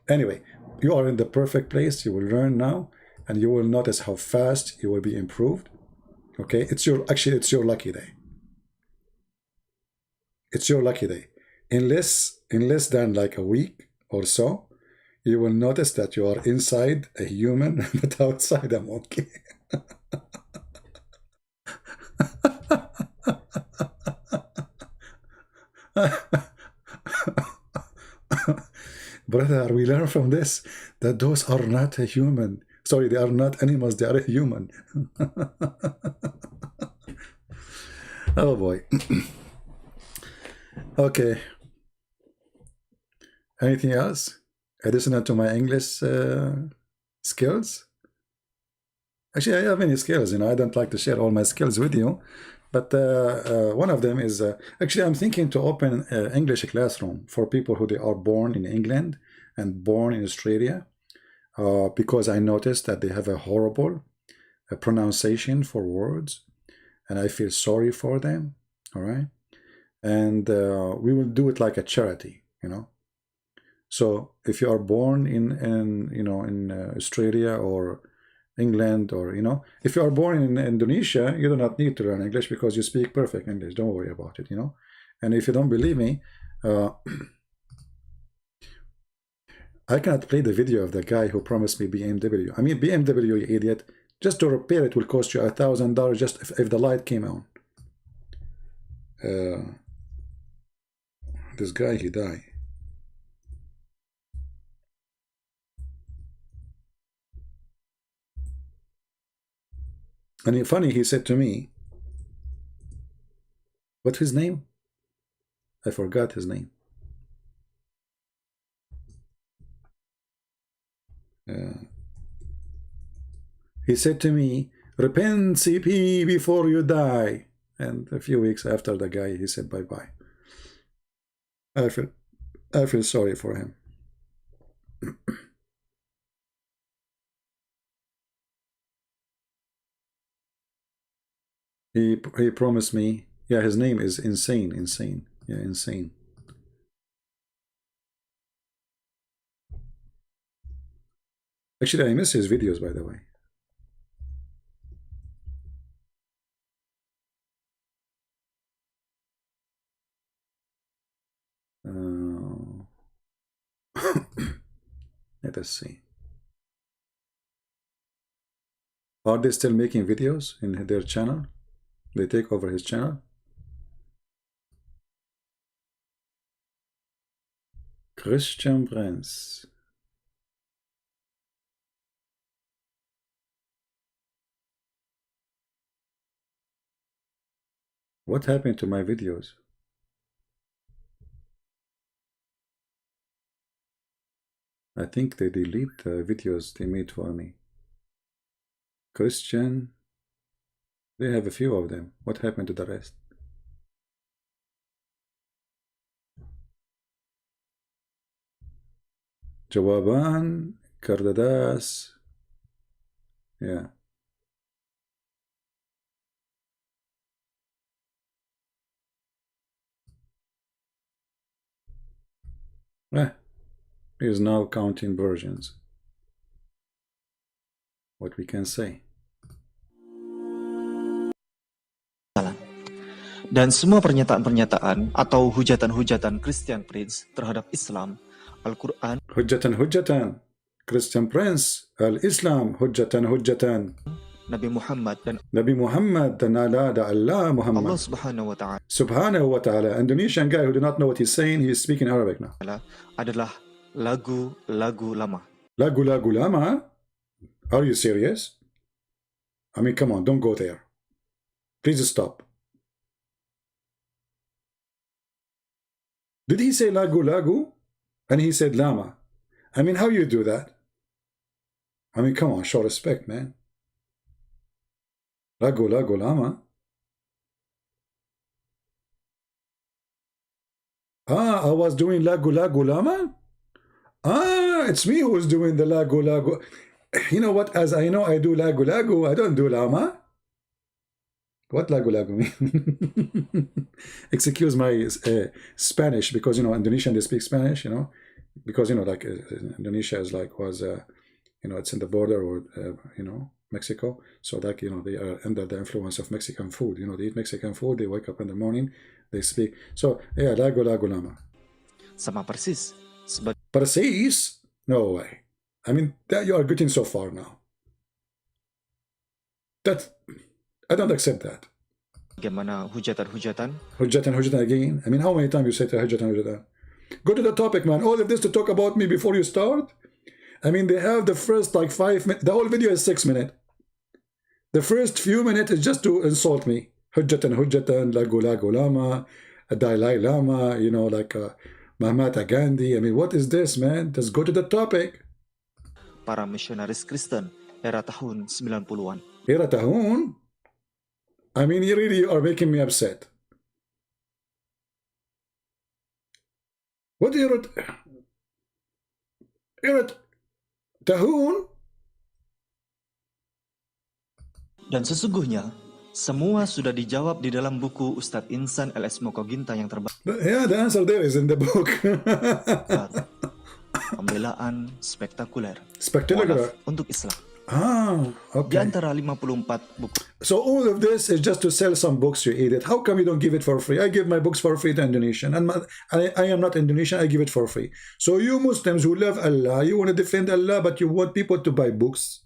Anyway, you are in the perfect place. You will learn now, and you will notice how fast you will be improved. Okay, it's your lucky day. It's your lucky day. In less than like a week or so, you will notice that you are inside a human, but outside a monkey. Brother, we learn from this that those are not a human. Sorry, they are not animals, they are a human. Oh boy. Okay. Anything else additional to my English skills? Actually, I have many skills, you know. I don't like to share all my skills with you, but one of them is actually I'm thinking to open an English classroom for people who they are born in England and born in Australia, because I noticed that they have a horrible pronunciation for words, and I feel sorry for them. All right, and we will do it like a charity, you know. So if you are born in Australia or England, or if you are born in Indonesia, you do not need to learn English because you speak perfect English. Don't worry about it, you know. And if you don't believe me, I cannot play the video of the guy who promised me BMW. I mean, BMW, you idiot. Just to repair it will cost you $1,000 just if the light came on. This guy, he died. And funny, he said to me, what's his name? I forgot his name. He said to me, repent CP before you die. And a few weeks after the guy, he said bye-bye. I feel sorry for him. He promised me, yeah, his name is Insane. Yeah, Insane. Actually, I miss his videos, by the way. Let us see. Are they still making videos in their channel? They take over his channel? ChristianPrince. What happened to my videos? I think they delete the videos they made for me. Christian. They have a few of them. What happened to the rest? Jawaban, Kardadas. Yeah. He is now counting versions. What we can say. Dan semua pernyataan-pernyataan atau hujatan-hujatan Christian Prince terhadap Islam, Al-Quran, hujatan, Christian Prince, Al-Islam, hujatan, Nabi Muhammad dan Allah Muhammad. Allah Subhanahu wa Ta'ala. Subhanahu wa Ta'ala. Indonesian guy who do not know what he's saying, he's speaking Arabic now. Adalah lagu-lagu lama. Lagu-lagu lama? Are you serious? I mean, come on, don't go there. Please stop. Did he say lagu lagu? And he said lama. I mean, how you do that? I mean, come on, show respect, man. Lagu lagu lama. Ah, I was doing lagu lagu lama? Ah, it's me who's doing the lagu lagu. You know what? As I know I do lagu lagu, I don't do lama. What lagu lagu mean? Excuse my Spanish, because, you know, Indonesian, they speak Spanish, you know, because, you know, like Indonesia is like, was, you know, it's in the border, or, you know, Mexico. So like, you know, they are under the influence of Mexican food. You know, they eat Mexican food, they wake up in the morning, they speak. So, yeah, lagu lagu lama. Sama persis. Persis? No way. I mean, that you are getting so far now. That, I don't accept that. Bagaimana hujatan-hujatan? Hujatan again. I mean, how many times you say hujatan? Go to the topic, man. All of this to talk about me before you start? I mean, they have the first like 5 minutes. The whole video is 6 minutes. The first few minutes is just to insult me. Hujatan, lagu lagu lama, Dalai Lama, you know, like Mahatma Gandhi. I mean, what is this, man? Just go to the topic. Para misionaris Kristen era tahun 90-an. Era tahun? I mean, you really are making me upset. What era tahun? Dan sesungguhnya, semua sudah dijawab di dalam buku Ustadz Insan LS Mokoginta yang terbaru. Yeah, the answer there is in the book. Pembelaan spektakuler. Spectacular. Untuk Islam. Ah, okay. Di antara 54 buku. So all of this is just to sell some books you edit. How come you don't give it for free? I give my books for free to Indonesian, and I am not Indonesian. I give it for free. So you Muslims who love Allah, you want to defend Allah, but you want people to buy books,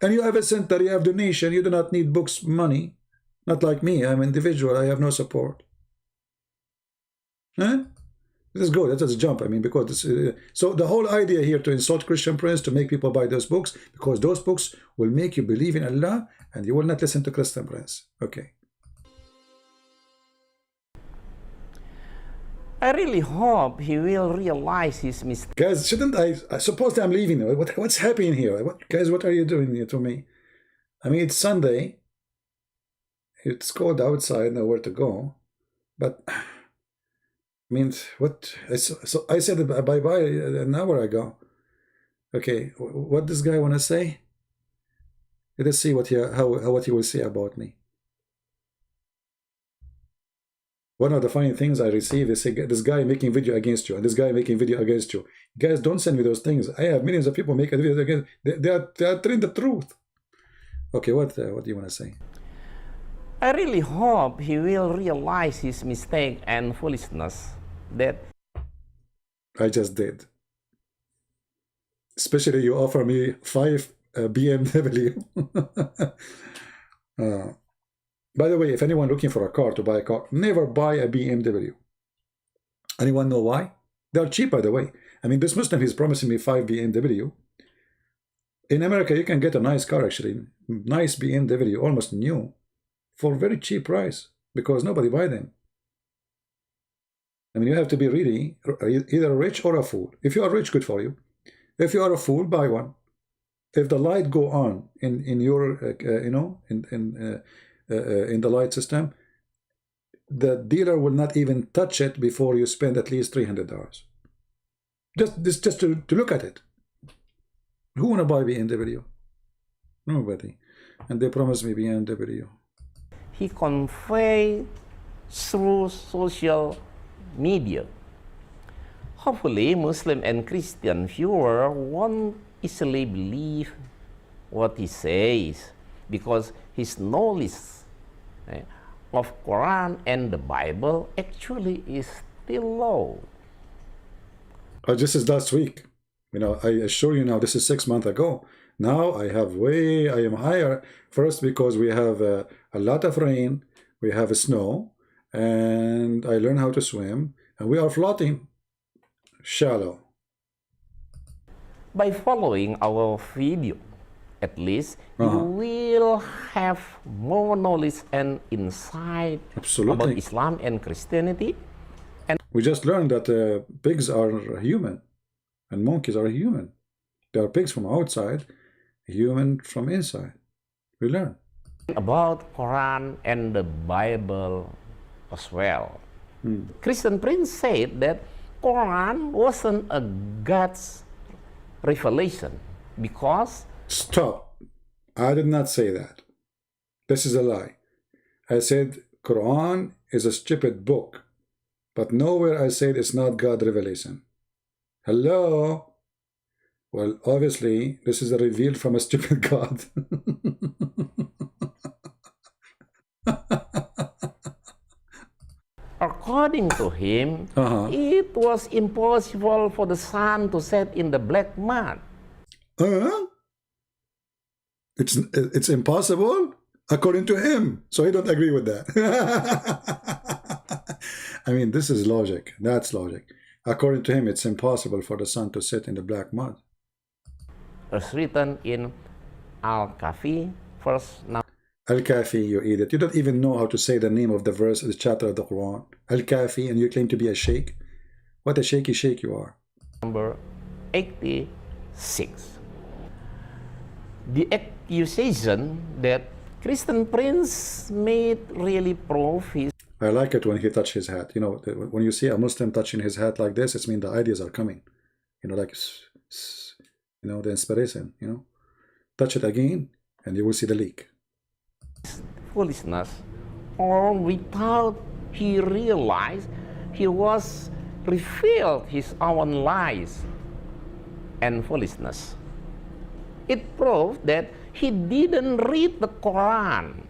and you have a center, you have donation. You do not need books money. Not like me. I'm an individual. I have no support. Huh? This is good. Let us jump. I mean, because this, so the whole idea here to insult Christian Prince, to make people buy those books, because those books will make you believe in Allah, and you will not listen to Christian Prince. Okay. I really hope he will realize his mistake. Guys, shouldn't I suppose I'm leaving. What's happening here? Guys, what are you doing here to me? I mean, it's Sunday. It's cold outside, nowhere to go. But I mean, what? So I said bye-bye an hour ago. Okay, what this guy want to say? Let us see what he will say about me. One of the funny things I receive is this guy making video against you, and this guy making video against you. Guys, don't send me those things. I have millions of people making videos against. They are telling the truth. Okay, what do you want to say? I really hope he will realize his mistake and foolishness that I just did. Especially you offer me 5 BMW. By the way, if anyone looking for a car, to buy a car, never buy a BMW. Anyone know why? They're cheap, by the way. I mean, this Muslim, he's promising me 5 BMW. In America, you can get a nice car, actually. Nice BMW, almost new, for very cheap price, because nobody buy them. I mean, you have to be really either rich or a fool. If you are rich, good for you. If you are a fool, buy one. If the light go on in your, you know, in the light system, the dealer will not even touch it before you spend at least $300. Just to look at it. Who wanna buy BMW? Nobody. And they promised me BMW. he conveyed through social media. Hopefully, Muslim and Christian viewer won't easily believe what he says, because his knowledge of Quran and the Bible actually is still low. This is last week. You know, I assure you now, this is 6 months ago. Now I am higher. First, because we have a lot of rain, we have snow, and I learned how to swim, and we are floating shallow. By following our video, at least you will have more knowledge and insight about Islam and Christianity. And we just learned that pigs are human and monkeys are human. They are pigs from outside, human from inside. We learn about Quran and the Bible as well. Christian Prince said that Quran wasn't a God's revelation because... Stop. I did not say that. This is a lie. I said Quran is a stupid book, but nowhere I said it's not God revelation. Hello? Well, obviously, this is a reveal from a stupid God. According to him, it was impossible for the sun to set in the black mud. It's impossible? According to him. So I don't agree with that. I mean, this is logic. That's logic. According to him, it's impossible for the sun to set in the black mud. As written in Al-Kahfi, verse 9. Al-Kahfi, you idiot. You don't even know how to say the name of the verse, the chapter of the Quran. Al-Kahfi, and you claim to be a sheikh? What a shaky sheikh you are. Number 86. The accusation that Christian Prince made really prove his... I like it when he touched his hat. You know, when you see a Muslim touching his hat like this, it means the ideas are coming. You know, like, you know, the inspiration, you know. Touch it again, and you will see the leak. Foolishness, or without he realized he was revealed his own lies and foolishness. It proved that he didn't read the Quran.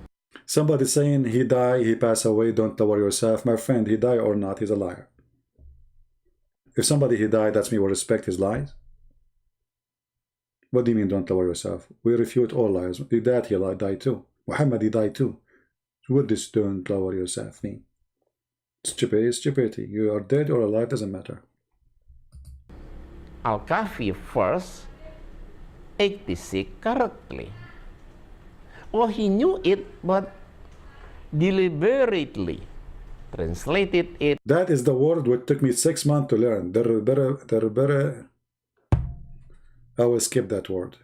Somebody saying he died, he passed away, don't lower yourself. My friend, he died or not, he's a liar. If somebody he died, that's me, will respect his lies. What do you mean don't lower yourself? We refute all lies. He died, he died too. Muhammad, he died too. What does don't lower yourself mean? Stupidity. You are dead or alive, doesn't matter. Al-Kahfi verse 86 correctly. Oh, he knew it, but deliberately translated it. That is the word which took me 6 months to learn. I will skip that word.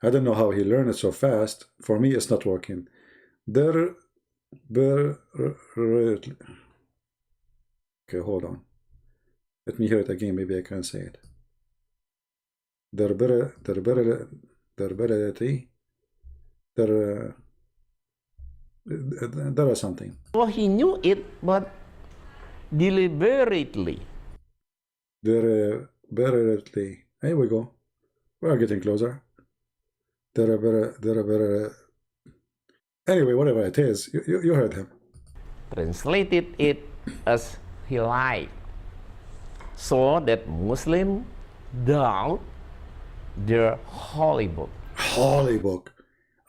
I don't know how he learned it so fast. For me, it's not working. Okay, hold on. Let me hear it again. Maybe I can say it. There is something. Oh, he knew it, but deliberately. Deliberately. Here we go. We are getting closer. Anyway, whatever it is, you heard him. Translated it as he lied, so that Muslims doubt their holy book. Holy book.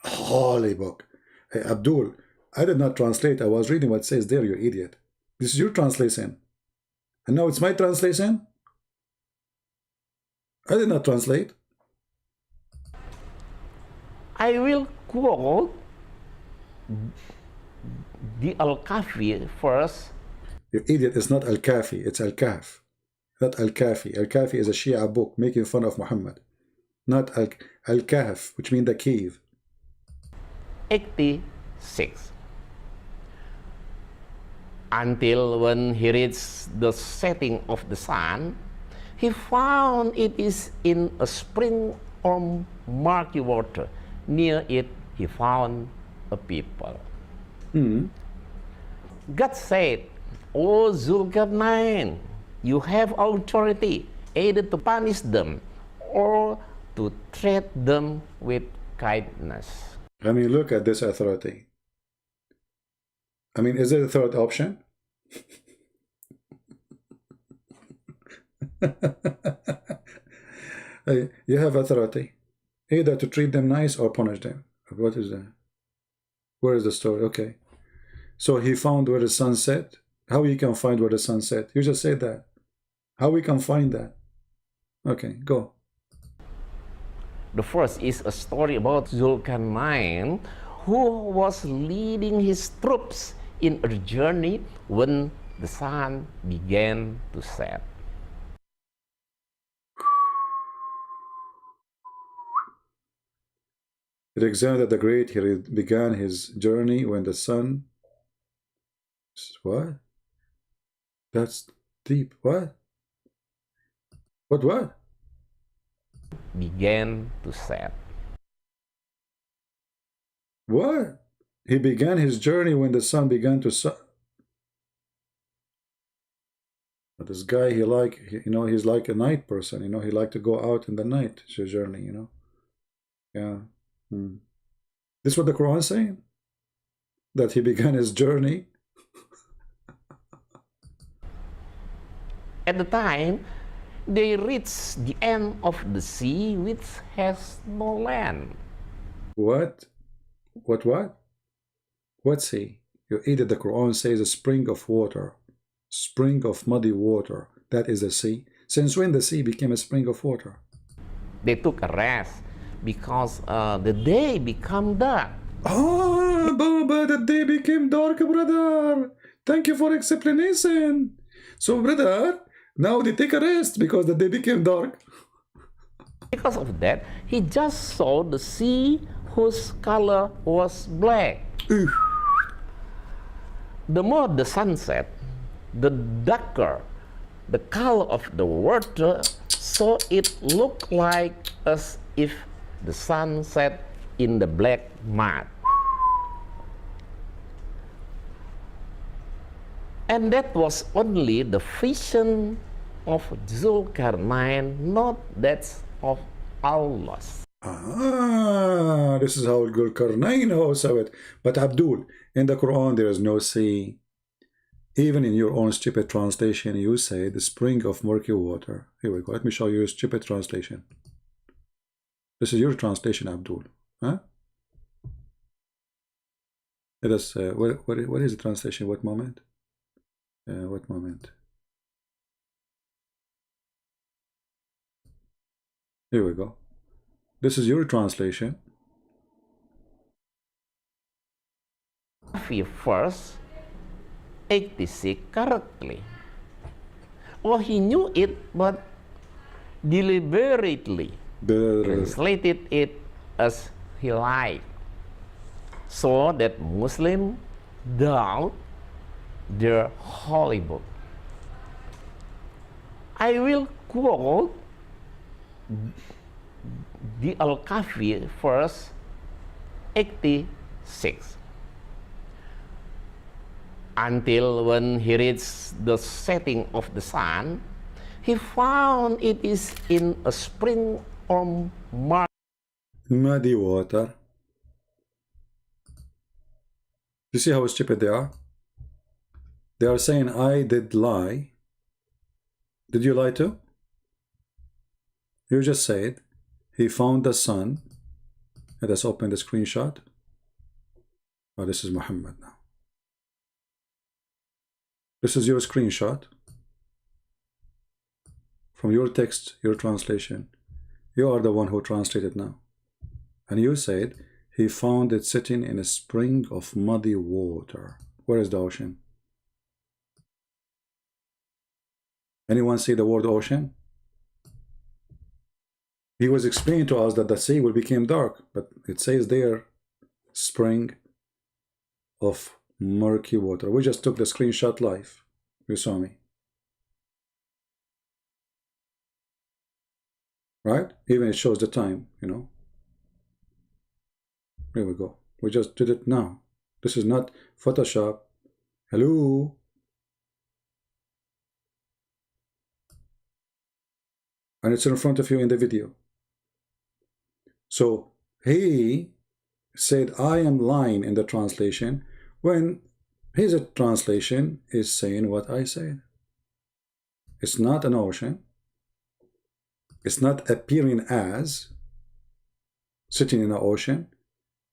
Holy book. Hey, Abdul, I did not translate. I was reading what it says there, you idiot. This is your translation. And now it's my translation? I did not translate. I will quote the Al-Kahfi first. You idiot, it's not Al-Kahfi, it's Al-Kahf. Not Al-Kahfi. Al-Kahfi is a Shia book making fun of Muhammad. Not Al-Kahf, which means the cave. 86. Until when he reached the setting of the sun, he found it is in a spring or murky water. Near it, he found a people. God said, O Zulkarnain, you have authority either to punish them or to treat them with kindness. I mean, look at this authority. I mean, is there a third option? You have authority either to treat them nice or punish them. What is that? Where is the story? Okay. So he found where the sun set. How you can find where the sun set? You just said that. How we can find that? Okay, go. The first is a story about Zulkarnain, who was leading his troops in a journey when the sun began to set. Alexander the Great, he began his journey when the sun... What? That's deep. What? What? Began to set. What? He began his journey when the sun began to set. But this guy, he's like a night person, he like to go out in the night, it's your journey, Yeah. This is what the Quran is saying? That he began his journey? At the time, they reached the end of the sea, which has no land. What? What sea? You either the Quran says a spring of water, spring of muddy water, that is a sea. Since when the sea became a spring of water? They took a rest because the day became dark. Ah, Baba, the day became dark, brother. Thank you for explanation. So, brother, now they take a rest because the day became dark. Because of that, he just saw the sea whose color was black. The more the sun set, the darker the color of the water, so it looked like as if the sun set in the black mud. And that was only the vision of Zulkarnain, not that of Allah's. Ah, this is how Zulkarnain saw it. But Abdul, in the Quran there is no sea. Even in your own stupid translation, you say the spring of murky water. Here we go. Let me show you a stupid translation. This is your translation, Abdul. Huh? Let us. What is the translation? What moment? What moment? Here we go. This is your translation. First, 86 correctly. Oh, he knew it, but deliberately translated it as he liked, so that Muslims doubt their holy book. I will quote the Al-Kafi verse 86. Until when he reached the setting of the sun, he found it is in a spring or muddy water. You see how stupid they are? They are saying, I did lie. Did you lie too? You just said, he found the sun. Let us open the screenshot. Oh, this is Muhammad now. This is your screenshot from your text, your translation. You are the one who translated now. And you said, he found it sitting in a spring of muddy water. Where is the ocean? Anyone see the word ocean? He was explaining to us that the sea will become dark, but it says there, spring of murky water. We just took the screenshot live. You saw me. Right? Even it shows the time, Here we go. We just did it now. This is not Photoshop. Hello? And it's in front of you in the video. So he said, I am lying in the translation when his translation is saying what I said. It's not an ocean. It's not appearing as sitting in the ocean.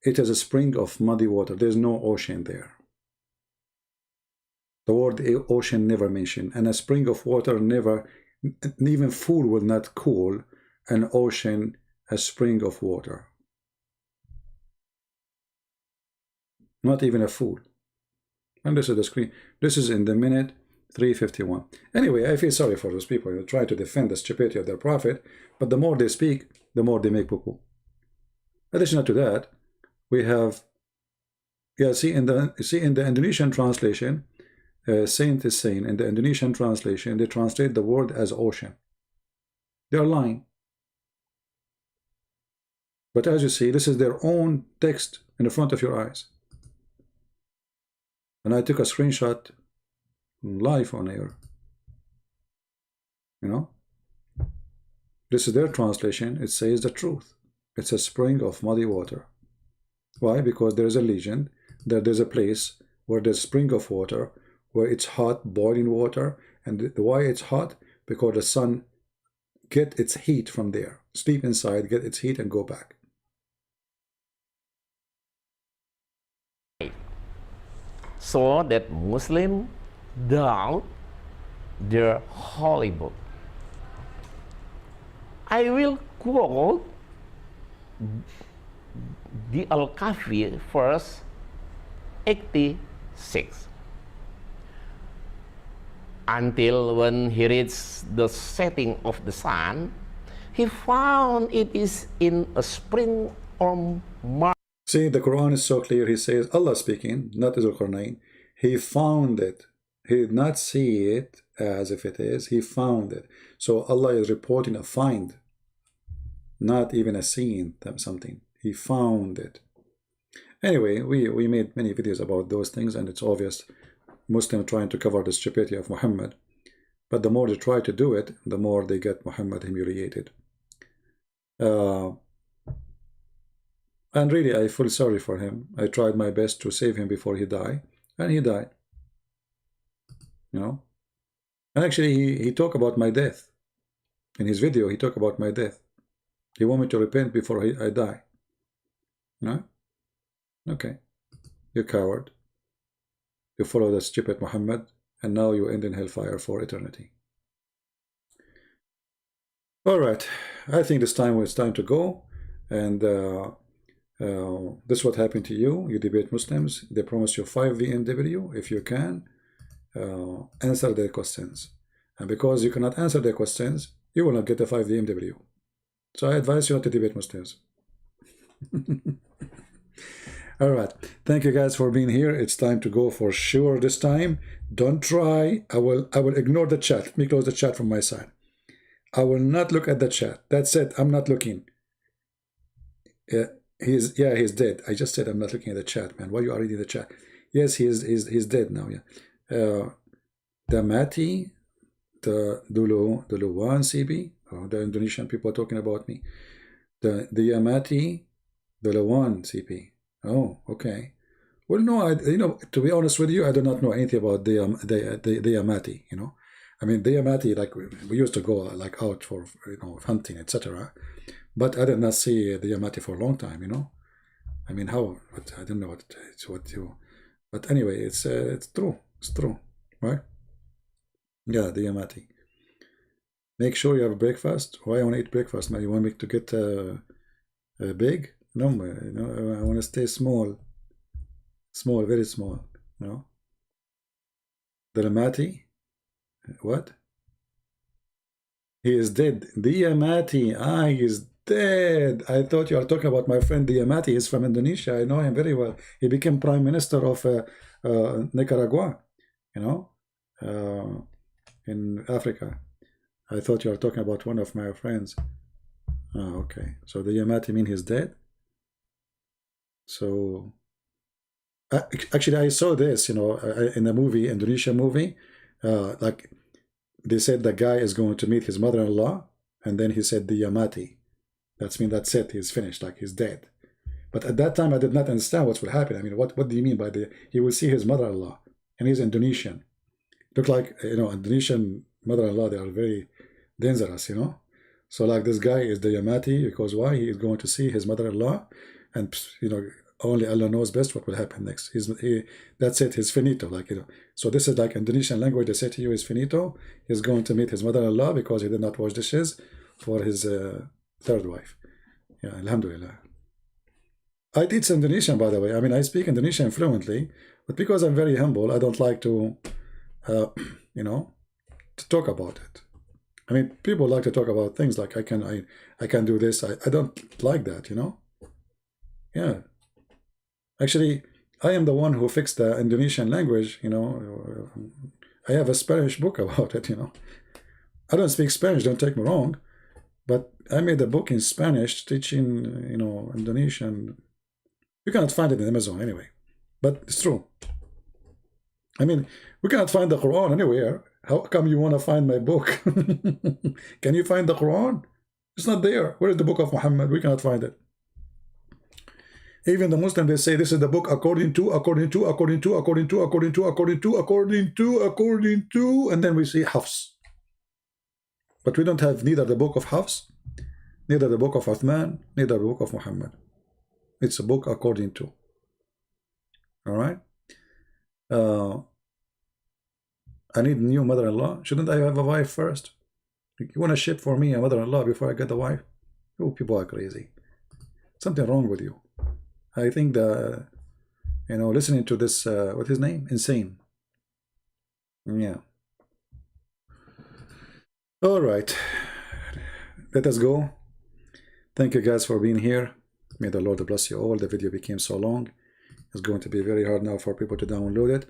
It is a spring of muddy water. There's no ocean there. The word ocean never mentioned, and a spring of water never, even fool will not call an ocean a spring of water. Not even a fool. And this is the screen. This is in the minute 3:51. Anyway, I feel sorry for those people who try to defend the stupidity of their prophet, but the more they speak, the more they make poo-poo. Additional to that, we have, see in the Indonesian translation, Saint is saying in the Indonesian translation, they translate the word as ocean. They are lying. But as you see, this is their own text in the front of your eyes. And I took a screenshot live on air. You know, this is their translation. It says the truth. It's a spring of muddy water. Why? Because there is a legend that there's a place where there's a spring of water, where it's hot, boiling water. And why it's hot? Because the sun get its heat from there. Sleep inside, get its heat, and go back. So that Muslims doubt their holy book. I will quote the Al-Kahfi verse 86. Until when he reached the setting of the sun, he found it is in a spring or marsh. See, the Quran is so clear. He says, Allah speaking, not Zulqarnain. He found it. He did not see it as if it is. He found it. So Allah is reporting a find, not even a seeing something. He found it. Anyway, we made many videos about those things, and it's obvious Muslims trying to cover the stupidity of Muhammad. But the more they try to do it, the more they get Muhammad humiliated. And really, I feel sorry for him. I tried my best to save him before he died, and he died. You know? And actually, he talked about my death. In his video, he talked about my death. He wanted me to repent before I die. No? Okay. You coward. You follow the stupid Muhammad, and now you end in hellfire for eternity. Alright. I think it's time to go. And this is what happened to you. You debate Muslims. They promise you 5 VMW. If you can, answer their questions. And because you cannot answer their questions, you will not get the 5 VMW. So I advise you not to debate Muslims. Alright. Thank you guys for being here. It's time to go for sure this time. Don't try. I will ignore the chat. Let me close the chat from my side. I will not look at the chat. That's it. I'm not looking. He's dead. I just said I'm not looking at the chat, man. Why you are reading the chat? Yes, he's dead now. Yeah. The Mati, the Duluwan CB. Oh, the Indonesian people are talking about me. The Yamati, the Lawan CP. Oh, okay. Well, no, to be honest with you, I do not know anything about the Yamati. You know, I mean, the Yamati, like we used to go like out for hunting, etc. But I did not see the Yamati for a long time, you know. I mean, how? But I don't know what you. But anyway, it's true. It's true, right? Yeah, the Yamati. Make sure you have breakfast. Why I want to eat breakfast, man? You want me to get big? No, I want to stay small. Small, very small. You know. The Yamati. What? He is dead. The Yamati. He is dead. I thought you were talking about my friend Diamati. He's from Indonesia. I know him very well. He became prime minister of Nicaragua, in Africa. I thought you were talking about one of my friends. Oh, okay. So the Yamati mean he's dead? So actually I saw this, in the movie, Indonesian movie, like they said the guy is going to meet his mother-in-law, and then he said the Yamati. That's it. He's finished. Like he's dead. But at that time, I did not understand what would happen. I mean, what do you mean by he will see his mother-in-law, and he's Indonesian. Look like Indonesian mother-in-law. They are very dangerous, So like this guy is the Yamati because why? He is going to see his mother-in-law, and only Allah knows best what will happen next. That's it. He's finito. So this is like Indonesian language. They say to you, is finito. He's going to meet his mother-in-law because he did not wash dishes for his third wife. Yeah, alhamdulillah. I teach Indonesian, by the way. I mean, I speak Indonesian fluently, but because I'm very humble, I don't like to, you know, to talk about it. I mean, people like to talk about things like I can do this. I don't like that, you know. Yeah. Actually, I am the one who fixed the Indonesian language, you know. I have a Spanish book about it, you know. I don't speak Spanish, don't take me wrong, but I made a book in Spanish teaching, you know, Indonesian. You cannot find it in Amazon anyway, but it's true. I mean, we cannot find the Quran anywhere. How come you want to find my book? Can you find the Quran? It's not there. Where is the book of Muhammad? We cannot find it. Even the Muslims, they say this is the book according to, and then we see Hafs. But we don't have neither the book of Hafs, neither the book of Uthman, neither the book of Muhammad. It's a book according to. All right. I need a new mother-in-law. Shouldn't I have a wife first? You want to ship for me a mother-in-law before I get a wife? You people are crazy. Something wrong with you. I think the, you know, listening to this, what's his name? Insane. Yeah. All right. Let us go. Thank you guys for being here. May the Lord bless you all. The video became so long. It's going to be very hard now for people to download it.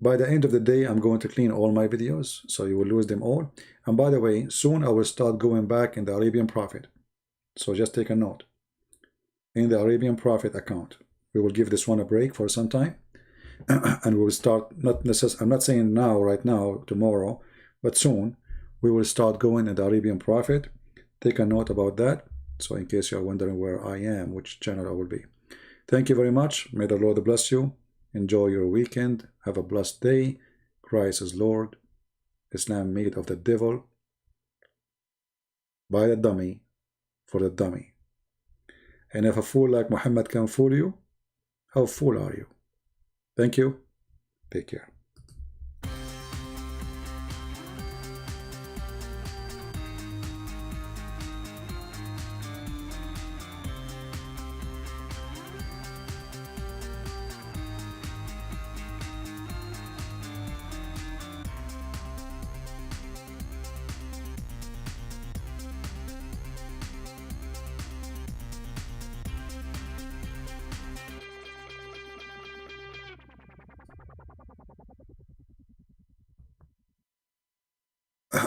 By the end of the day, I'm going to clean all my videos, so you will lose them all. And by the way, soon I will start going back in the Arabian Prophet. So just take a note. In the Arabian Prophet account, we will give this one a break for some time. And we will start, not necessarily, I'm not saying now, right now, tomorrow, but soon, we will start going in the Arabian Prophet. Take a note about that. So in case you're wondering where I am, which channel I will be. Thank you very much. May the Lord bless you. Enjoy your weekend. Have a blessed day. Christ is Lord. Islam made of the devil by a dummy for the dummy. And if a fool like Muhammad can fool you, how fool are you? Thank you. Take care.